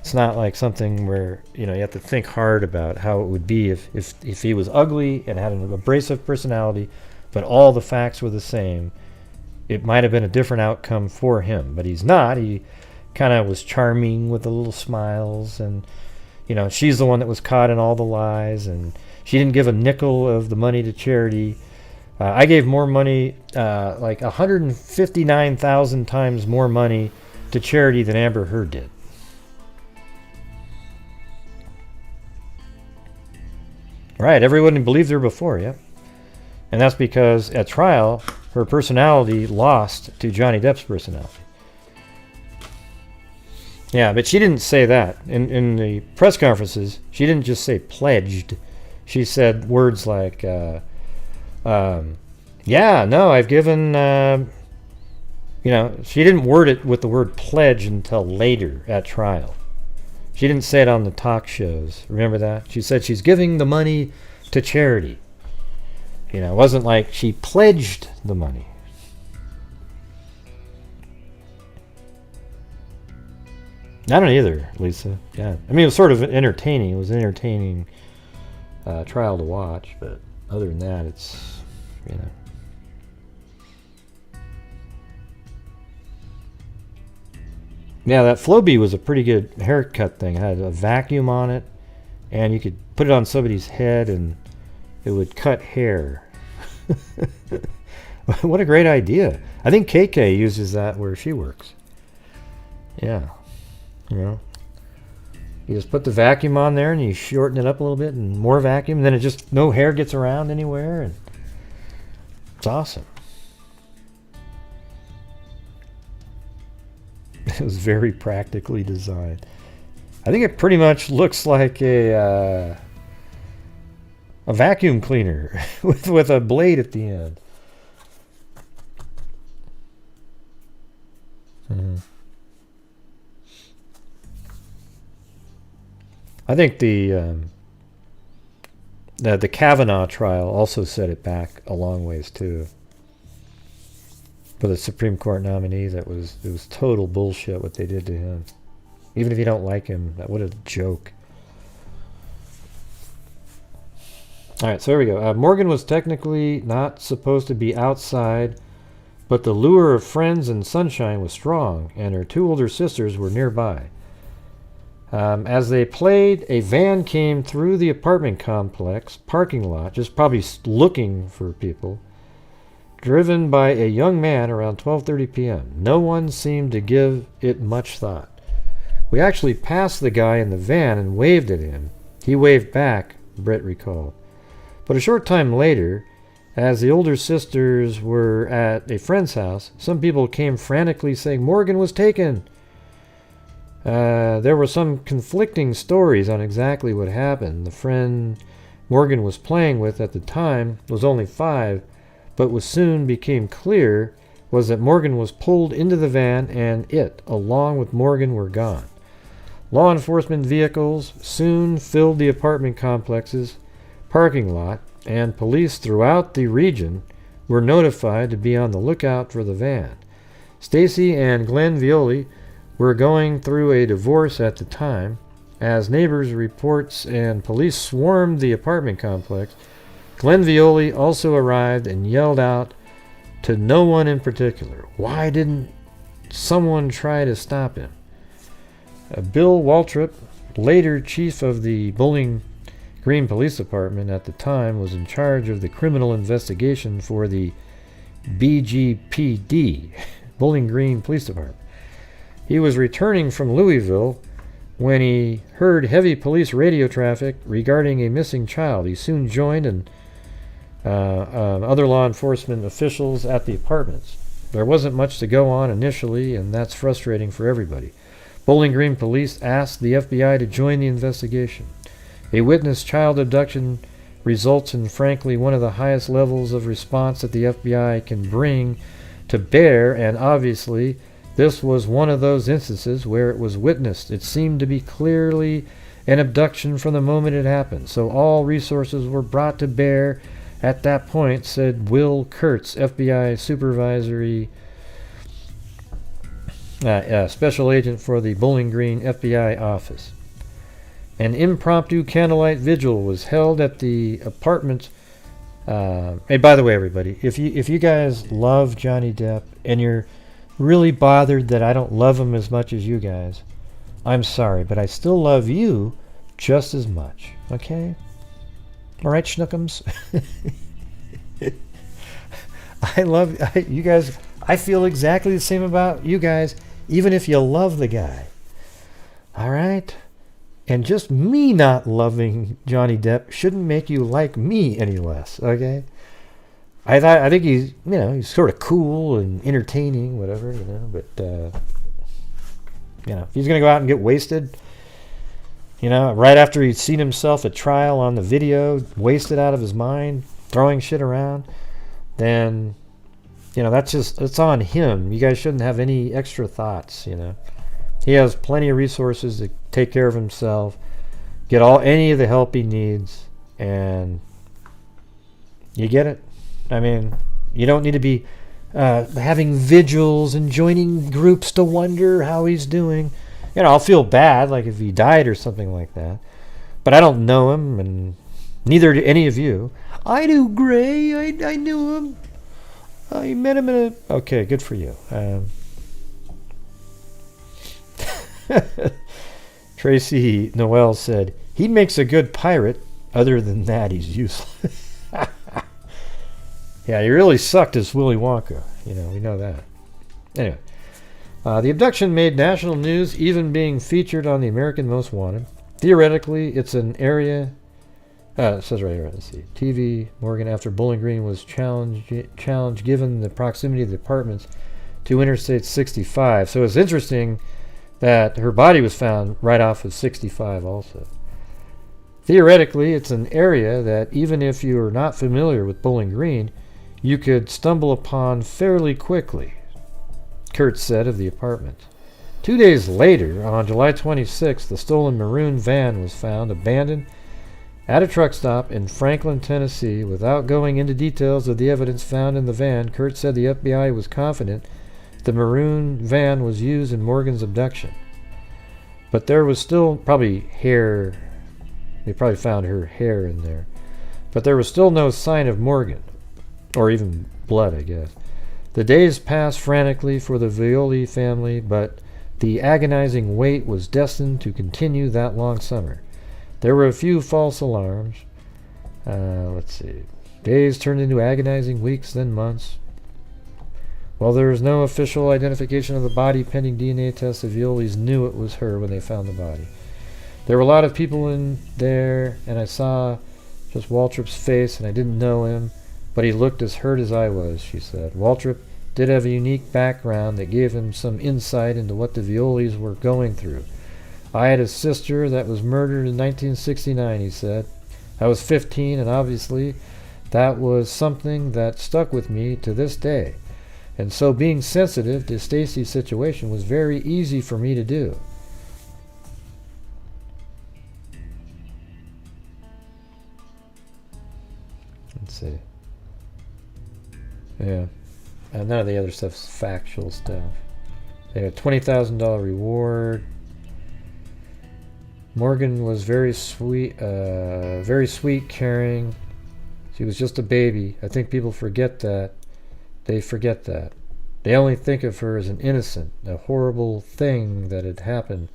It's not like something where, you have to think hard about how it would be if he was ugly and had an abrasive personality, but all the facts were the same. It might have been a different outcome for him, but he's not. He kind of was charming with the little smiles, and she's the one that was caught in all the lies, and she didn't give a nickel of the money to charity. I gave more money, like 159,000 times more money to charity than Amber Heard did. Right, everyone believed her before, yeah. And that's because at trial, her personality lost to Johnny Depp's personality. Yeah, but she didn't say that. In the press conferences, she didn't just say pledged. She said words like, I've given, she didn't word it with the word pledge until later at trial. She didn't say it on the talk shows. Remember that? She said she's giving the money to charity. It wasn't like she pledged the money. I don't either, Lisa. Yeah, I mean, it was sort of entertaining. It was an entertaining trial to watch, but other than that, it's, Yeah, that Flowbee was a pretty good haircut thing. It had a vacuum on it, and you could put it on somebody's head, and it would cut hair. What a great idea. I think KK uses that where she works. Yeah. You just put the vacuum on there and you shorten it up a little bit and more vacuum, and then it just, no hair gets around anywhere, and it's awesome. It was very practically designed. I think it pretty much looks like a vacuum cleaner with a blade at the end. I think the Kavanaugh trial also set it back a long ways too. For the Supreme Court nominee, it was total bullshit what they did to him. Even if you don't like him, what a joke. All right, so here we go. Morgan was technically not supposed to be outside, but the lure of friends and sunshine was strong, and her two older sisters were nearby. As they played, a van came through the apartment complex parking lot, just probably looking for people, driven by a young man around 12:30 p.m. No one seemed to give it much thought. We actually passed the guy in the van and waved at him. He waved back, Brett recalled. But a short time later, as the older sisters were at a friend's house, some people came frantically saying Morgan was taken. There were some conflicting stories on exactly what happened. The friend Morgan was playing with at the time was only 5, but what soon became clear was that Morgan was pulled into the van and it, along with Morgan, were gone. Law enforcement vehicles soon filled the apartment complex's parking lot, and police throughout the region were notified to be on the lookout for the van. Stacy and Glenn Violi were going through a divorce at the time. As neighbors' reports and police swarmed the apartment complex, Glenn Violi also arrived and yelled out to no one in particular. Why didn't someone try to stop him? Bill Waltrip, later chief of the Bowling Green Police Department at the time, was in charge of the criminal investigation for the BGPD, Bowling Green Police Department. He was returning from Louisville when he heard heavy police radio traffic regarding a missing child. He soon joined other law enforcement officials at the apartments. There wasn't much to go on initially, and that's frustrating for everybody. Bowling Green Police asked the FBI to join the investigation. A witnessed child abduction results in, frankly, one of the highest levels of response that the FBI can bring to bear, and obviously this was one of those instances where it was witnessed. It seemed to be clearly an abduction from the moment it happened, so all resources were brought to bear at that point, said Will Kurtz, FBI supervisory special agent for the Bowling Green FBI office. An impromptu candlelight vigil was held at the apartment. Hey, by the way, everybody, if you guys love Johnny Depp and you're really bothered that I don't love him as much as you guys, I'm sorry, but I still love you just as much. Okay? All right, schnookums? I love you guys. I feel exactly the same about you guys, even if you love the guy. All right? And just me not loving Johnny Depp shouldn't make you like me any less, okay? I think he's sort of cool and entertaining, whatever, but if he's going to go out and get wasted, right after he's seen himself at trial on the video, wasted out of his mind, throwing shit around, then it's on him. You guys shouldn't have any extra thoughts. He has plenty of resources to take care of himself, get any of the help he needs, and you get it. I mean, you don't need to be having vigils and joining groups to wonder how he's doing. I'll feel bad, like if he died or something like that, but I don't know him, and neither do any of you. I do, Gray. I knew him. I met him in a... Okay, good for you. Tracy Noel said, he makes a good pirate. Other than that, he's useless. Yeah, he really sucked as Willy Wonka. We know that. Anyway, the abduction made national news, even being featured on the American Most Wanted. Theoretically, it's an area... it says right here, let's see. TV, Morgan, after Bowling Green was challenged given the proximity of the apartments to Interstate 65. So it's interesting that her body was found right off of 65 also. Theoretically, it's an area that even if you are not familiar with Bowling Green, you could stumble upon fairly quickly, Kurtz said of the apartment. 2 days later, on July 26th, the stolen maroon van was found abandoned at a truck stop in Franklin, Tennessee. Without going into details of the evidence found in the van, Kurtz said the FBI was confident the maroon van was used in Morgan's abduction. But there was still probably hair. They probably found her hair in there. But there was still no sign of Morgan, or even blood, I guess. The days passed frantically for the Violi family, but the agonizing wait was destined to continue that long summer. There were a few false alarms. Let's see. Days turned into agonizing weeks, then months. While there was no official identification of the body pending DNA tests, the Violis knew it was her when they found the body. There were a lot of people in there, and I saw just Waltrip's face, and I didn't know him, but he looked as hurt as I was, she said. Waltrip did have a unique background that gave him some insight into what the Violis were going through. I had a sister that was murdered in 1969, he said. I was 15, and obviously that was something that stuck with me to this day. And so being sensitive to Stacy's situation was very easy for me to do. Let's see. Yeah. None of the other stuff's factual stuff. They had a $20,000 reward. Morgan was very sweet, caring. She was just a baby. I think people forget that. They forget that. They only think of her as an innocent, a horrible thing that had happened.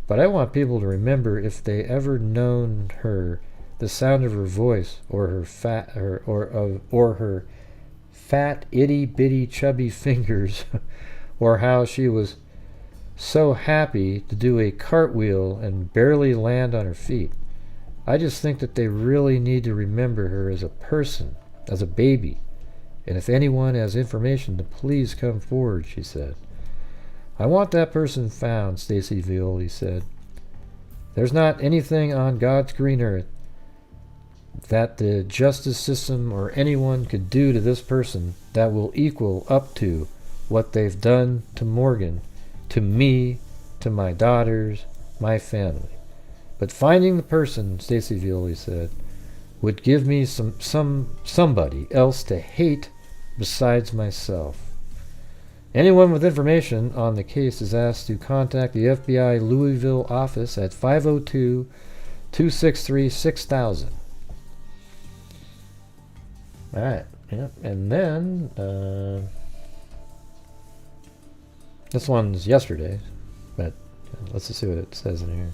But I want people to remember, if they ever known her, the sound of her voice, or her fat, itty-bitty, chubby fingers, or how she was so happy to do a cartwheel and barely land on her feet. I just think that they really need to remember her as a person, as a baby. And if anyone has information, to please come forward, she said. I want that person found, Stacy Violi said. There's not anything on God's green earth that the justice system or anyone could do to this person that will equal up to what they've done to Morgan, to me, to my daughters, my family. But finding the person, Stacy Violi said, would give me somebody else to hate besides myself. Anyone with information on the case is asked to contact the FBI Louisville office at 502-263-6000. All right, yep. And then this one's yesterday, but let's just see what it says in here.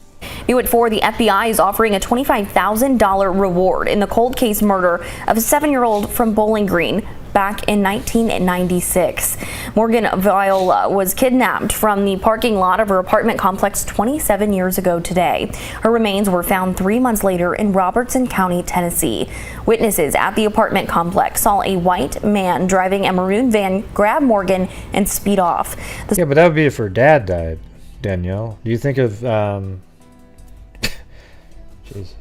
New at 4, the FBI is offering a $25,000 reward in the cold case murder of a 7-year-old from Bowling Green back in 1996. Morgan Viola was kidnapped from the parking lot of her apartment complex 27 years ago today. Her remains were found 3 months later in Robertson County, Tennessee. Witnesses at the apartment complex saw a white man driving a maroon van grab Morgan and speed off. Yeah, but that would be if her dad died, Danielle. Do you think of Jesus.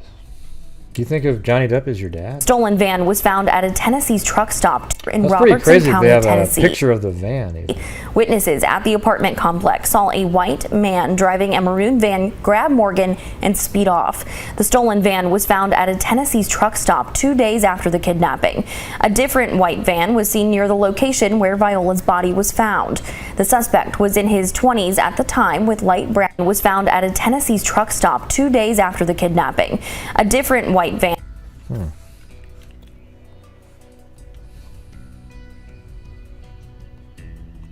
Do you think of Johnny Depp as your dad? Stolen van was found at a Tennessee's truck stop in That's Robertson County, they have Tennessee. A picture of the van. Even. Witnesses at the apartment complex saw a white man driving a maroon van grab Morgan and speed off. The stolen van was found at a Tennessee's truck stop 2 days after the kidnapping. A different white van was seen near the location where Viola's body was found. The suspect was in his 20s at the time, with light brown. Was found at a Tennessee's truck stop 2 days after the kidnapping. A different white van.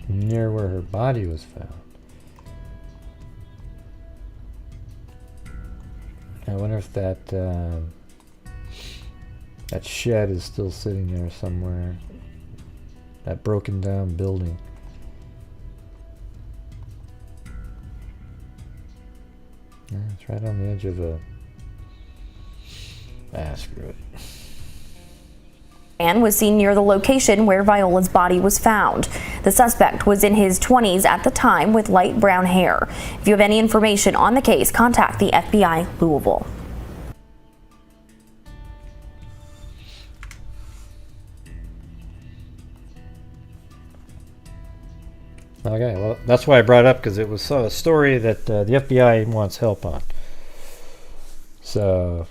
Near where her body was found. I wonder if that that shed is still sitting there somewhere. That broken down building. Yeah, it's right on the edge of a... screw it. Man was seen near the location where Viola's body was found. The suspect was in his 20s at the time, with light brown hair. If you have any information on the case, contact the FBI Louisville. Okay, well, that's why I brought it up, because it was a story that the FBI wants help on. So...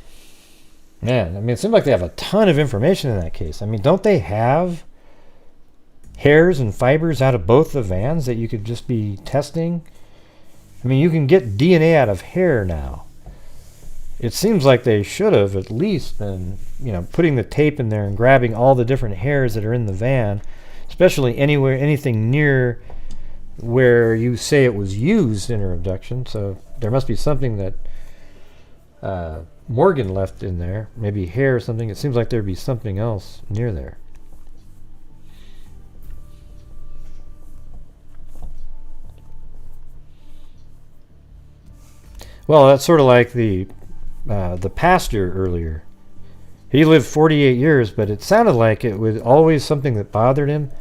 Man, I mean, it seems like they have a ton of information in that case. I mean, don't they have hairs and fibers out of both the vans that you could just be testing? I mean, you can get DNA out of hair now. it seems like they should have at least been, putting the tape in there and grabbing all the different hairs that are in the van, especially anything near where you say it was used in her abduction. So there must be something that Morgan left in there, maybe hair or something. It seems like there'd be something else near there. Well, that's sort of like the pastor earlier. He lived 48 years, but it sounded like it was always something that bothered him,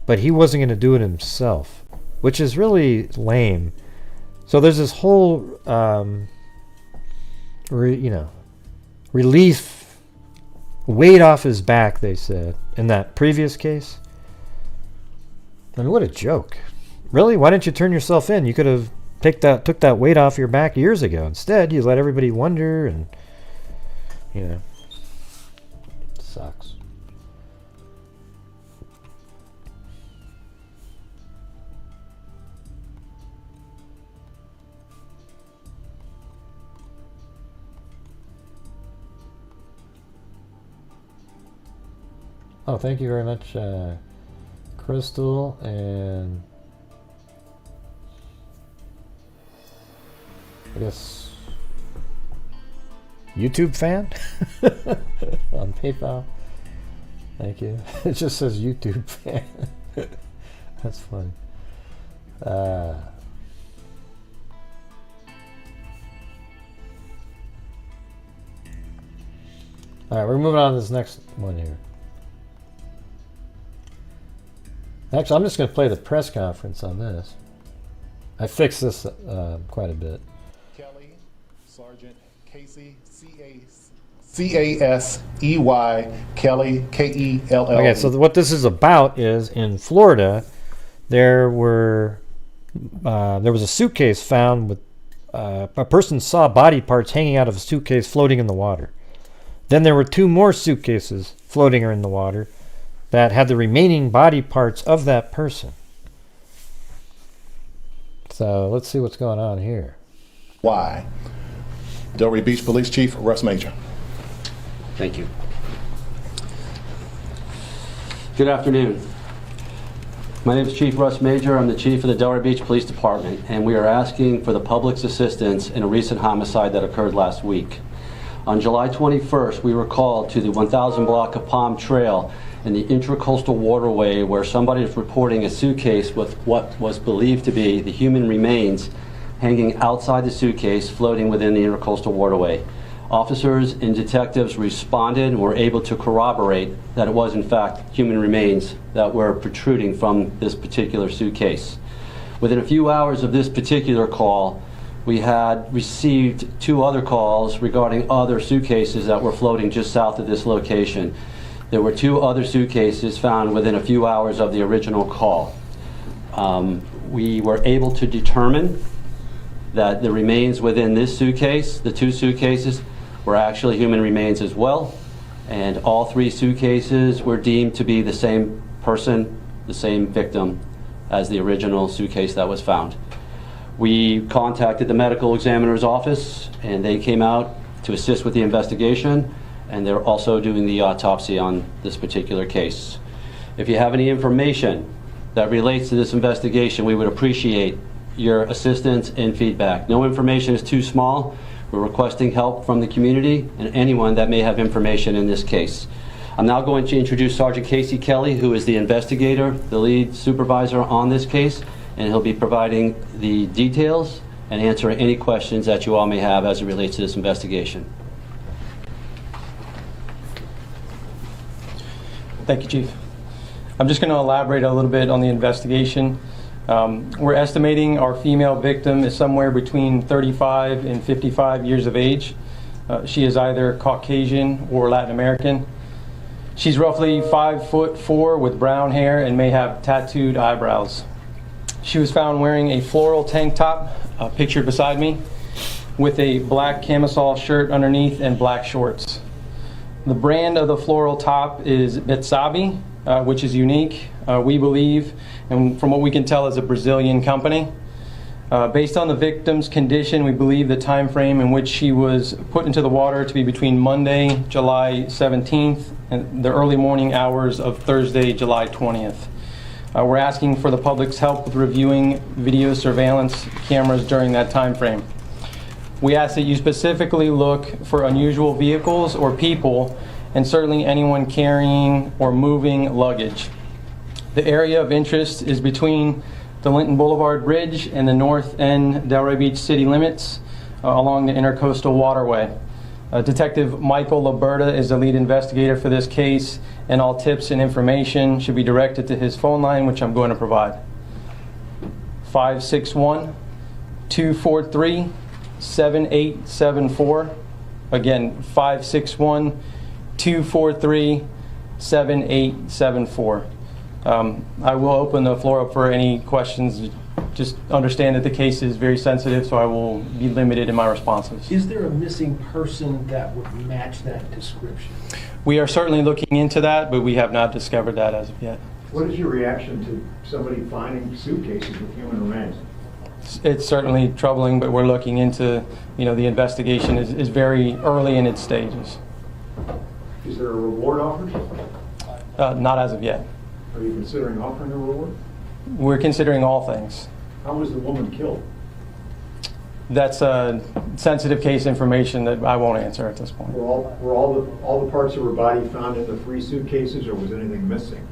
but he wasn't going to do it himself, which is really lame. So there's this whole, relief, weight off his back, they said, in that previous case. I mean, what a joke. Really? Why didn't you turn yourself in? You could have took that weight off your back years ago. Instead, you let everybody wonder, and sucks. Oh, thank you very much, Crystal, and I guess YouTube fan on PayPal. Thank you. It just says YouTube fan. That's funny. All right, we're moving on to this next one here. Actually, I'm just going to play the press conference on this. I fixed this quite a bit. Kelly, Sergeant Casey, C-A-S-E-Y, Kelly, K-E-L-L. Okay, so what this is about is in Florida, there was a suitcase found with a person saw body parts hanging out of a suitcase floating in the water. Then there were 2 more suitcases floating in the water that had the remaining body parts of that person. So let's see what's going on here. Why? Delray Beach Police Chief Russ Major. Thank you. Good afternoon. My name is Chief Russ Major. I'm the Chief of the Delray Beach Police Department, and we are asking for the public's assistance in a recent homicide that occurred last week. On July 21st, we were called to the 1000 block of Palm Trail in the intracoastal waterway where somebody is reporting a suitcase with what was believed to be the human remains hanging outside the suitcase floating within the intracoastal waterway. Officers and detectives responded and were able to corroborate that it was in fact human remains that were protruding from this particular suitcase. Within a few hours of this particular call, we had received 2 other calls regarding other suitcases that were floating just south of this location. There were 2 other suitcases found within a few hours of the original call. We were able to determine that the remains within this suitcase, the 2 suitcases, were actually human remains as well, and all 3 suitcases were deemed to be the same person, the same victim as the original suitcase that was found. We contacted the medical examiner's office, and they came out to assist with the investigation, and they're also doing the autopsy on this particular case. If you have any information that relates to this investigation, we would appreciate your assistance and feedback. No information is too small. We're requesting help from the community and anyone that may have information in this case. I'm now going to introduce Sergeant Casey Kelly, who is the investigator, the lead supervisor on this case, and he'll be providing the details and answering any questions that you all may have as it relates to this investigation. Thank you, Chief. I'm just going to elaborate a little bit on the investigation. We're estimating our female victim is somewhere between 35 and 55 years of age. She is either Caucasian or Latin American. She's roughly 5'4" with brown hair and may have tattooed eyebrows. She was found wearing a floral tank top, pictured beside me, with a black camisole shirt underneath and black shorts. The brand of the floral top is Betsabi, which is unique, we believe, and from what we can tell is a Brazilian company. Based on the victim's condition, we believe the time frame in which she was put into the water to be between Monday, July 17th, and the early morning hours of Thursday, July 20th. We're asking for the public's help with reviewing video surveillance cameras during that time frame. We ask that you specifically look for unusual vehicles or people, and certainly anyone carrying or moving luggage. The area of interest is between the Linton Boulevard Bridge and the north end Delray Beach city limits along the Intercoastal Waterway. Detective Michael Laberta is the lead investigator for this case, and all tips and information should be directed to his phone line, which I'm going to provide. 561-243-7874. Again, 561-243-7874. I will open the floor up for any questions. Just understand that the case is very sensitive, so I will be limited in my responses. Is there a missing person that would match that description? We are certainly looking into that, but we have not discovered that as of yet. What is your reaction to somebody finding suitcases with human remains? It's certainly troubling, but we're looking into, the investigation is very early in its stages. Is there a reward offered? Not as of yet. Are you considering offering a reward? We're considering all things. How was the woman killed? That's sensitive case information that I won't answer at this point. Were all the parts of her body found in the 3 suitcases, or was anything missing?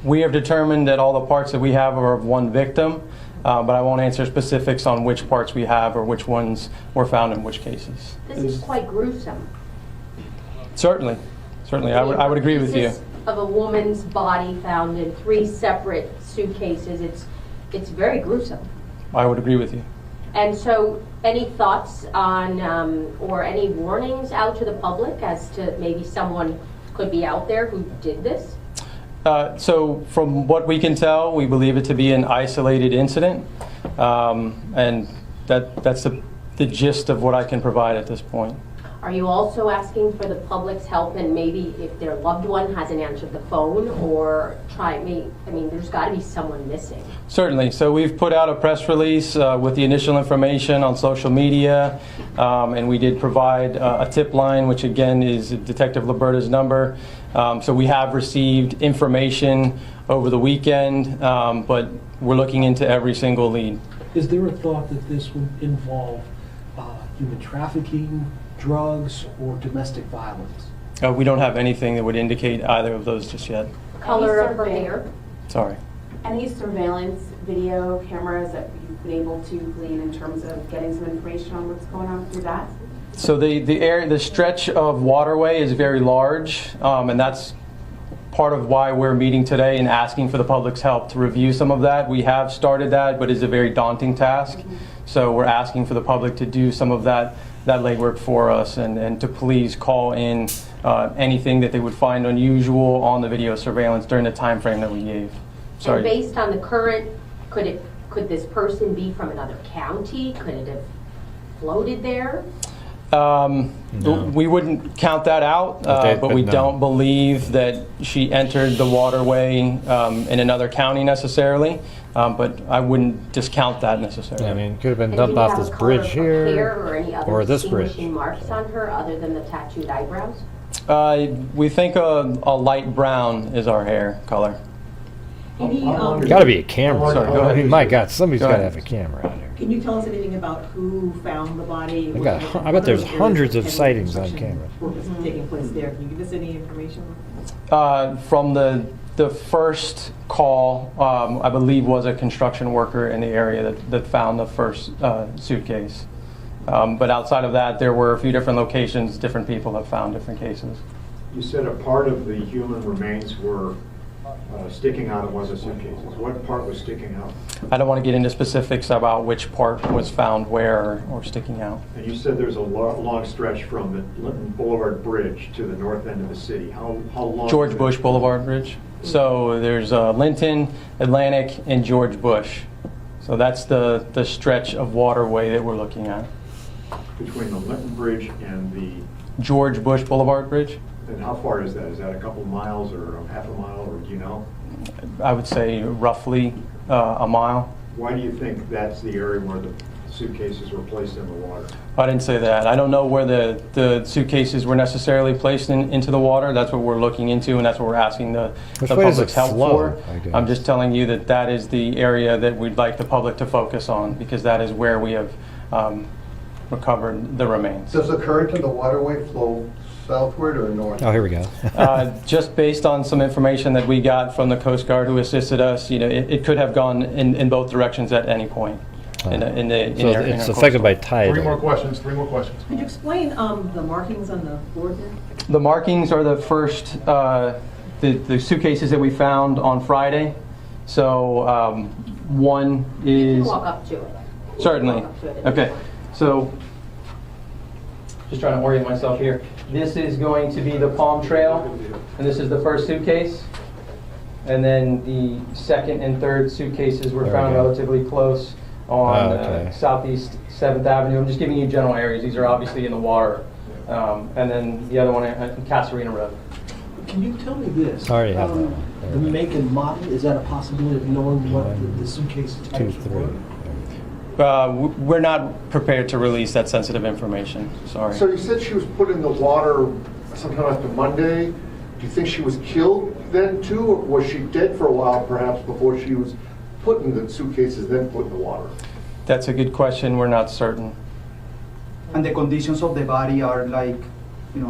We have determined that all the parts that we have are of one victim, but I won't answer specifics on which parts we have or which ones were found in which cases. This is quite gruesome. Certainly, I would agree with you. Of a woman's body found in 3 separate suitcases, it's very gruesome. I would agree with you. And so, any thoughts on or any warnings out to the public as to maybe someone could be out there who did this? So from what we can tell, we believe it to be an isolated incident, and that's the gist of what I can provide at this point. Are you also asking for the public's help, and maybe if their loved one hasn't answered the phone, or there's got to be someone missing? Certainly. So we've put out a press release with the initial information on social media, and we did provide a tip line, which again is Detective Laberta's number. So we have received information over the weekend, but we're looking into every single lead. Is there a thought that this would involve human trafficking, drugs, or domestic violence? We don't have anything that would indicate either of those just yet. Color of her hair? Sorry. Any surveillance video cameras that you've been able to glean in terms of getting some information on what's going on through that? So the stretch of waterway is very large, and that's part of why we're meeting today and asking for the public's help to review some of that. We have started that, but it's a very daunting task. So we're asking for the public to do some of that legwork for us, and to please call in anything that they would find unusual on the video surveillance during the time frame that we gave. Sorry. And based on the current, could this person be from another county? Could it have floated there? No. We wouldn't count that out, but we don't believe that she entered the waterway in another county necessarily. But I wouldn't discount that necessarily. I mean, it could have been dumped off this bridge here, or any other this bridge. distinguishing marks on her other than the tattooed eyebrows? We think a light brown is our hair color. Got to be a camera. Sorry, go ahead. I mean, my God, somebody's got to have a camera out there. Can you tell us anything about who found the body? I bet there's hundreds of sightings on camera. What was taking place there? Can you give us any information? From the first call, I believe, was a construction worker in the area that found the first suitcase. But outside of that, there were a few different locations, different people have found different cases. You said a part of the human remains were sticking out of one of the suitcases. What part was sticking out? I don't want to get into specifics about which part was found where or sticking out. And you said there's a long stretch from the Linton Boulevard Bridge to the north end of the city. How long? George Bush Boulevard Bridge. So there's Linton, Atlantic, and George Bush. So that's the stretch of waterway that we're looking at. Between the Linton Bridge and the George Bush Boulevard Bridge. And how far is that? Is that a couple miles or half a mile, or do you know? I would say roughly a mile. Why do you think that's the area where the suitcases were placed in the water? I didn't say that. I don't know where the suitcases were necessarily placed into the water. That's what we're looking into, and that's what we're asking the public's help for. I'm just telling you that that is the area that we'd like the public to focus on, because that is where we have recovered the remains. Does the current in the waterway flow southward or north? Oh, here we go. Just based on some information that we got from the Coast Guard who assisted us, it could have gone in both directions at any point. It's affected by tide. Three more questions. Could you explain the markings on the board there? The markings are the first, the suitcases that we found on Friday. So one is... You can walk up to it. Certainly. Okay. So just trying to orient myself here. This is going to be the Palm Trail, and this is the first suitcase. And then the second and third suitcases were found relatively close on Southeast 7th Avenue. I'm just giving you general areas. These are obviously in the water. And then the other one on Casarina Road. Can you tell me this? Sorry, have the make and model, is that a possibility of knowing what the suitcase types were? We're not prepared to release that sensitive information. Sorry. So you said she was put in the water sometime after Monday. Do you think she was killed then too, or was she dead for a while perhaps before she was put in the suitcases, then put in the water? That's a good question. We're not certain. And the conditions of the body are like,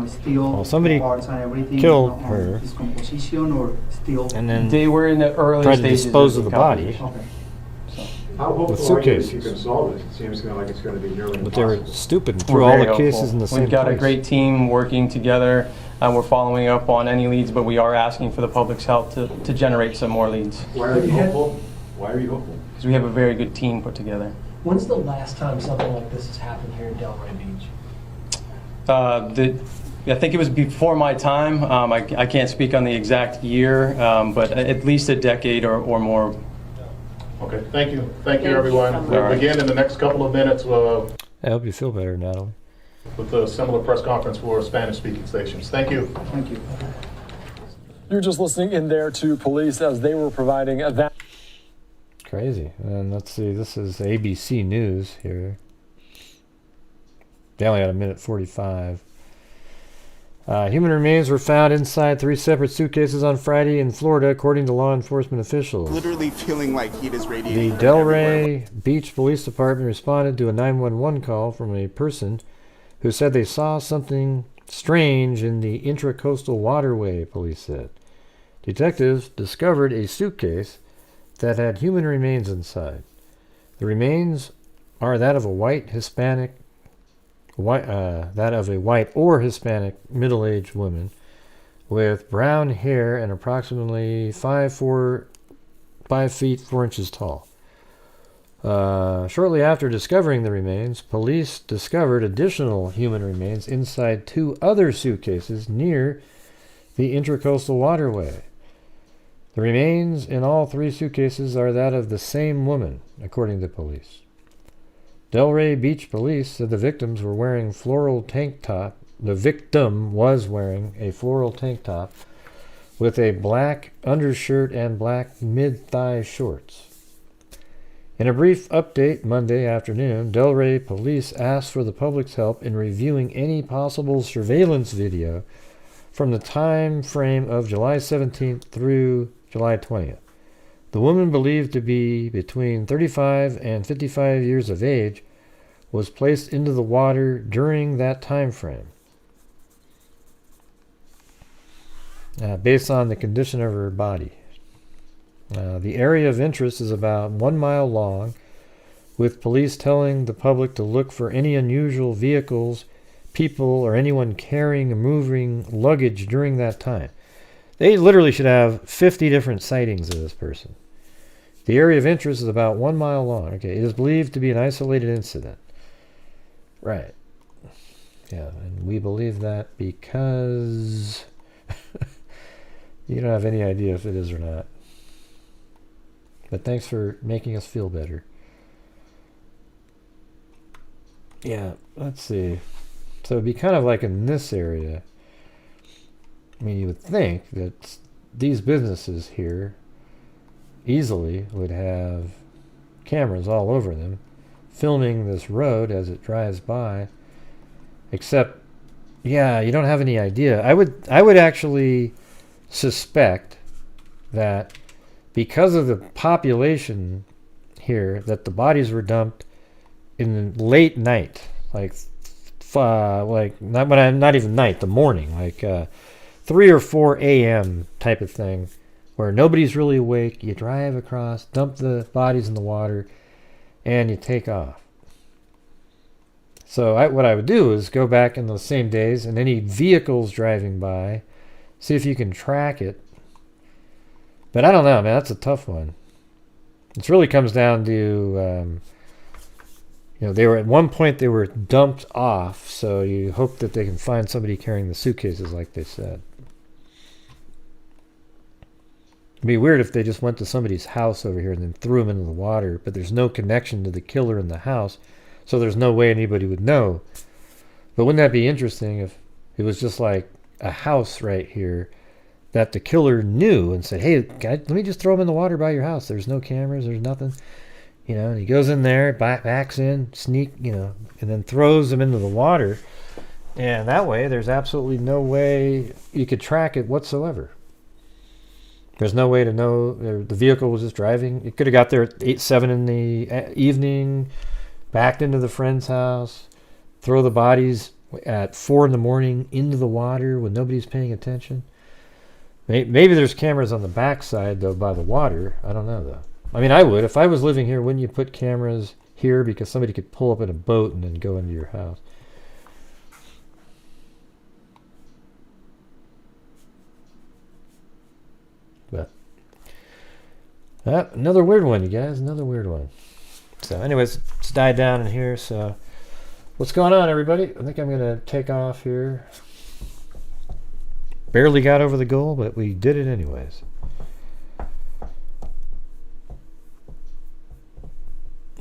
steel parts and everything. Killed her. Discomposition or still. And then they were in the early tried stages to dispose of the body. Okay. How hopeful are you that you can solve this? It seems like it's going to be nearly But they impossible. were stupid and threw all the cases in the same We've got place. a great team working together. We're following up on any leads, but we are asking for the public's help to generate some more leads. Why are you hopeful? Because we have a very good team put together. When's the last time something like this has happened here in Delray Beach? I think it was before my time. I can't speak on the exact year, but at least a decade or more. Okay, thank you. Thank you, everyone. We'll begin in the next couple of minutes I hope you feel better, Natalie. with a similar press conference for Spanish-speaking stations. Thank you. Thank you. You're just listening in there to police as they were providing that. Crazy. And let's see, this is ABC News here. They only had 1:45. Human remains were found inside 3 separate suitcases on Friday in Florida, according to law enforcement officials. Literally feeling like heat is radiating. The Delray Beach Police Department responded to a 911 call from a person who said they saw something strange in the intracoastal waterway, police said. Detectives discovered a suitcase that had human remains inside. The remains are that of a white or Hispanic middle-aged woman with brown hair and approximately 5 feet 4 inches tall. Shortly after discovering the remains, police discovered additional human remains inside 2 other suitcases near the intracoastal waterway. The remains in all 3 suitcases are that of the same woman, according to police. Delray Beach Police said the victims were wearing floral tank top. The victim was wearing a floral tank top with a black undershirt and black mid-thigh shorts. In a brief update Monday afternoon, Delray Police asked for the public's help in reviewing any possible surveillance video from the time frame of July 17th through July 20th. The woman, believed to be between 35 and 55 years of age, was placed into the water during that time frame. Based on the condition of her body. The area of interest is about 1 mile long, with police telling the public to look for any unusual vehicles, people, or anyone carrying or moving luggage during that time. They literally should have 50 different sightings of this person. The area of interest is about 1 mile long. Okay, it is believed to be an isolated incident. Right. Yeah, and we believe that because you don't have any idea if it is or not. But thanks for making us feel better. Yeah, let's see. So it'd be kind of like in this area. I mean, you would think that these businesses here easily would have cameras all over them, filming this road as it drives by. Except, yeah, you don't have any idea. I would actually suspect that because of the population here, that the bodies were dumped in the late night, like not even night, the morning, like 3 or 4 a.m. type of thing, where nobody's really awake. You drive across, dump the bodies in the water, and you take off. So what I would do is go back in those same days, and any vehicles driving by, see if you can track it. But I don't know, man. That's a tough one. It really comes down to, they were at one point they were dumped off, so you hope that they can find somebody carrying the suitcases, like they said. It'd be weird if they just went to somebody's house over here and then threw them into the water, but there's no connection to the killer in the house, so there's no way anybody would know. But wouldn't that be interesting if it was just like a house right here that the killer knew and said, hey, guys, let me just throw them in the water by your house. There's no cameras, there's nothing. And he goes in there, backs in, and then throws them into the water. And that way, there's absolutely no way you could track it whatsoever. There's no way to know the vehicle was just driving. It could have got there at 7 in the evening, backed into the friend's house, throw the bodies at 4 in the morning into the water when nobody's paying attention. Maybe there's cameras on the backside, though, by the water. I don't know, though. I mean, I would. If I was living here, wouldn't you put cameras here because somebody could pull up in a boat and then go into your house? But another weird one, you guys. Another weird one. So anyways, it's died down in here. So what's going on, everybody? I think I'm going to take off here. Barely got over the goal, but we did it anyways.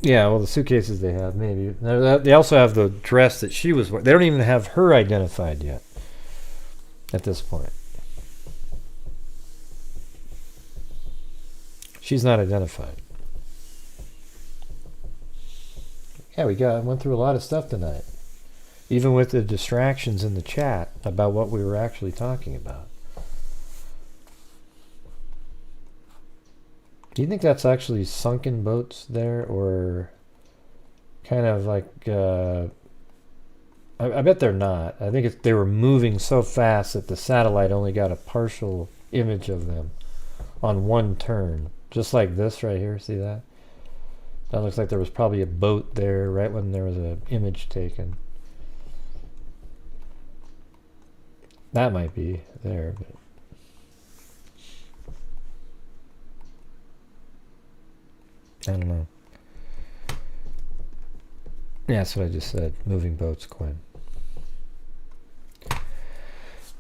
Yeah, well, the suitcases they have, maybe. They also have the dress that she was wearing. They don't even have her identified yet at this point. She's not identified. Yeah, went through a lot of stuff tonight. Even with the distractions in the chat about what we were actually talking about. Do you think that's actually sunken boats there, or kind of like... I bet they're not. I think they were moving so fast that the satellite only got a partial image of them on one turn. Just like this right here, see that? That looks like there was probably a boat there right when there was an image taken. That might be there, but... I don't know. Yeah, that's what I just said. Moving boats, Quinn.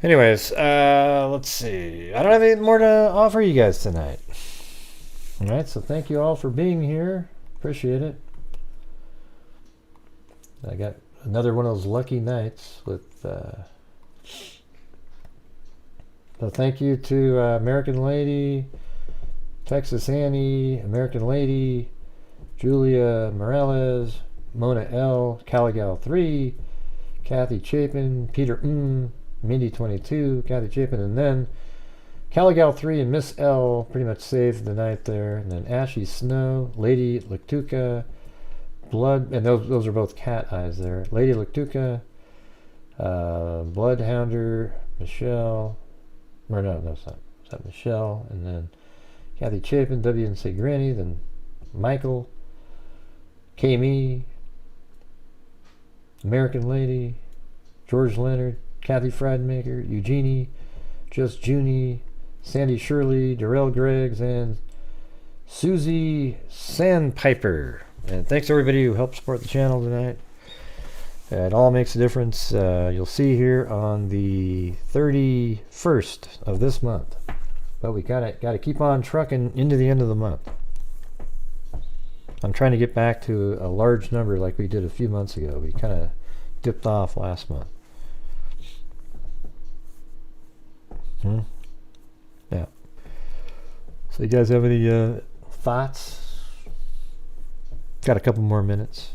Anyways, let's see. I don't have anything more to offer you guys tonight. Alright, so thank you all for being here. Appreciate it. I got another one of those lucky nights with... So thank you to American Lady, Texas Annie, American Lady, Julia Morales, Mona L, Caligal 3, Kathy Chapin, Peter Mindy 22, Kathy Chapin, and then Caligal 3 and Miss L pretty much saved the night there. And then Ashy Snow, Lady Lactuca, Blood, and those are both cat eyes there. Lady Lactuca, Bloodhounder, Michelle, or no, it's not. Is that Michelle? And then Kathy Chapin, WNC Granny, then Michael, Kami, American Lady, George Leonard, Kathy Friedmaker, Eugenie, Just Junie, Sandy Shirley, Darrell Greggs, and Susie Sandpiper. And thanks to everybody who helped support the channel tonight. It all makes a difference. You'll see here on the 31st of this month. But we gotta keep on trucking into the end of the month. I'm trying to get back to a large number like we did a few months ago. We kind of dipped off last month. Yeah. So you guys have any thoughts? Got a couple more minutes.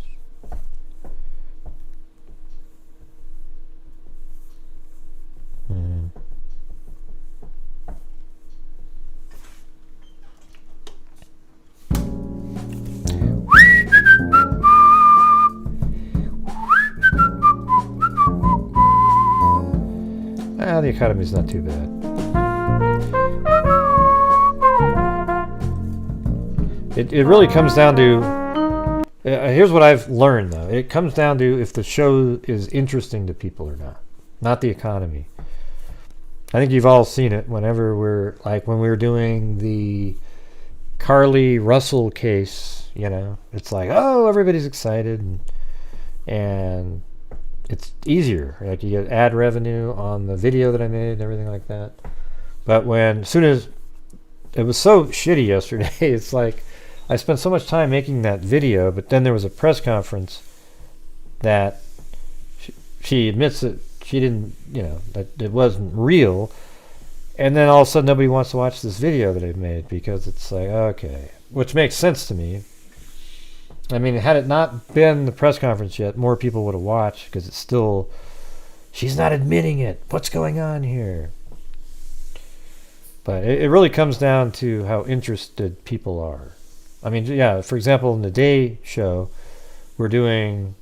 The economy's not too bad. It really comes down to, here's what I've learned though. It comes down to if the show is interesting to people or not the economy. I think you've all seen it whenever when we were doing the Carly Russell case, it's like, oh, everybody's excited and it's easier. Like you get ad revenue on the video that I made and everything like that. But as soon as it was so shitty yesterday, it's like I spent so much time making that video, but then there was a press conference that she admits that she didn't, that it wasn't real. And then all of a sudden nobody wants to watch this video that I've made because it's like, okay, which makes sense to me. I mean, had it not been the press conference yet, more people would have watched because it's still, she's not admitting it. What's going on here? But it really comes down to how interested people are. I mean, yeah, for example, in the day show, we're doing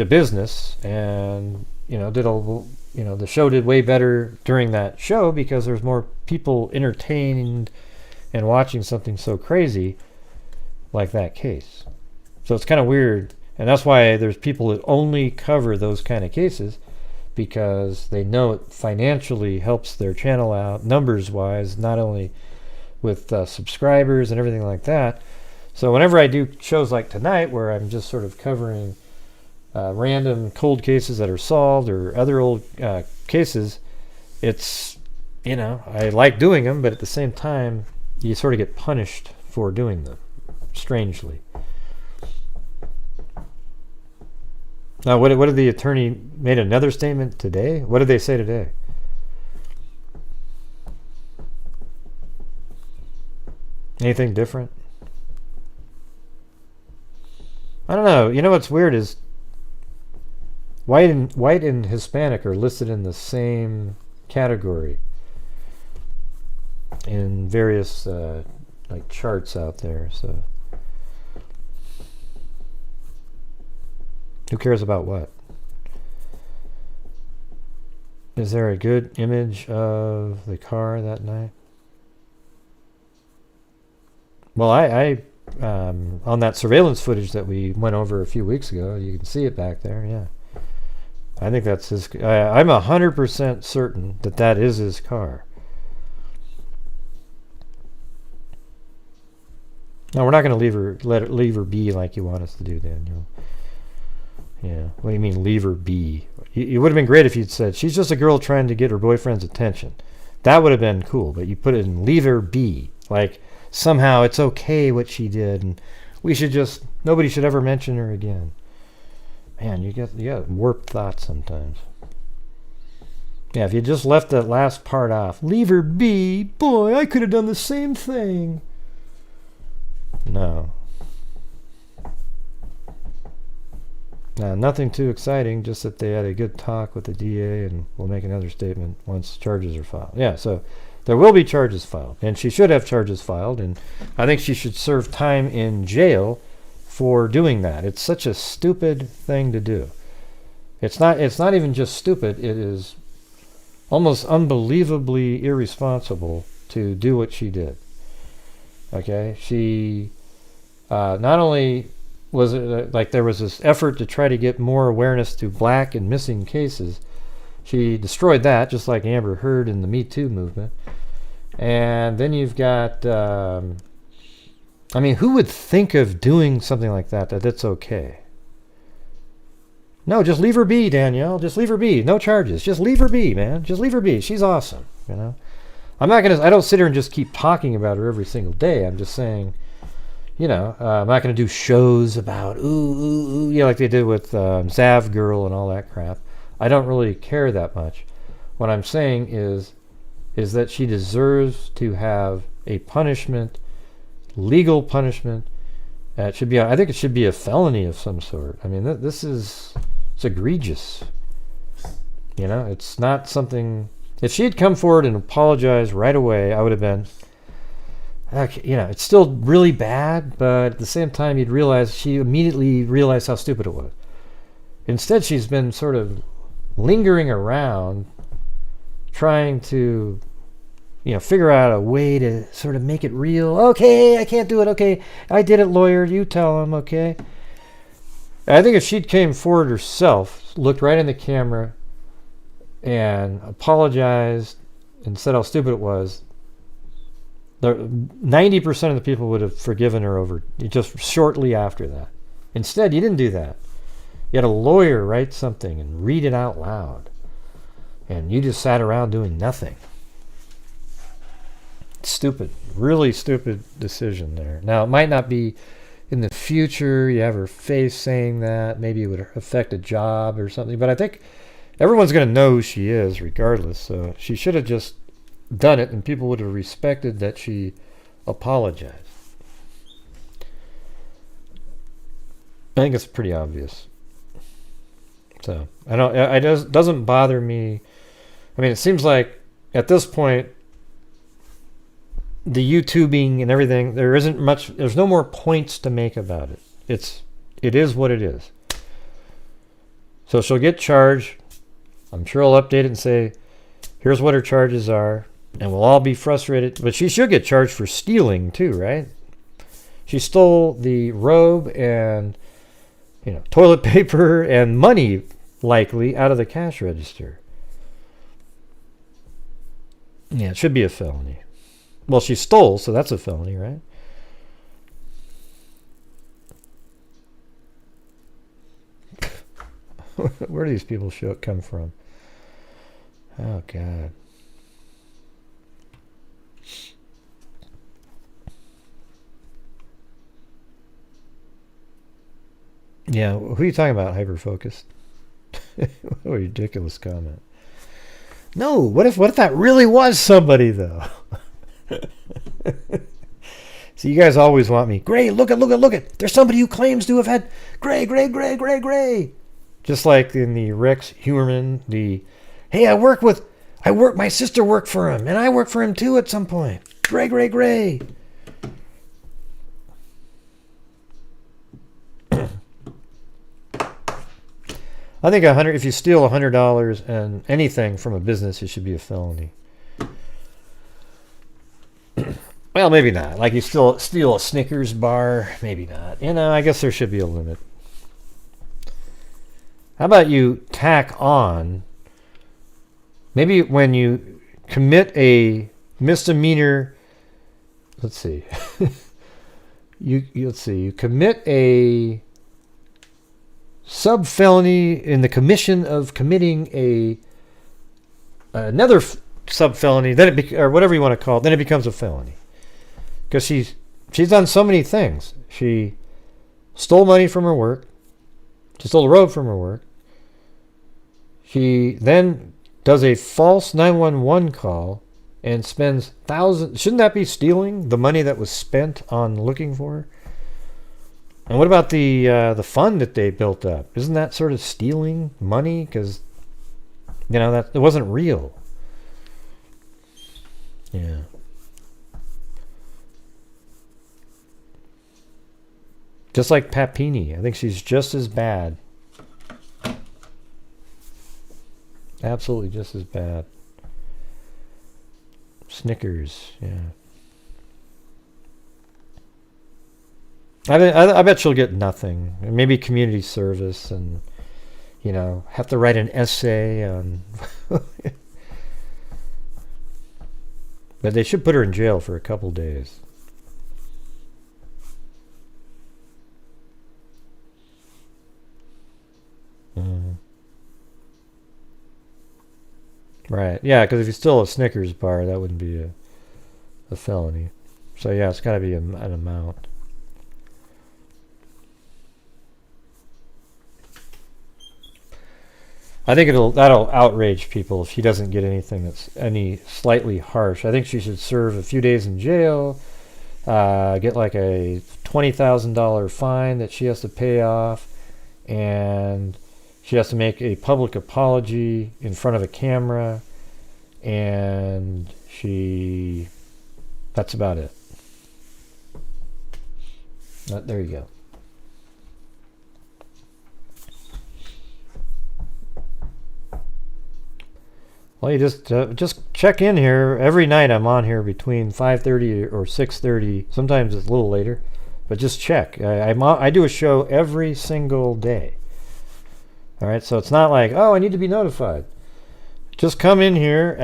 business and, the show did way better during that show because there's more people entertained and watching something so crazy like that case. So it's kind of weird, and that's why there's people that only cover those kind of cases because they know it financially helps their channel out numbers-wise, not only with subscribers and everything like that. So whenever I do shows like tonight where I'm just sort of covering random cold cases that are solved or other old cases, it's, I like doing them, but at the same time, you sort of get punished for doing them, strangely. Now, what did the attorney made another statement today? What did they say today? Anything different? I don't know. You know what's weird is white and Hispanic are listed in the same category in various charts out there. So. Who cares about what? Is there a good image of the car that night? Well, I on that surveillance footage that we went over a few weeks ago, you can see it back there, yeah. I think that's his. I'm 100% certain that is his car. No, we're not going to leave her be like you want us to do, Daniel. Yeah. What do you mean, leave her be? It would have been great if you'd said, she's just a girl trying to get her boyfriend's attention. That would have been cool, but you put it in leave her be. Like, somehow it's okay what she did, and nobody should ever mention her again. Man, you got warped thoughts sometimes. Yeah, if you just left that last part off, leave her be, boy, I could have done the same thing. No. Nothing too exciting, just that they had a good talk with the DA and we'll make another statement once charges are filed. Yeah, so there will be charges filed, and she should have charges filed, and I think she should serve time in jail for doing that. It's such a stupid thing to do. It's not even just stupid, it is almost unbelievably irresponsible to do what she did. Okay, she not only was it like there was this effort to try to get more awareness to black and missing cases. She destroyed that, just like Amber Heard in the Me Too movement. And then you've got, I mean, who would think of doing something like that's okay? No, just leave her be, Danielle. Just leave her be. No charges. Just leave her be, man. Just leave her be. She's awesome, I don't sit here and just keep talking about her every single day. I'm just saying, I'm not going to do shows about, like they did with Zav Girl and all that crap. I don't really care that much. What I'm saying is that she deserves to have a punishment, legal punishment, It should be. I think it should be a felony of some sort. I mean, it's egregious. You know, it's not something. If she had come forward and apologized right away, I would have been. Okay, you know, it's still really bad, but at the same time, she immediately realized how stupid it was. Instead, she's been sort of lingering around, trying to, you know, figure out a way to sort of make it real. Okay, I can't do it. Okay, I did it, lawyer. You tell him, okay? I think if she'd came forward herself, looked right in the camera, and apologized and said how stupid it was, 90% of the people would have forgiven her over just shortly after that. Instead, you didn't do that. You had a lawyer write something and read it out loud. And you just sat around doing nothing. Stupid. Really stupid decision there. Now, it might not be in the future you have her face saying that. Maybe it would affect a job or something. But I think everyone's going to know who she is regardless. So she should have just done it and people would have respected that she apologized. I think it's pretty obvious. So it doesn't bother me. I mean, it seems like at this point, the YouTubing and everything, there's no more points to make about it. It is what it is. So she'll get charged. I'm sure I'll update it and say, here's what her charges are. And we'll all be frustrated. But she should get charged for stealing too, right? She stole the robe and, you know, toilet paper and money, likely, out of the cash register. Yeah, it should be a felony. Well, she stole, so that's a felony, right? Where do these people come from? Oh, God. Yeah, who are you talking about, hyper-focused? What a ridiculous comment. No, what if that really was somebody, though? So you guys always want me, Gray, look at. There's somebody who claims to have had Gray. Just like in the Rex Heuermann, hey, my sister worked for him, and I worked for him too at some point. Gray. I think if you steal $100 and anything from a business, it should be a felony. Well, maybe not. Like you steal a Snickers bar, maybe not. You know, I guess there should be a limit. How about you tack on, maybe when you commit a misdemeanor, let's see, you commit a sub-felony in the commission of committing another sub-felony, then or whatever you want to call it, then it becomes a felony. Because she's done so many things. She stole money from her work. She stole a robe from her work. She then does a false 911 call and spends thousands. Shouldn't that be stealing the money that was spent on looking for her? And what about the fund that they built up? Isn't that sort of stealing money? Because, you know, that it wasn't real. Yeah. Just like Papini. I think she's just as bad. Absolutely just as bad. Snickers, yeah. I bet she'll get nothing. Maybe community service and, you know, have to write an essay on... But they should put her in jail for a couple days. Right. Yeah, because if you steal a Snickers bar, that wouldn't be a felony. So yeah, it's got to be an amount. I think that'll outrage people if she doesn't get anything that's any slightly harsh. I think she should serve a few days in jail. get like a $20,000 fine that she has to pay off, and she has to make a public apology in front of a camera, and that's about it. There you go. Well, you just check in here every night. I'm on here between 5:30 or 6:30. Sometimes it's a little later, but just check. I do a show every single day. All right, so it's not like, oh, I need to be notified. Just come in here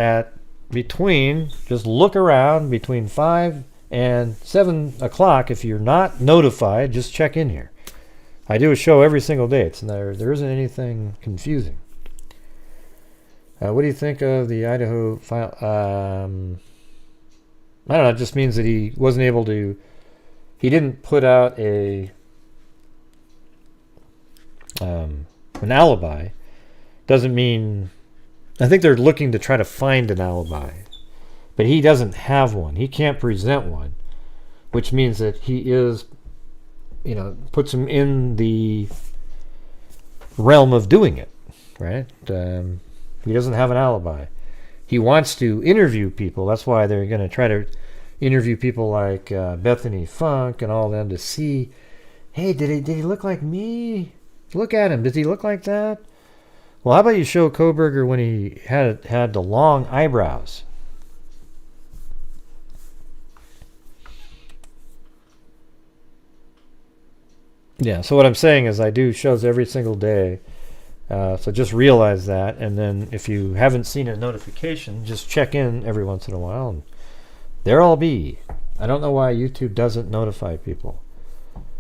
just look around between 5 and 7 o'clock. If you're not notified, just check in here. I do a show every single day. There isn't anything confusing. What do you think of the Idaho file? I don't know. It just means that he wasn't able to. He didn't put out an alibi. Doesn't mean. I think they're looking to try to find an alibi, but he doesn't have one. He can't present one, which means that he is, puts him in the realm of doing it, right? He doesn't have an alibi. He wants to interview people. That's why they're going to try to interview people like Bethany Funk and all them to see, hey, did he look like me? Look at him. Does he look like that? Well, how about you show Kohberger when he had the long eyebrows? Yeah, so what I'm saying is I do shows every single day. So just realize that, and then if you haven't seen a notification, just check in every once in a while, and there I'll be. I don't know why YouTube doesn't notify people.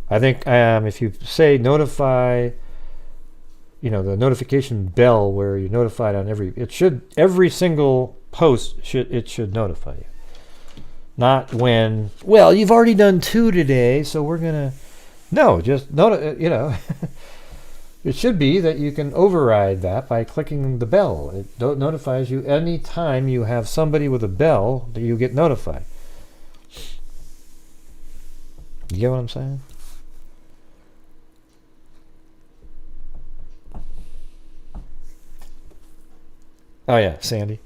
I think if you say notify, the notification bell where you're notified on every single post should notify you. Not when, well, you've already done 2 today, so we're gonna. No, just It should be that you can override that by clicking the bell. It notifies you any time you have somebody with a bell that you get notified. You get what I'm saying? Oh yeah, Sandy.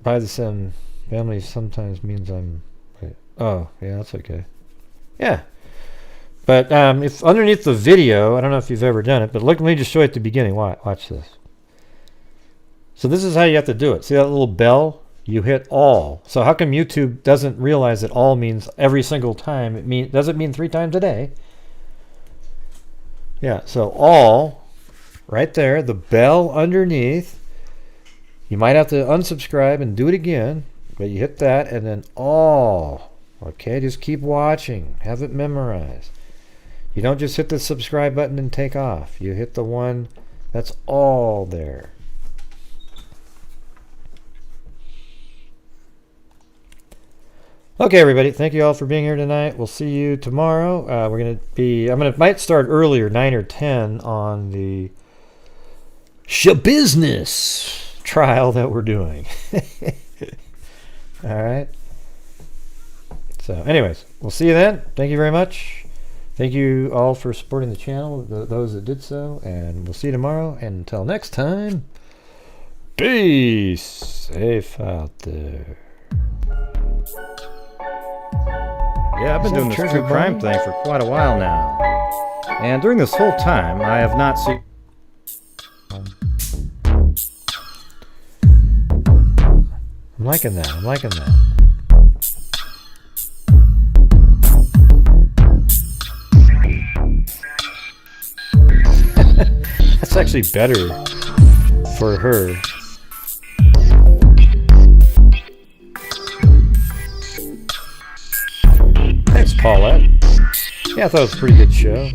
By the same family sometimes means I'm. Oh yeah, that's okay. Yeah. But if underneath the video, I don't know if you've ever done it, but let me just show you at the beginning. Watch this. So this is how you have to do it. See that little bell? You hit all. So how come YouTube doesn't realize that all means every single time? Doesn't mean 3 times a day. Yeah, so all, right there, the bell underneath. You might have to unsubscribe and do it again, but you hit that and then all. Okay, just keep watching. Have it memorized. You don't just hit the subscribe button and take off. You hit the one that's all there. Okay, everybody. Thank you all for being here tonight. We'll see you tomorrow. Might start earlier, 9 or 10, on the business trial that we're doing. All right. So, anyways, we'll see you then. Thank you very much. Thank you all for supporting the channel, those that did so, and we'll see you tomorrow. And until next time, be safe out there. Yeah, I've been doing this true crime thing for quite a while now. And during this whole time, I have not seen... I'm liking that. That's actually better for her. Thanks, Paulette. Yeah, I thought it was a pretty good show.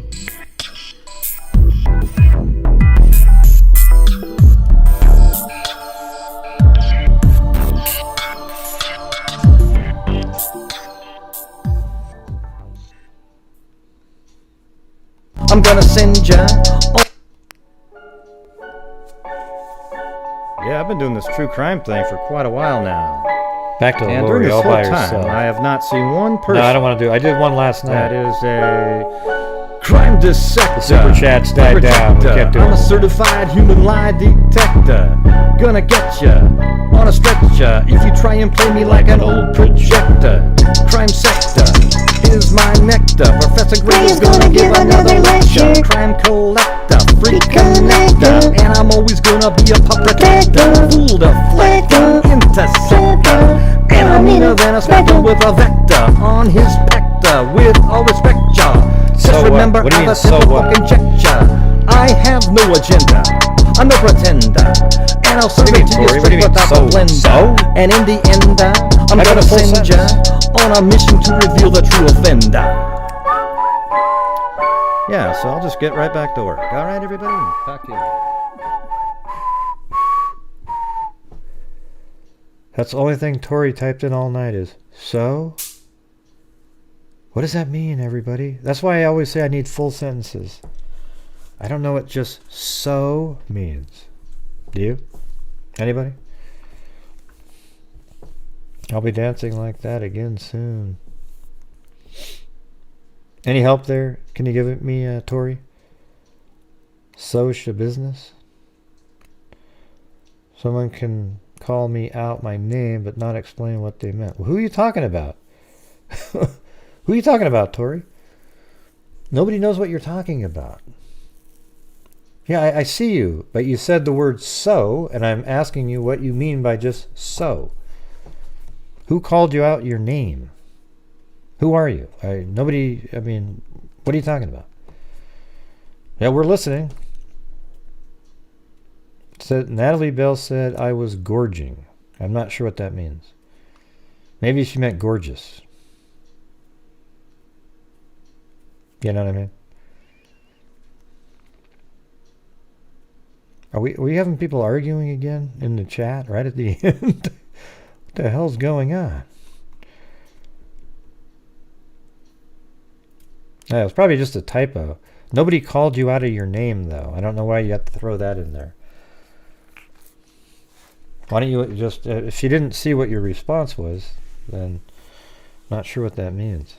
I'm gonna send ya. Yeah, I've been doing this true crime thing for quite a while now. Back to And Lori during this all whole by time, herself. I have not seen one person. No, I don't want to do it. I did one last night. That is a crime dissector. The super chats died down. We can't do I'm it. a certified human lie detector. Gonna get ya on a stretcher if you try and play me like an old projector. Crime sector is my nectar. Professor Gray is gonna give another lecture. Crime collector, freak connector, and I'm always gonna be a pup protector. Fool deflector, interceptor, and I'm meaner than a spectre with a vector on his pector. With all respect, ya. Just remember, what do you I'm mean, a so simple what? fucking checker. I have no agenda. I'm no pretender. And I'll serve it to you straight without the blender. And in the end, I'm gonna send ya on a mission to reveal the true offender. Yeah, so I'll just get right back to work. All right, everybody? Talk to you. That's the only thing Tori typed in all night is, so? What does that mean, everybody? That's why I always say I need full sentences. I don't know what just so means. Do you? Anybody? I'll be dancing like that again soon. Any help there? Can you give it me, Tori? Social business? Someone can call me out my name but not explain what they meant. Well, who are you talking about? Who are you talking about, Tori? Nobody knows what you're talking about. Yeah, I see you, but you said the word so, and I'm asking you what you mean by just so. Who called you out your name? Who are you? Nobody, I mean, what are you talking about? Yeah, we're listening. Natalie Bell said I was gorging. I'm not sure what that means. Maybe she meant gorgeous. You know what I mean? Are we having people arguing again in the chat right at the end? What the hell's going on? Yeah, it's probably just a typo. Nobody called you out of your name, though. I don't know why you have to throw that in there. Why don't you just... if you didn't see what your response was, then I'm not sure what that means.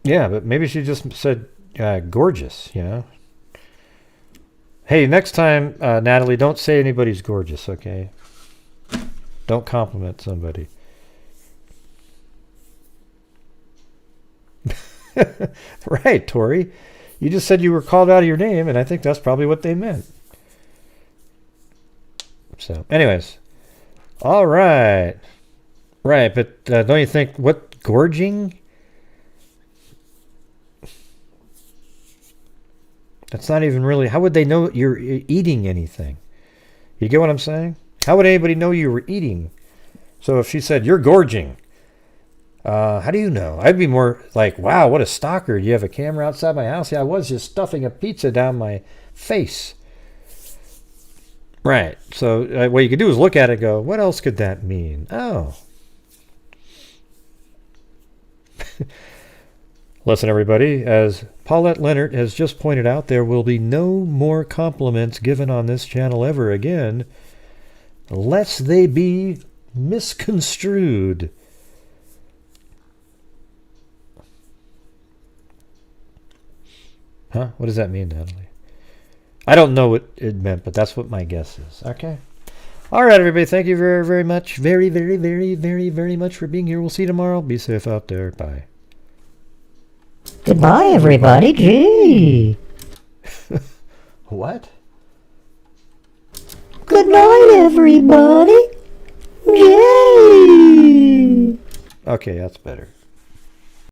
Yeah, but maybe she just said gorgeous, you know? Hey, next time, Natalie, don't say anybody's gorgeous, okay? Don't compliment somebody. Right, Tori. You just said you were called out of your name, and I think that's probably what they meant. So, anyways. All right. Right, but don't you think, what, gorging? That's not even really... How would they know you're eating anything? You get what I'm saying? How would anybody know you were eating? So if she said, you're gorging, how do you know? I'd be more like, wow, what a stalker. You have a camera outside my house? Yeah, I was just stuffing a pizza down my face. Right. So what you could do is look at it and go, what else could that mean? Oh. Listen, everybody, as Paulette Leonard has just pointed out, there will be no more compliments given on this channel ever again, lest they be misconstrued. Huh? What does that mean, Natalie? I don't know what it meant, but that's what my guess is. Okay. All right, everybody. Thank you very, very much. Very, very, very, very, very much for being here. We'll see you tomorrow. Be safe out there. Bye. Goodbye, everybody. Gee. What? Good night, everybody. Gee. Okay, that's better.